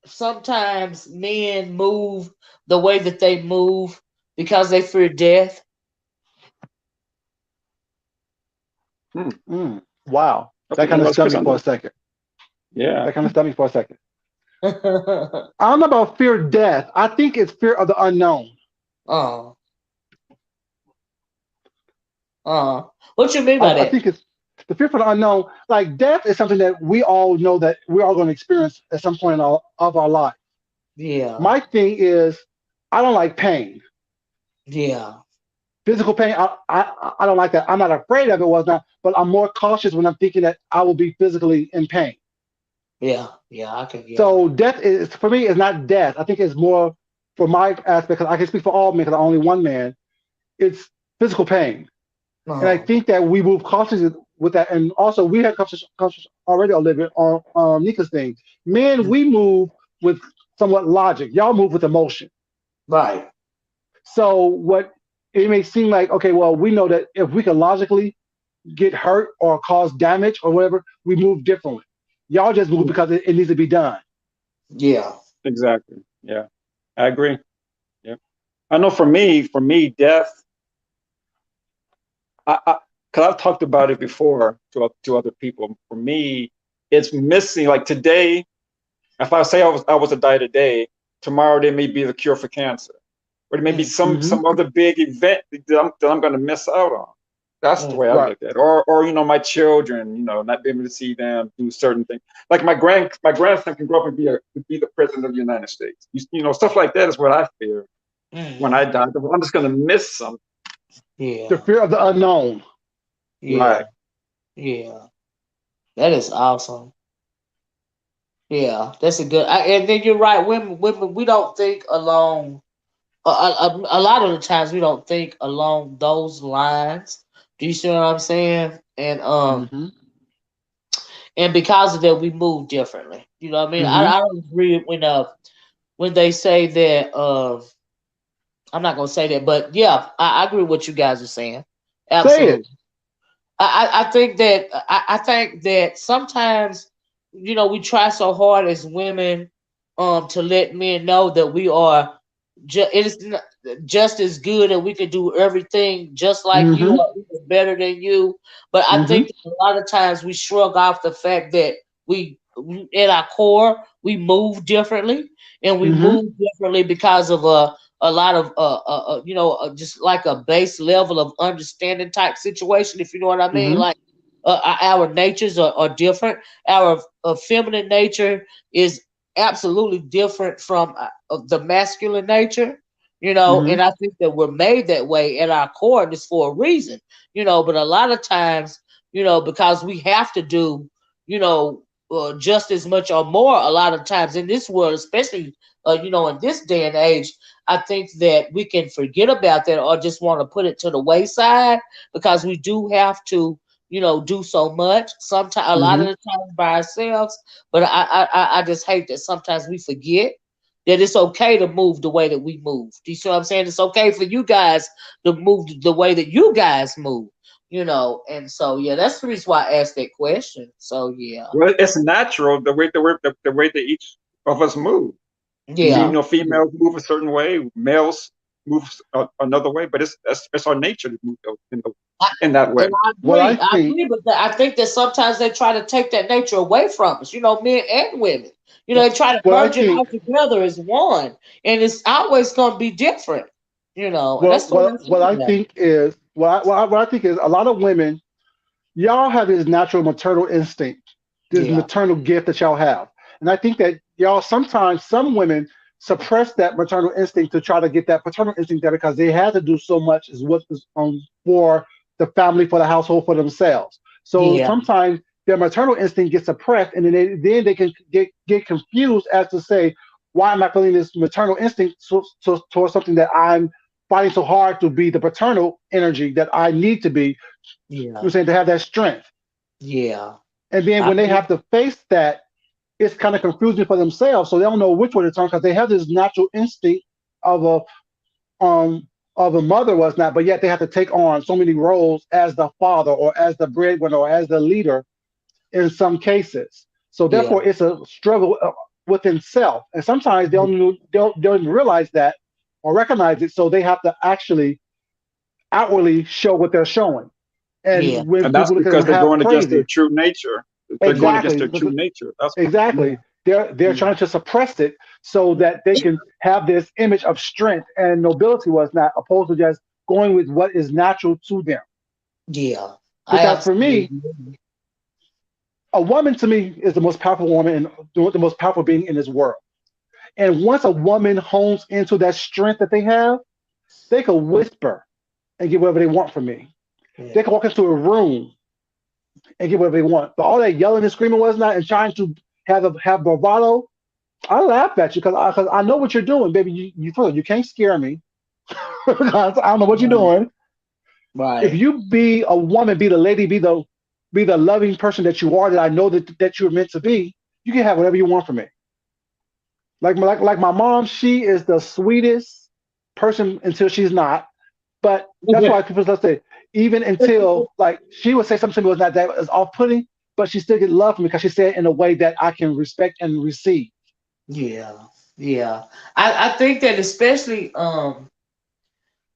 sometimes men move the way that they move because they fear death? Hmm. Wow, That's that one kind of of those stunned me questions. for a second. Yeah. That kind of stunned me for a second. I don't know about fear of death. I think it's fear of the unknown. Oh, what you mean by I that? think it's the fear for the unknown. Like death is something that we all know that we're all going to experience at some point of our life. Yeah, My thing is, I don't like pain. yeah, Physical pain, I don't like that. I'm not afraid of it, was not, but I'm more cautious when I'm thinking that I will be physically in pain. yeah. I could, yeah. So death is for me is not death. I think it's more for my aspect. Because I can speak for all men because I'm only one man. It's physical pain. And I Oh, think that we move cautiously with that. And also, we had conversations already, Olivia, on Nika's thing. Men, we move with somewhat logic. Y'all move with emotion. right. So what it may seem like, okay, well, we know that if we can logically get hurt or cause damage or whatever, we move differently. Y'all just move because it needs to be done. Yeah. Exactly. Yeah. I agree. Yeah. I know for me, death. I because I've talked about it before to other people. For me, it's missing. Like today, if I say I was to die today, tomorrow there may be the cure for cancer, or there may be Mm, some other big event that I'm going to miss out on. That's the mm, way I Right. look at it. Or you know, my children, you know, not being able to see them do certain things. Like my grandson can grow up and be the president of the United States. You know, stuff like that is what I fear when I mm. die. I'm just going to miss something. The Yeah, fear of the unknown. yeah, Right. yeah. That is awesome. Yeah, that's a good. And then you're right. Women, we don't think along. A lot of the times we don't think along those lines. Do you see what I'm saying? Hmm. And because of that, we move differently. You know what I mean? Hmm. I don't agree when they say that. I'm not gonna say that, but yeah, I agree with what you guys are saying. Say it. Absolutely. I think that sometimes, we try so hard as women, to let men know that we are it is just as good and we can do everything just like you Hmm. or even better than you. But I Hmm. think that a lot of times we shrug off the fact that at our core, we move differently, and we Hmm. move differently because of a lot of just like a base level of understanding type situation, if you know what I mean. Hmm. Like, our natures are different. Our feminine nature is absolutely different from of the masculine nature, Hmm. and I think that we're made that way at our core, and it's for a reason, but a lot of times, because we have to do, just as much or more a lot of times in this world, especially, in this day and age, I think that we can forget about that or just want to put it to the wayside because we do have to, do so much. Sometimes, a lot of Hmm. the times by ourselves, but I just hate that sometimes we forget that it's okay to move the way that we move. Do you see what I'm saying? It's okay for you guys to move the way that you guys move, And so, yeah, that's the reason why I asked that question. So, yeah, Well, it's natural the way that each of us move. You yeah, know, females move a certain way, males move another way, but it's our nature to move I, in that way. and I What I agree. I think. agree, but I think that sometimes they try to take that nature away from us. Men and women. They try to What I merge it all think. together as one, and it's always going to be different. And Well, that's the way I what feel I about it. think is what I think is a lot of women, y'all have this natural maternal instinct, this Yeah, maternal gift that y'all have. And I think that y'all sometimes, some women suppress that maternal instinct to try to get that paternal instinct there because they had to do so much as what is for the family, for the household, for themselves. So yeah, sometimes their maternal instinct gets suppressed, and then they can get confused as to say, why am I feeling this maternal instinct towards something that I'm fighting so hard to be the paternal energy that I need to be, yeah, I'm saying, to have that strength. yeah. And then I when they agree. have to face that, it's kind of confusing for themselves. So they don't know which way to turn because they have this natural instinct of a mother was not, but yet they have to take on so many roles as the father or as the breadwinner or as the leader in some cases. So Yeah, therefore, it's a struggle within self, and sometimes they don't even realize that or recognize it. So they have to actually outwardly show what they're showing. yeah, And when And that's people look at them because they're half going against their crazy, true nature. They're going against exactly, their true nature. That's what. yeah, exactly, they're yeah, trying to suppress it so that they can have this image of strength and nobility was not, opposed to just going with what is natural to them. yeah. I Because for me, absolutely agree. a woman to me is the most powerful woman and the most powerful being in this world. And once a woman hones into that strength that they have, they can whisper and get whatever they want from me. They Yeah, can walk into a room and get whatever they want. But all that yelling and screaming was not and trying to have bravado. I laugh at you because I know what you're doing, baby. You can't scare me. I don't know what you're right, doing. If right. you be a woman, be the lady, be the loving person that you are, that I know that you're meant to be, you can have whatever you want from me. Like my mom, she is the sweetest person until she's not. But that's why people let's say, even until like she would say something to me was not that was off putting, but she still get love from me because she said it in a way that I can respect and receive. Yeah, yeah. I think that especially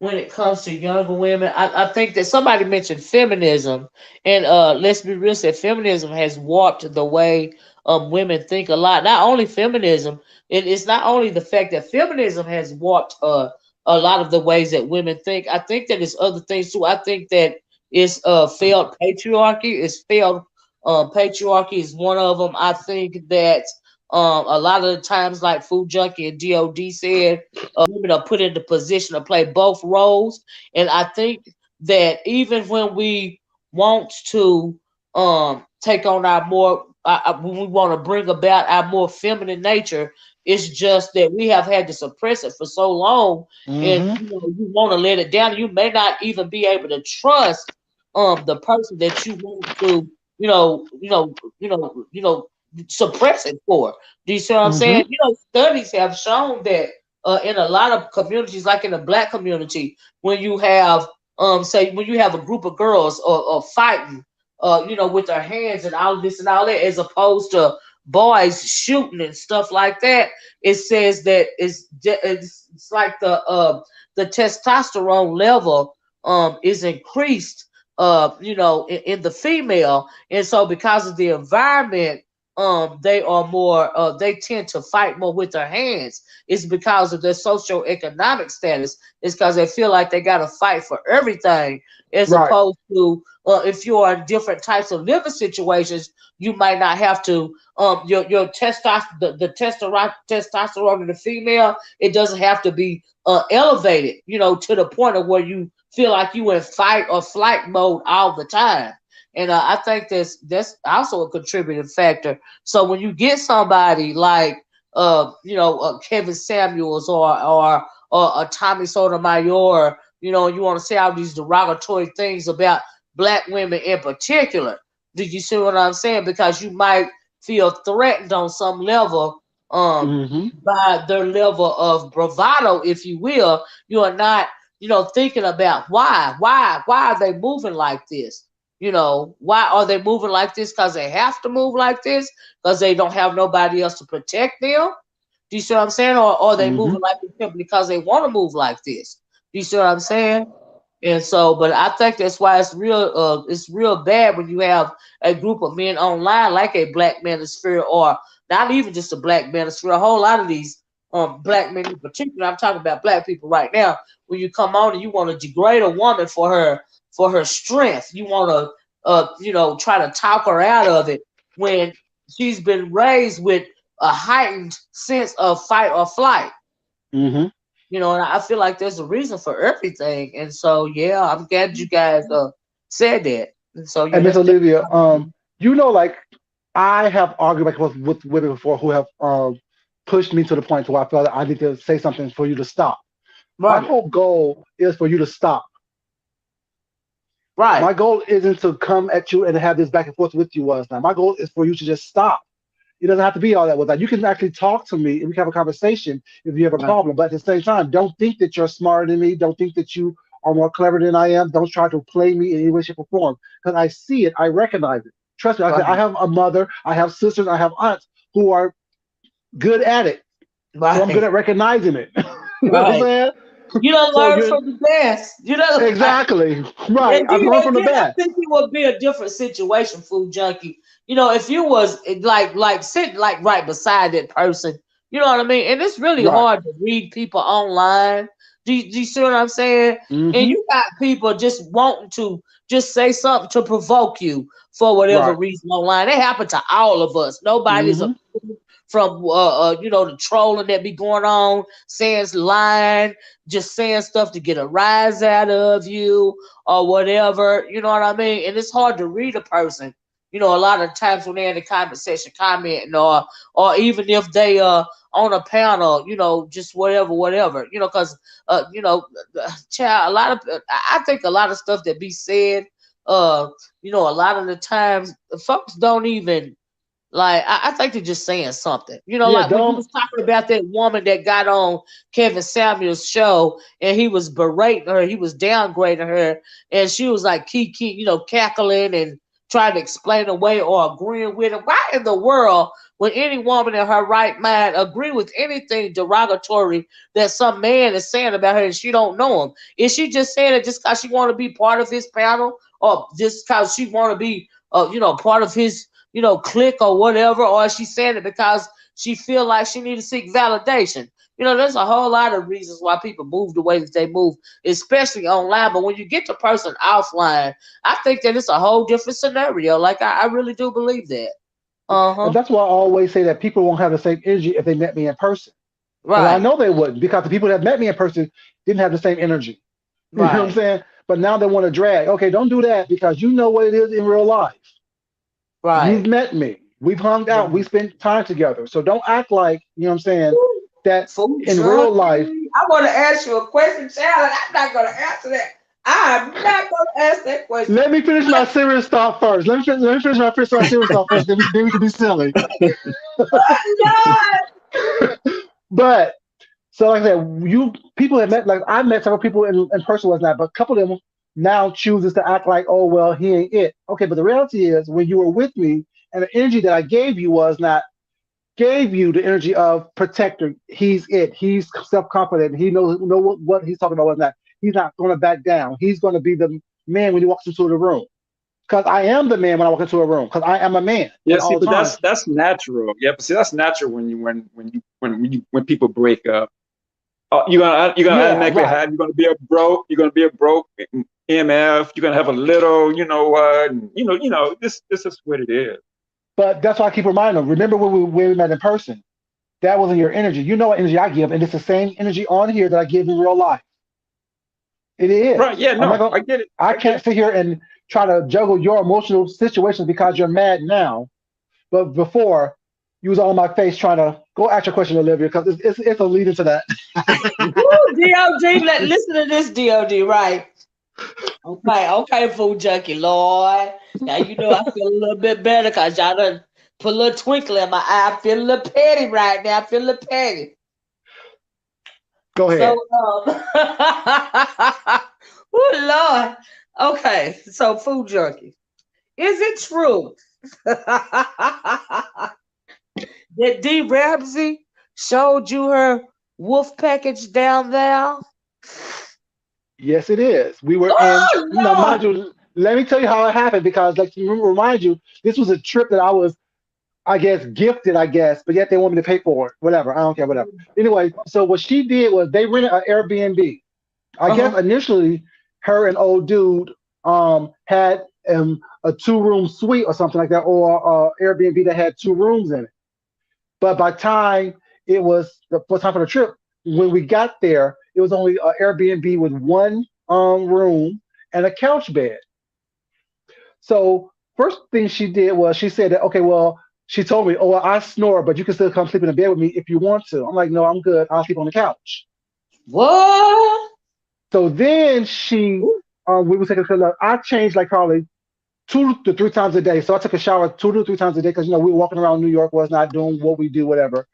when it comes to younger women. I think that somebody mentioned feminism, and let's be real, said feminism has warped the way women think a lot. Not only feminism, it's not only the fact that feminism has warped a lot of the ways that women think. I think that it's other things too. I think that it's failed patriarchy. It's failed patriarchy is one of them. I think that a lot of the times, like Food Junkie and D.O.D said, women are put in the position to play both roles. And I think that even when we want to take on our more, when we want to bring about our more feminine nature, it's just that we have had to suppress it for so long, and Mm-hmm. you want to let it down. You may not even be able to trust the person that you want to, suppress it for. Do you see what I'm saying? Mm-hmm. Studies have shown that in a lot of communities, like in the black community, when you have say when you have a group of girls or fighting, with their hands and all this and all that, as opposed to boys shooting and stuff like that, it says that it's like the testosterone level is increased, in the female, and so because of the environment, they are more they tend to fight more with their hands. It's because of their socioeconomic status. It's because they feel like they got to fight for everything, as Right. opposed to if you are in different types of living situations, you might not have to. Your testosterone, the testosterone in the female, it doesn't have to be elevated, to the point of where you feel like you in fight or flight mode all the time. And I think that's also a contributing factor. So when you get somebody like Kevin Samuels or Tommy Sotomayor, you want to say all these derogatory things about black women in particular. Do you see what I'm saying? Because you might feel threatened on some level Mm-hmm. by their level of bravado, if you will. You are not, thinking about why are they moving like this? Why are they moving like this? Because they have to move like this, because they don't have nobody else to protect them. Do you see what I'm saying? Or are they Mm-hmm. moving like this simply because they want to move like this? Do you see what I'm saying? And so, but I think that's why it's real bad when you have a group of men online like a black manosphere, or not even just a black manosphere, a whole lot of these black men in particular. I'm talking about black people right now. When you come on and you want to degrade a woman for her strength, you want to try to talk her out of it when she's been raised with a heightened sense of fight or flight. Mm-hmm. And I feel like there's a reason for everything. And so, yeah, I'm glad you guys said that. And so, yeah, And Miss that's Olivia, definitely like I have argued back and forth with women before who have pushed me to the point to where I felt that I need to say something for you to stop. My right, whole goal is for you to stop. right, My goal isn't to come at you and have this back and forth with you all the time. My goal is for you to just stop. It doesn't have to be all that with that. You can actually talk to me and we can have a conversation if you have a right, problem. But at the same time, don't think that you're smarter than me. Don't think that you are more clever than I am. Don't try to play me in any way, shape, or form. Because I see it, I recognize it. Trust me, I right, have a mother, I have sisters, I have aunts who are good at it. So I'm good right, at recognizing it. You know what I'm right. saying? You don't So learn you're from the best. Like, exactly right. and I've learned from the I best. think it would be a different situation, Food Junkie. If you was like sitting like right beside that person, you know what I mean? And it's really Right. hard to read people online. Do you see what I'm saying? And Mm-hmm. you got people just wanting to just say something to provoke you for whatever Right. reason online. It happened to all of us. Nobody's Mm-hmm. from the trolling that be going on, saying lying, just saying stuff to get a rise out of you or whatever. You know what I mean? And it's hard to read a person. A lot of times when they're in the comment section commenting, or even if they on a panel, just whatever. Because child, a lot of I think a lot of stuff that be said, a lot of the times folks don't even like. I think they're just saying something. Yeah, Like when you don't was talking about that woman that got on Kevin Samuel's show and he was berating her, he was downgrading her, and she was like cackling and trying to explain away or agreeing with him. Why in the world would any woman in her right mind agree with anything derogatory that some man is saying about her and she don't know him? Is she just saying it just because she want to be part of his panel, or just because she want to be, part of his, clique or whatever, or is she saying it because she feel like she need to seek validation? There's a whole lot of reasons why people move the way that they move, especially online. But when you get the person offline, I think that it's a whole different scenario. Like I really do believe that. And Uh-huh. that's why I always say that people won't have the same energy if they met me in person. Because I Right. know they wouldn't, because the people that met me in person didn't have the same energy. You know what I'm Right. saying? But now they want to drag. Okay, don't do that because you know what it is in real life. You've Right. met me. We've hung out. We Right. spent time together. So don't act like, you know what I'm saying, that Food in real life. junkie. I want to ask you a question, child, and I'm not going to answer that. I'm not going to ask that question. Let me finish my serious thought first. Let me finish my serious thought first. Then we can be silly. What? But so like I said, you people have met, like I met several people in person was not, but a couple of them now chooses to act like, oh well, he ain't it. Okay, but the reality is when you were with me and the energy that I gave you was not gave you the energy of protector. He's it. He's self-confident. He knows what he's talking about. What's not. He's not going to back down. He's going to be the man when he walks into the room. Because I am the man when I walk into a room. Because I am a man Yeah, at see, all but times. that's natural. Yeah, but see, that's natural when people break up. You're gonna Yeah, automatically right. have you're gonna be a broke MF. You're gonna have a little, you know what? This is what it is. But that's why I keep reminding them. Remember when we met in person? That wasn't your energy. You know what energy I give, and it's the same energy on here that I give in real life. It Right? is. Yeah. I'm not No, gonna. I get it. I I get can't it. sit here and try to juggle your emotional situations because you're mad now. But before, you was on my face trying to go ask your question, Olivia, because it's a lead into that. Woo, D.O.D. Listen to this, D.O.D. Right. Okay, okay, food junkie, Lord. Now you know I feel a little bit better because y'all done put a little twinkle in my eye. I feel a little petty right now. I feel a little petty. Go So, ahead. oh Lord. Okay, so food junkie. Is it true that D. Ramsey showed you her wolf package down there? Yes, it is. We were in. Oh Now, mind Lord. you, let me tell you how it happened because, like, to remind you, this was a trip that I was, I guess, gifted, I guess, but yet they want me to pay for it. Whatever. I don't care. Whatever. Anyway, so what she did was they rented an Airbnb. I guess Uh-huh. initially, her and old dude had a two-room suite or something like that, or Airbnb that had two rooms in it. But by time it was the first time for the trip, when we got there, it was only an Airbnb with one room and a couch bed. So first thing she did was she said that, okay, well, she told me, oh, well, I snore, but you can still come sleep in the bed with me if you want to. I'm like, no, I'm good. I'll sleep on the couch. What? So then we were taking, because I changed like probably 2 to 3 times a day. So I took a shower 2 to 3 times a day because, we were walking around New York, was not doing what we do, whatever.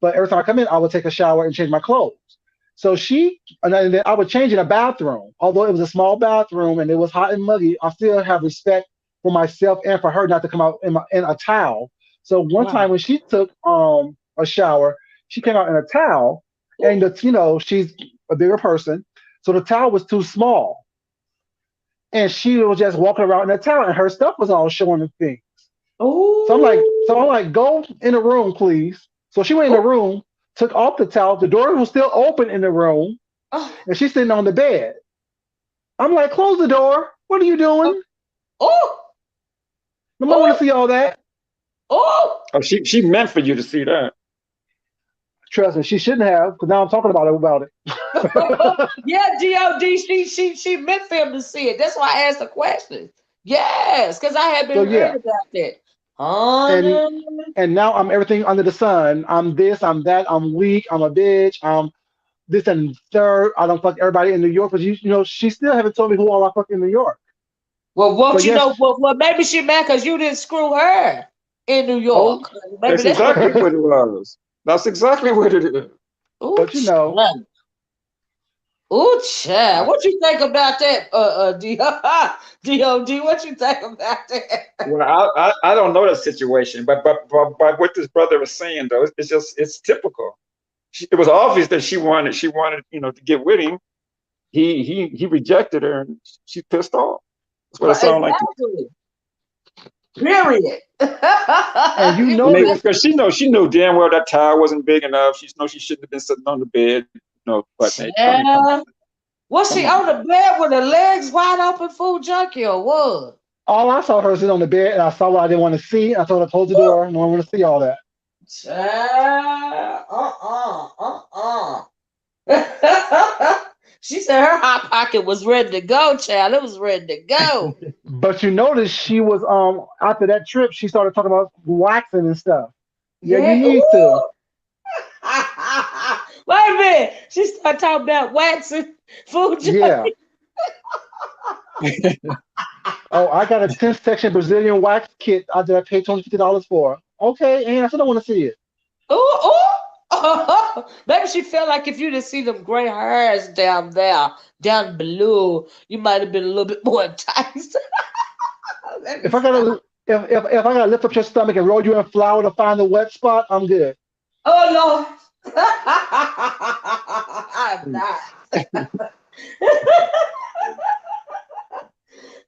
But every time I come in, I would take a shower and change my clothes. So and then I would change in a bathroom. Although it was a small bathroom and it was hot and muggy, I still have respect for myself and for her not to come out in a towel. So one Right. time when she took a shower, she came out in a towel, and she's a bigger person, so the towel was too small, and she was just walking around in a towel, and her stuff was all showing the thing. So I'm like, Oh. go in the room, please. So she went in the room, took off the towel. The door was still open in the room, Oh. and she's sitting on the bed. I'm like, close the door. What are you Oh. doing? Oh. Nobody want to Oh. see all that. Oh. Oh, she meant for you to see that. Trust me, she shouldn't have, because now I'm talking about it. Yeah, D.O.D. She meant for him to see it. That's why I asked the question. Yes, because I had So been heard yeah, about that. and Honey. and now I'm everything under the sun. I'm this, I'm that, I'm weak, I'm a bitch, I'm this and third. I don't fuck everybody in New York, but she still haven't told me who all I fuck in New York. Well, won't But you yes, know? Well, maybe she mad because you didn't screw her in New oh, York. Maybe That's that's what exactly it is. what it was. That's exactly what it is. Ooh, but child. Ooh, child. What you think about that, D.O.D.? What you think about that? Well, I don't know the situation, but what this brother was saying though, it's typical. It was obvious that she wanted to get with him. He rejected her, and she pissed off. That's what it Well, sounded like to exactly. Period. And you me. I mean, notice, because she knew damn well that towel wasn't big enough. She know she shouldn't have been sitting on the bed. No, but hey, Child. Was she come on. on the bed with her legs wide open, food junkie, or what? all I saw her sitting on the bed, and I saw what I didn't want to see. I told her to close the door. No one want to see all that. Child. She said her hot pocket was ready to go, child. It was ready to go. But you notice she was after that trip, she started talking about waxing and stuff. Yeah, you Yeah. need to. Ooh. Wait a minute. She started talking about waxing food Yeah. junkie. Oh, I got a 10-section Brazilian wax kit that I paid $250 for. Okay, and I still don't want to see it. Ooh, ooh. Maybe she felt like if you didn't see them gray hairs down there, down below, you might have been a little bit more enticed. Let me If I stop. gotta if I gotta lift up your stomach and roll you in flour to find the wet spot, I'm good. Oh Lord. I'm Mm. not.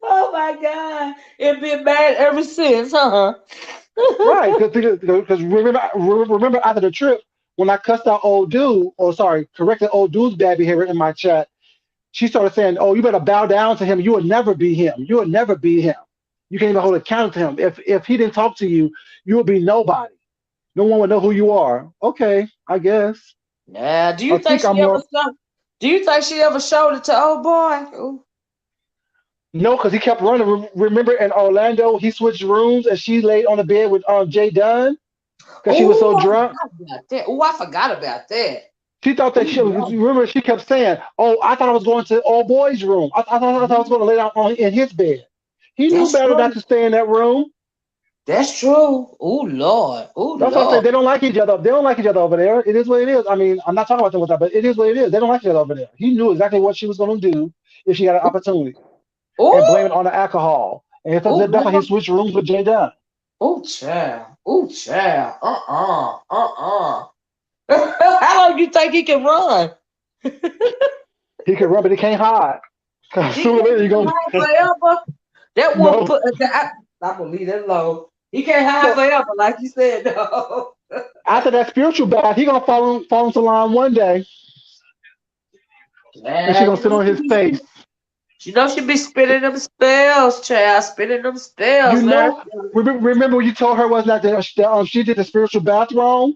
Oh my God. It been bad ever since, huh? Right, because remember after the trip when I cussed out old dude, or sorry, corrected old dude's bad behavior in my chat, she started saying, "Oh, you better bow down to him. You will never be him. You will never be him. You can't even hold a candle to him. If he didn't talk to you, you would be nobody. No one would know who you are." Okay, I guess. Yeah. Do I you think think I'm she ever more showed? Do you think she ever showed it to old boy? Ooh. no, because he kept running. Remember in Orlando, he switched rooms and she laid on the bed with Jay Dunn because she was so Ooh, I drunk. forgot about that. Ooh, I forgot about that. She thought that Ooh, she no. remember she kept saying, "Oh, I thought I was going to old boy's room. I thought I was going to lay down in his bed." He knew That's better not true. to stay in that room. That's true. Ooh, Lord. Ooh, That's what I say. Lord. They don't like each other. They don't like each other over there. It is what it is. I mean, I'm not talking about them with that, but it is what it is. They don't like each other over there. He knew exactly what she was going to do if she had an opportunity, and blame it Ooh, on the alcohol. And ooh, that's why he Lord. switched rooms with Jay Dunn. Ooh, child. Ooh, child. How long you think he can run? He can run, but he can't hide. 'Cause He sooner or can't later, you're going to hide forever. That won't no. put. I'm gonna leave that alone. He can't hide So forever, like you said. No. after that spiritual bath, he gonna fall into line one day, and she Yeah, gonna sit on his face. you know she be spinning them spells, child. Spinning them You spells, man. know, remember when you told her was not that she did the spiritual bath wrong?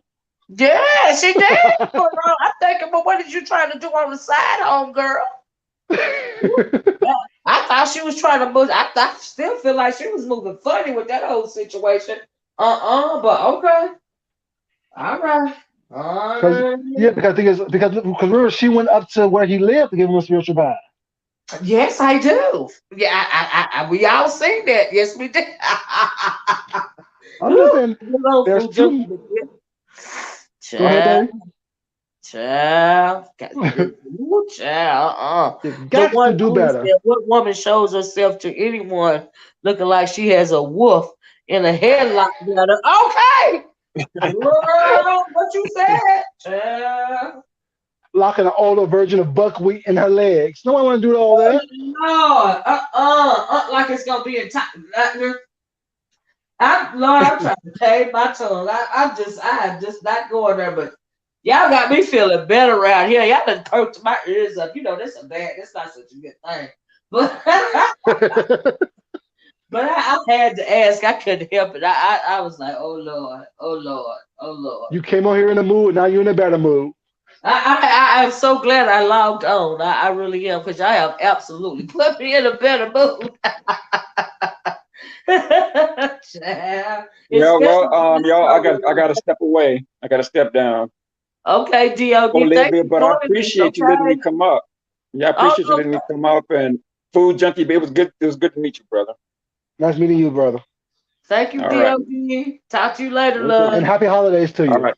Yeah, she did. I'm thinking, but what did you trying to do on the side, home girl? Yeah, I thought she was trying to move. I still feel like she was moving funny with that whole situation. But okay. All right. All Because right. yeah, because remember she went up to where he lived to give him a spiritual bath. Yes, I do. Yeah, we all seen that. Yes, we did. I'm just Ooh, saying, good old there's food junkie. two. Go ahead, Child, baby. child, ooh, child. You The got to one do queen better. said, "What woman shows herself to anyone looking like she has a wolf in a headlock?" Better. Okay, girl, what you said, child. Locking an older version of buckwheat in her legs. No one want to do all Oh, that. Lord, like it's gonna be in time. Lord, I'm trying to tame my tongue. I am just not going there, but y'all got me feeling better around here. Y'all done perked my ears up. You know, that's not such a good thing. But I had to ask. I couldn't help it. I was like, oh Lord, oh Lord, oh Lord. You came on here in a mood. Now you're in a better mood. I am so glad I logged on. I really am, because y'all have absolutely put me in a better mood. Child. Yeah, Especially well, y'all, I with gotta step away. I gotta step down. okay, D.O.D. Thank Olivia, you but I for joining us, appreciate you letting me okay? come up. Yeah, I Oh, appreciate you no, letting me come up. And food junkie, it was good. It was good to meet you, brother. Nice meeting you, brother. thank you, All right. D.O.D. Talk to you later, Okay. And love. happy holidays to All you. right.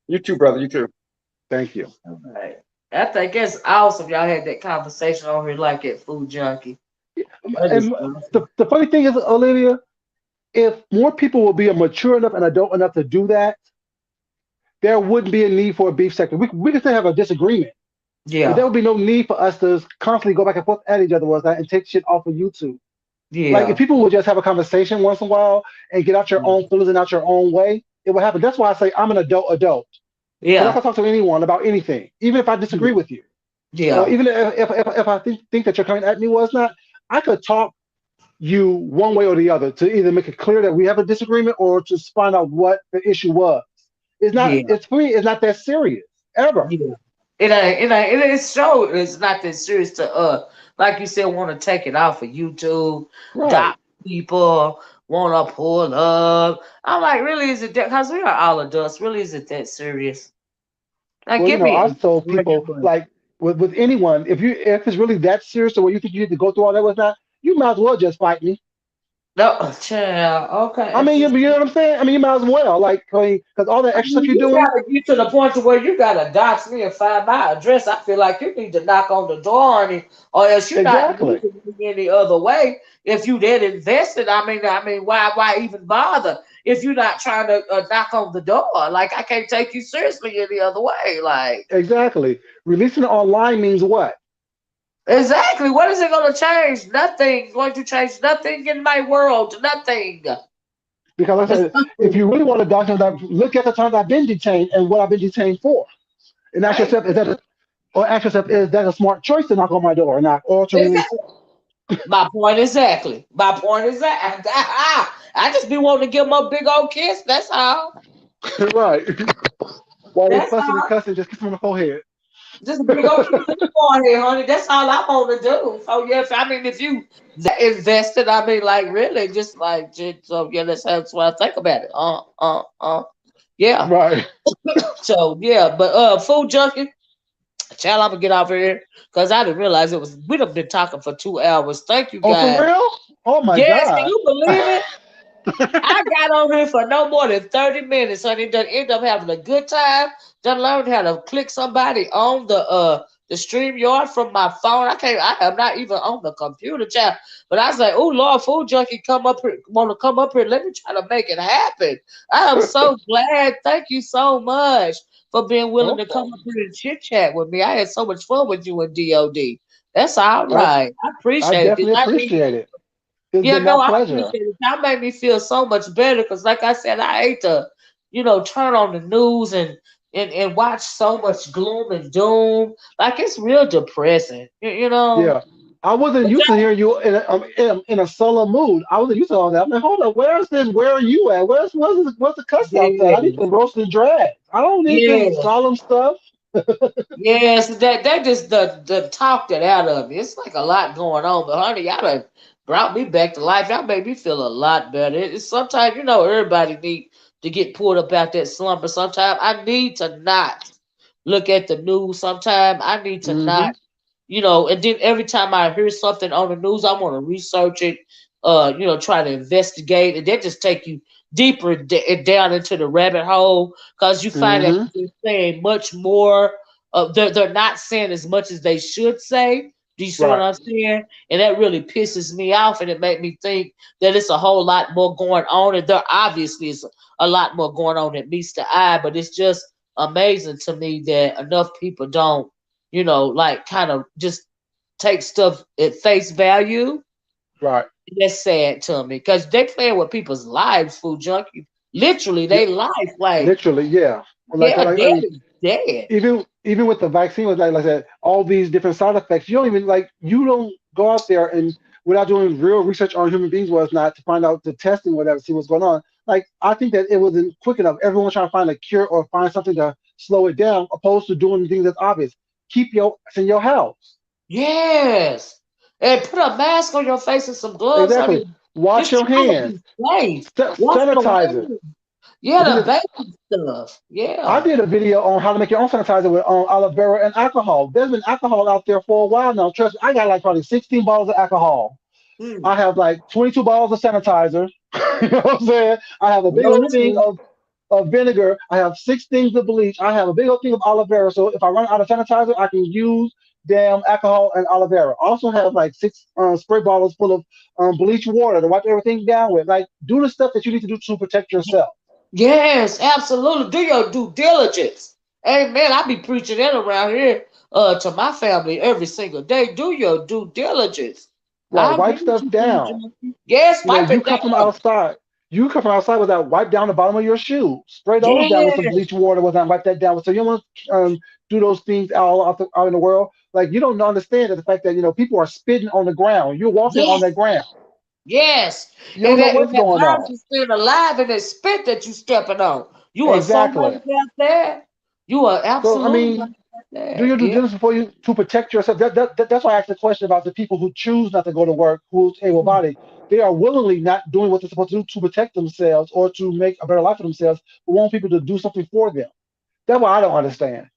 You too, brother. You too. Thank you. All right. I think it's awesome y'all had that conversation on here like at Food Junkie. That is And awesome. the funny thing is, Olivia, if more people will be mature enough and adult enough to do that, there wouldn't be a need for a beef sector. We could still have a disagreement, but there Yeah, would be no need for us to constantly go back and forth at each other with that and take shit off of YouTube. Like if yeah, people would just have a conversation once in a while and get out your own feelings and out your own way, it would happen. That's why I say I'm an adult because I yeah, can talk to anyone about anything, even if I disagree with you, or yeah, even if I think that you're coming at me was not. I could talk you one way or the other to either make it clear that we have a disagreement or to find out what the issue was. It's not. yeah, It's for me. It's not that serious ever. yeah. It is so it's not that serious to like you said, want to take it off of YouTube, Right. doc people, want to pull up. I'm like, really, is it that? Because we are all adults. Really, is it that serious? Like, Well, give me I've told a people break. like with anyone, if it's really that serious or where you think you need to go through all that with that, you might as well just fight me. No, child. Okay. I mean, you know what I'm saying? I mean, you might as well, like, because all that I extra stuff mean, you're you doing. gotta get to the point to where you gotta dox me and find my address. I feel like you need to knock on the door on it, or else you're not Exactly. moving me any other way. If you did invested, why even bother if you're not trying to knock on the door? Like I can't take you seriously any other way. Like Exactly. Releasing it online means what? exactly, what is it going to change? Nothing. Going to change nothing in my world. Nothing. Because like I It's said, if nothing. you really want to document that, look at the times I've been detained and what I've been detained for, and ask Right. yourself, is that a smart choice to knock on my door or not, or to release Exactly. it? My point exactly. My point is that I just be wanting to give them a big old kiss. That's all. Right. While they That's fussing and all. cussing, just kiss them on the forehead. Just a big old kiss in the forehead, honey. That's all I want to do. So yeah, if you that invested, like really, so yeah, that's what I think about it. Yeah. Right. So yeah, but food junkie, child, I'm gonna get off here because I didn't realize it was. We've been talking for 2 hours. Thank you Oh, for guys. real? Oh my Yes, can God. you believe it? I got on here for no more than 30 minutes, honey. Done end up having a good time. Done learned how to click somebody on the stream yard from my phone. I am not even on the computer chat. But I was like, oh Lord, food junkie come up here, wanna come up here. Let me try to make it happen. I am so glad. Thank you so much for being willing to Okay. come up here and chit chat with me. I had so much fun with you and D.O.D. That's all I, right. I I appreciate it because definitely I need appreciate it. It's yeah, been my no, I pleasure. appreciate it. That made me feel so much better because, like I said, I hate to, turn on the news and watch so much gloom and doom. Like it's real depressing, you know. Yeah. I wasn't But used to hearing you in a solo mood. I wasn't used to all that. I'm like, hold up, where's this? Where are you at? What's the cuss out at? I need yes, to roast and drag. I don't need this yes, solemn stuff. yes. That just the talked it out of me. It's like a lot going on, but honey, y'all done brought me back to life. Y'all made me feel a lot better. It's sometimes everybody need to get pulled up out that slump, but sometimes I need to not look at the news. Sometimes I need to Mm-hmm. not, and then every time I hear something on the news, I want to research it, try to investigate, and that just take you deeper down into the rabbit hole because you find that Mm-hmm. they're saying much more. They're not saying as much as they should say. Do you see what Right. I'm saying? And that really pisses me off, and it made me think that it's a whole lot more going on, and there obviously is a lot more going on that meets the eye, but it's just amazing to me that enough people don't, like kind of just take stuff at face value. Right. That's sad to me because they playing with people's lives, food junkie. Literally, Yeah. they life. Like, Literally, yeah. yeah, I dead mean, is dead. even with the vaccine, like I said, all these different side effects. You don't go out there and without doing real research on human beings, was not to find out the testing, whatever, see what's going on. Like I think that it wasn't quick enough. Everyone's trying to find a cure or find something to slow it down, opposed to doing things that's obvious. Keep your in your house. Yes. And put a mask on your face and some gloves, Exactly. honey. Wash Just your try to hands. be safe. Wash your Sanitizer. hands. Yeah, the Because baby stuff. I Yeah. did a video on how to make your own sanitizer with aloe vera and alcohol. There's been alcohol out there for a while now. Trust me, I got like probably 16 bottles of alcohol. Mm. I have like 22 bottles of sanitizer. You know what I'm saying? I have a big No, old listen. of vinegar. I have 6 things of bleach. I have a big old thing of aloe vera. So if I run out of sanitizer, I can use damn alcohol and aloe vera. I also have like 6 spray bottles full of bleach water to wipe everything down with. Like, do the stuff that you need to do to protect yourself. Yes, absolutely. Do your due diligence. Amen. I be preaching that around here to my family every single day. Do your due diligence. Right, I agree wipe with stuff you, Food down. Junkie. Yes, You know, wipe you it come from down. outside. You come from outside with that, wipe down the bottom of your shoe. Spray those down with some Yes, bleach water with that, wipe that down. So you don't want to do those things out in the world. Like, you don't understand that the fact that, people are spitting on the ground. You're walking on yes, that ground. yes. You don't know what's And that going virus on. is still alive in that spit that you stepping on. You are so right Exactly. about that. You are So I absolutely right mean, about do that. your due Yeah. diligence for you to protect yourself. That's why I asked the question about the people who choose not to go to work, who's able-bodied. They are willingly not doing what they're supposed to do to protect themselves or to make a better life for themselves, but want people to do something for them. That's what I don't understand.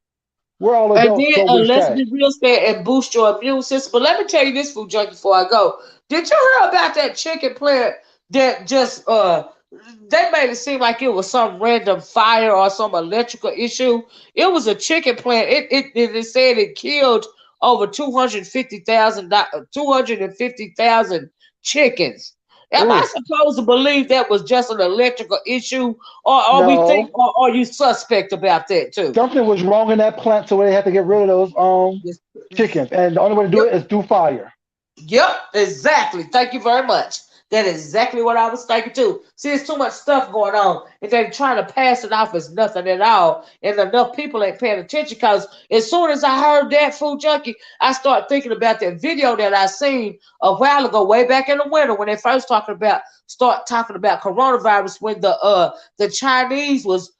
We're all And adults, then so we let's say. be real fair and boost your immune system. But let me tell you this, Food Junkie, before I go. Did you hear about that chicken plant that just they made it seem like it was some random fire or some electrical issue? It was a chicken plant. It said it killed over 250,000 chickens. Am I Ooh, supposed to believe that was just an electrical issue, or we think, no. or are you suspect about that too? Something was wrong in that plant, so they had to get rid of those chickens. And the only way to do Yep. it is through fire. Yep, exactly. Thank you very much. That is exactly what I was thinking too. See, there's too much stuff going on, and they're trying to pass it off as nothing at all, and enough people ain't paying attention. Because as soon as I heard that, Food Junkie, I started thinking about that video that I seen a while ago, way back in the winter, when they first start talking about coronavirus, when the Chinese was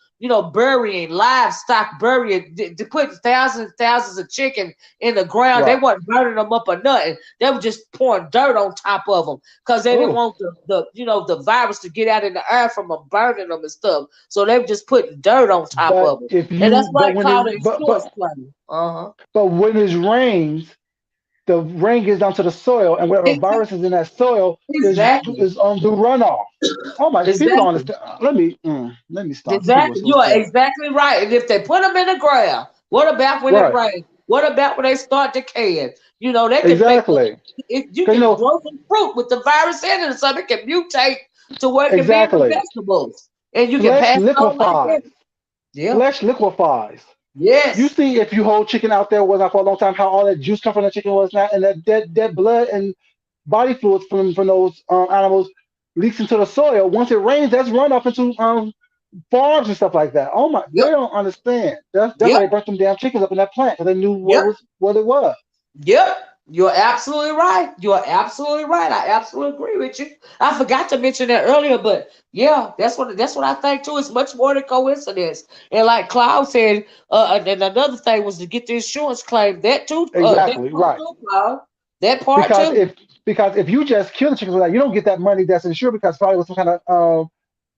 burying livestock, putting thousands and thousands of chicken in the ground. They Right. wasn't burning them up or nothing. They were just pouring dirt on top of them because they didn't Oh, want the virus to get out in the air from them burning them and stuff. So they were just putting dirt on top but of them, if and that's you why but they when call it it insurance claim. but when it rains, the rain gets down to the soil, and whatever virus is in that soil Exactly, is on the runoff. Oh my! People don't exactly. understand. Let me stop. These people are Exactly. so You are silly. exactly right. And if they put them in the ground, what about when it Right. rains? What about when they start decaying? They can make Exactly. you Because can grow some fruit with the virus in it, or something it can mutate to where it can be in the exactly. vegetables, and you can Flesh pass it on like that. liquefies. Yeah. Flesh liquefies. You Yes. see, if you hold chicken out there was not for a long time, how all that juice come from the chicken was not, and that blood and body fluids from those animals leaks into the soil. Once it rains, that's runoff into farms and stuff like that. Oh my, they Yep. don't understand. That's why Yep. they burnt them damn chickens up in that plant because they knew Yep. what it was. Yep. You're absolutely right. You're absolutely right. I absolutely agree with you. I forgot to mention that earlier, but yeah, that's what I think too. It's much more than coincidence. And like Cloud said, and another thing was to get the insurance claim. That too. That Exactly part right. too, Cloud. That part Because too. if you just kill the chickens like that, you don't get that money that's insured because probably was some kind of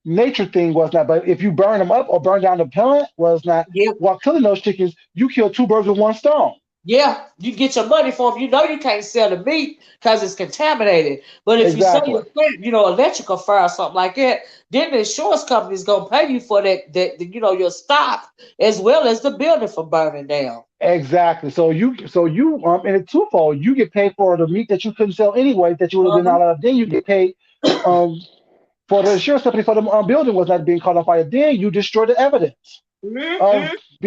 nature thing was not. But if you burn them up or burn down the plant was not Yeah. while killing those chickens, you kill two birds with one stone. Yeah, you get your money for them. You know you can't sell the meat because it's contaminated. But if you sell Exactly. your plant, electrical fire or something like that, then the insurance company is gonna pay you for your stock as well as the building for burning down. Exactly. So you in a twofold. You get paid for the meat that you couldn't sell anyway that you would have been Uh-huh. out of. Then you get paid um for the insurance company for the building was not being caught on fire. Then you destroy the evidence of Mm-hmm.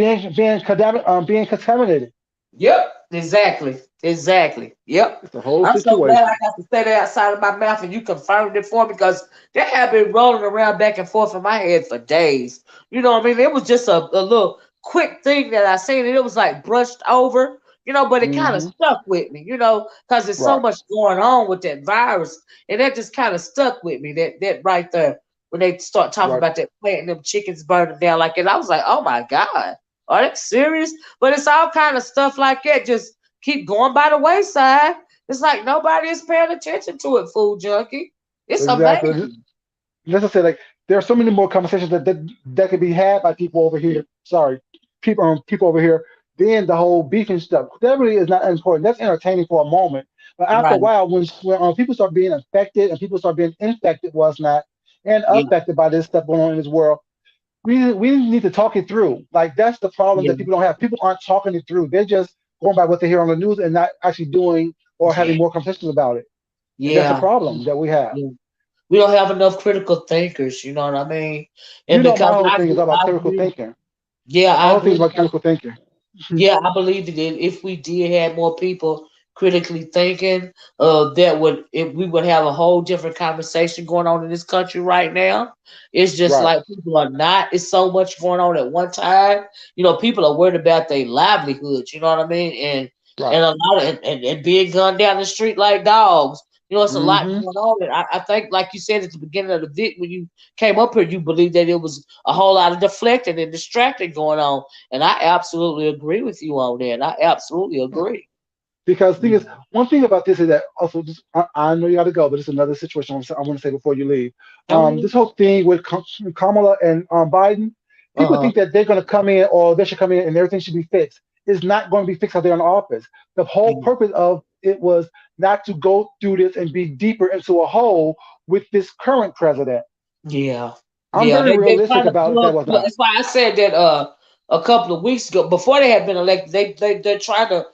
being contaminated. Yep, exactly. Exactly. Yep. It's a whole I'm so glad I situation. got to say that outside of my mouth and you confirmed it for me because that had been rolling around back and forth in my head for days. You know what I mean? It was just a little quick thing that I seen and it was like brushed over, but it kind of Hmm. stuck with me, because there's so Right. much going on with that virus. And that just kind of stuck with me, that right there. When they start talking Right. about that plant and them chickens burning down like it, I was like, oh my God, are they serious? But it's all kind of stuff like that. Just keep going by the wayside. It's like nobody is paying attention to it, Food Junkie. It's Exactly. amazing. Let's just say like there are so many more conversations that could be had by people over here. Sorry, people over here. Then the whole beef and stuff. That really is not important. That's entertaining for a moment, but after a Right. while, when people start being affected and people start being infected, was not and Yeah. affected by this stuff going on in this world, we need to talk it through. Like that's the problem Yeah, that people don't have. People aren't talking it through. They're just going by what they hear on the news and not actually doing or yeah, having more conversations about it. And that's a yeah, problem that we have. yeah. We don't have enough critical thinkers. You know what I mean? And You know, my because whole I, thing is about I critical agree. thinking. Yeah, My I whole thing is agree. about critical thinking. Yeah, I believe that if we did have more people critically thinking, that would if we would have a whole different conversation going on in this country right now. It's just Right. like people are not. It's so much going on at one time. You know, people are worried about their livelihoods. You know what I mean? And Right. a lot of and being gunned down the street like dogs. You know, it's a lot Hmm. going on. And I think, like you said at the beginning of the vid, when you came up here, you believed that it was a whole lot of deflecting and distracting going on. And I absolutely agree with you on that. I absolutely agree. Because thing Yeah. is, one thing about this is that also, just, I know you got to go, but it's another situation I want to say before you leave. This whole thing with Kamala and Biden, people Uh-huh. think that they're going to come in or they should come in and everything should be fixed. It's not going to be fixed out there in the office. The whole purpose of it was not to go through this and be deeper into a hole with this current president. Yeah. I'm Yeah. very They realistic trying to about that plug. was not. That's why I said that a couple of weeks ago, before they had been elected, they're trying to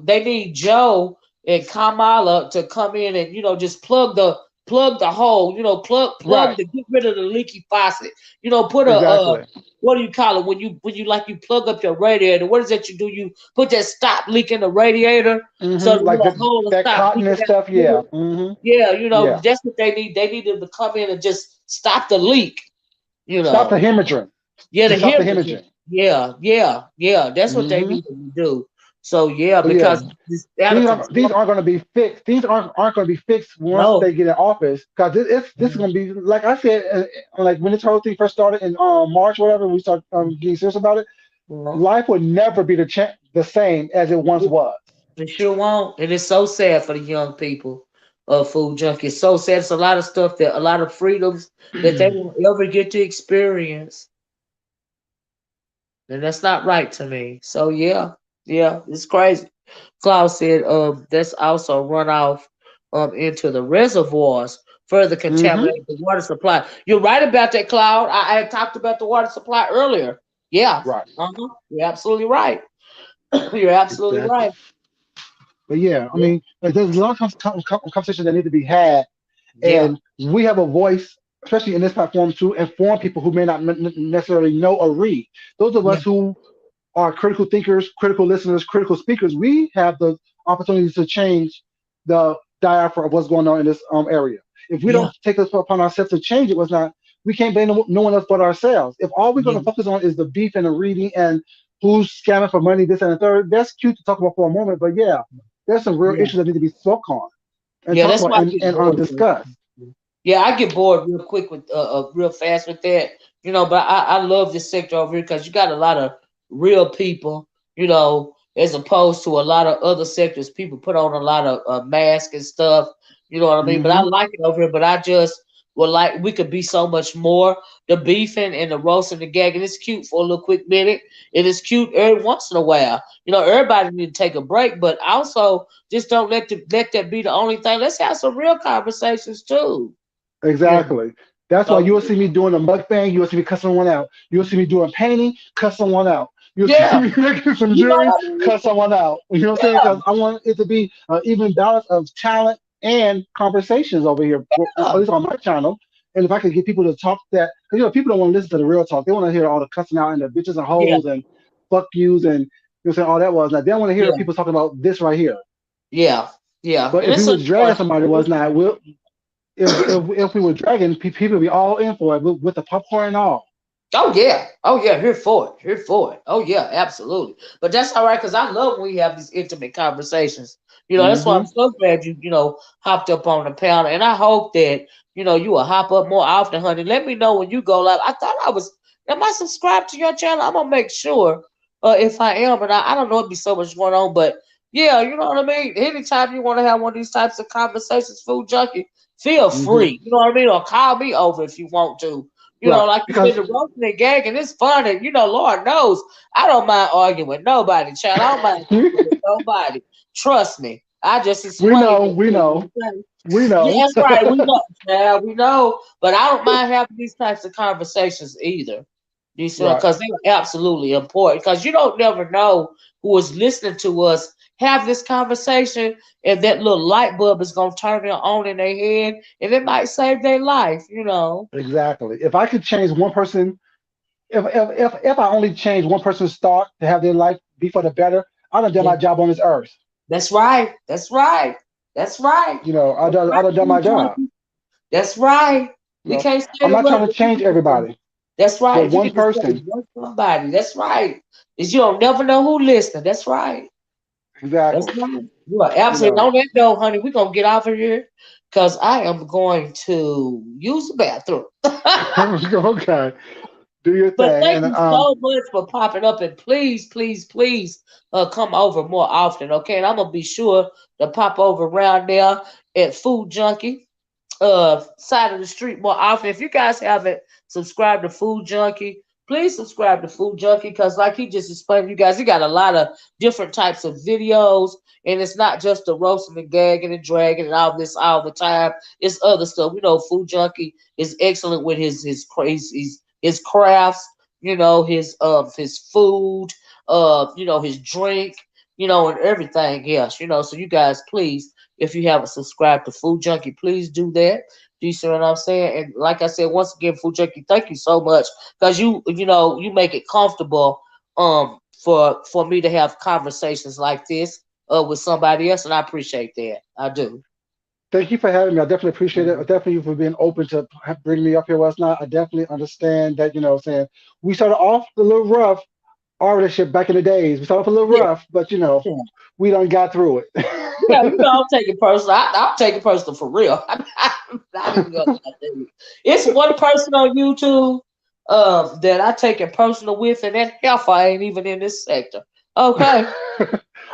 they need Joe and Kamala to come in and just plug the hole, plug Right. the get rid of the leaky faucet. Put a Exactly. what do you call it when you like you plug up your radiator? What is that you do? You put that stop leak in the radiator so the Like little hole will that stop cotton leaking and out stuff. the Yeah. wood. Yeah, Yeah. that's what they need. They needed to come in and just stop the leak. You Stop the know, hemorrhaging. yeah, the Just stop the hemorrhaging. hemorrhaging. Yeah, yeah, yeah. That's what they Hmm. needed to do. So yeah, But yeah, because it's out of these control. aren't going to be fixed. These aren't going to be fixed once No. they get in office. Because this is going to be like I said, like when this whole thing first started in March, whatever, we started getting serious about it. No. Life would never be the same as it once was. It sure won't. And it's so sad for the young people of Food Junkie. It's so sad. It's a lot of stuff that a lot of freedoms that they won't ever get to experience. And that's not right to me. So yeah, yeah, it's crazy. Klaus said, that's also runoff into the reservoirs, further Hmm. contaminate the water supply. You're right about that, Cloud. I had talked about the water supply earlier. Yeah, Right. you're absolutely right. You're absolutely Exactly. right. But yeah, I Yeah, mean, there's a lot of conversations that need to be had, yeah, and we have a voice, especially in this platform, to inform people who may not necessarily know or read. Those of yeah, us who are critical thinkers, critical listeners, critical speakers, we have the opportunity to change the diaphragm of what's going on in this area. If we yeah, don't take it upon ourselves to change it, we can't blame no one else but ourselves. If all we're going yeah, to focus on is the beef and the reading and who's scamming for money, this and the third, that's cute to talk about for a moment. But yeah, there's some real yeah. issues that need to be spoke on and Yeah, talked that's about why I get and bored. discussed. Yeah, I get bored real quick with real fast with that, but I love this sector over here because you got a lot of real people, as opposed to a lot of other sectors. People put on a lot of masks and stuff, you know what I mean? But I Hmm. like it over here, but I just would like we could be so much more. The beefing and the roasting, the gagging, it's cute for a little quick minute. It is cute every once in a while. Everybody need to take a break, but also just don't let that be the only thing. Let's have some real conversations too. Yeah. Exactly. That's why So you'll see me doing a mukbang. You'll see me cut someone out. You'll see me doing painting, cut someone out. You'll see yeah, me making some you know jewelry, what I mean? cut someone out. You know what I'm saying? Yeah, Because I want it to be an even balance of talent and conversations over here, at yeah, least on my channel. And if I could get people to talk that, because people don't want to listen to the real talk. They want to hear all the cussing out and the bitches and yeah, hoes and fuck yous and saying all that was. Like they don't want to hear yeah, people talking about this right here. yeah, yeah. But And if we it's was dragging unfortunate. somebody was not, if we were dragging, people would be all in for it with the popcorn and all. Oh yeah, here for it, here for it. Oh yeah, absolutely. But that's all right because I love when we have these intimate conversations. That's why I'm Hmm. so glad you hopped up on the panel, and I hope that you will hop up more often, honey. Let me know when you go live. I thought I was. Am I subscribed to your channel? I'm gonna make sure. If I am, and I don't know, it'd be so much going on, but yeah, you know what I mean. Anytime you want to have one of these types of conversations, Food Junkie, feel Hmm. free. You know what I mean, or call me over if you want to. Right. Like you said, Because the roasting and gagging is fun, and Lord knows I don't mind arguing with nobody, child. I don't mind arguing with nobody. Trust me. I just we explained know, it we to know, you. Okay? we Yeah, know. that's right. We know, child. We know, but I don't mind having these types of conversations either. You see, Right. because they're absolutely important. Because you don't never know who is listening to us have this conversation, and that little light bulb is gonna turn on in their head, and it might save their life. You know. Exactly. If I could change one person, if I only change one person's thought to have their life be for the better, I'd have done Yeah. my job on this earth. That's right. That's right. That's right. You know, That's right, I'd have done my Food job. Junkie. That's right. You We know, can't say I'm the not rest. trying to change everybody, That's right. but If you one could just say person. one somebody, that's right. Is you don't never know who listening. That's right. That's Exactly. right. You are You absolutely know. on that note, honey. We're gonna get off of here because I am going to use the bathroom. Okay. Do your But thing. thank And you so much for popping up, and please, please, please, come over more often, okay? And I'm gonna be sure to pop over around there at Food Junkie side of the street more often. If you guys haven't subscribed to Food Junkie, please subscribe to Food Junkie because, like he just explained to you guys, he got a lot of different types of videos, and it's not just the roasting and gagging and dragging and all this all the time. It's other stuff. You know, Food Junkie is excellent with his crafts. You know, his food. You know, his drink. You know, and everything else. You know, so you guys, please, if you haven't subscribed to Food Junkie, please do that. Do you see what I'm saying? And like I said, once again, Food Junkie, thank you so much because you make it comfortable for me to have conversations like this with somebody else, and I appreciate that. I do. thank you for having me. I definitely appreciate it. Mhm. Definitely you for being open to bring me up here last night. I definitely understand that, what I'm saying, we started off a little rough, our relationship back in the days. We started off a little Yeah, rough, but yeah. we done got through Yeah, it. I'll take it personal. I'll take it personal for real. I'm not even gonna lie to you. It's one person on YouTube that I take it personal with, and that heifer ain't even in this sector. Okay.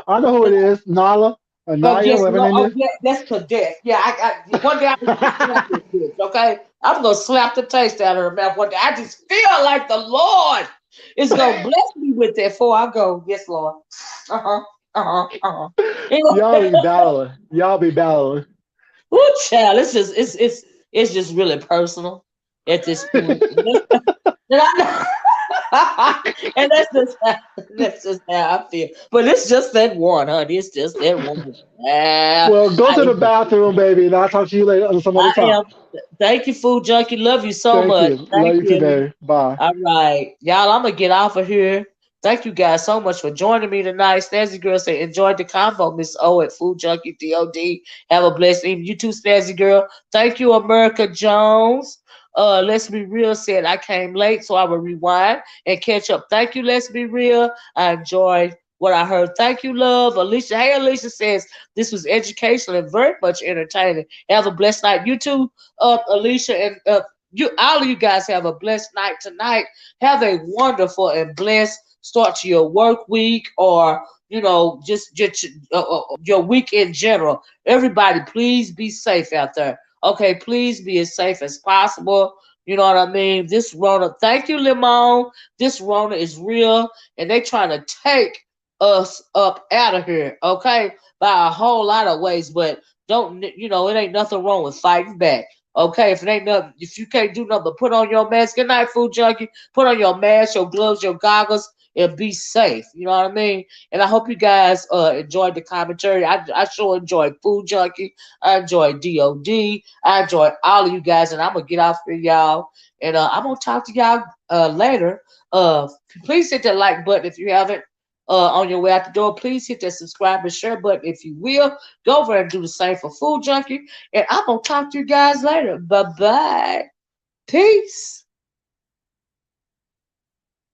I know who it is. Nala, Oh Anaya, yes, whatever no, her name oh is. yeah, that's cadet. Yeah, I one day I'm gonna slap this bitch. Okay, I'm gonna slap the taste out of her mouth one day. I just feel like the Lord is gonna bless me with that before I go. Yes, Lord. Uh huh. Uh huh. Uh huh. Y'all be battling. Y'all be battling. Ooh, child, it's just really personal at this point. And I know, and that's just how I feel. But it's just that one, honey. It's just that one. Ah, Well, go I to the am. bathroom, baby, and I'll talk to you later some other I time. am. Thank you, Food Junkie. Love you so Thank much. you. Love Thank you too, you. baby. Bye. All right, y'all. I'm gonna get off of here. Thank you guys so much for joining me tonight. Snazzy Girl say enjoyed the convo, Miss O at Food Junkie D.O.D. Have a blessed evening. You too, Snazzy Girl. Thank you, America Jones. Let's be real said I came late, so I will rewind and catch up. Thank you, let's be real. I enjoyed what I heard. Thank you, love. Alicia. Hey, Alicia says this was educational and very much entertaining. Have a blessed night. You too, Alicia, and you all of you guys have a blessed night tonight. Have a wonderful and blessed start to your work week, or just your week in general. Everybody, please be safe out there. Okay, please be as safe as possible. You know what I mean? This Rona, thank you, Limon. This Rona is real, and they trying to take us up out of here. Okay, by a whole lot of ways, but don't it ain't nothing wrong with fighting back. Okay, if you can't do nothing but put on your mask. Good night, Food Junkie. Put on your mask, your gloves, your goggles, and be safe. You know what I mean? And I hope you guys enjoyed the commentary. I sure enjoyed Food Junkie. I enjoyed D.O.D. I enjoyed all of you guys, and I'm gonna get off here, y'all. And I'm gonna talk to y'all later. Please hit that like button if you haven't. On your way out the door, please hit that subscribe and share button if you will. Go over and do the same for Food Junkie. And I'm gonna talk to you guys later. Bye bye. Peace.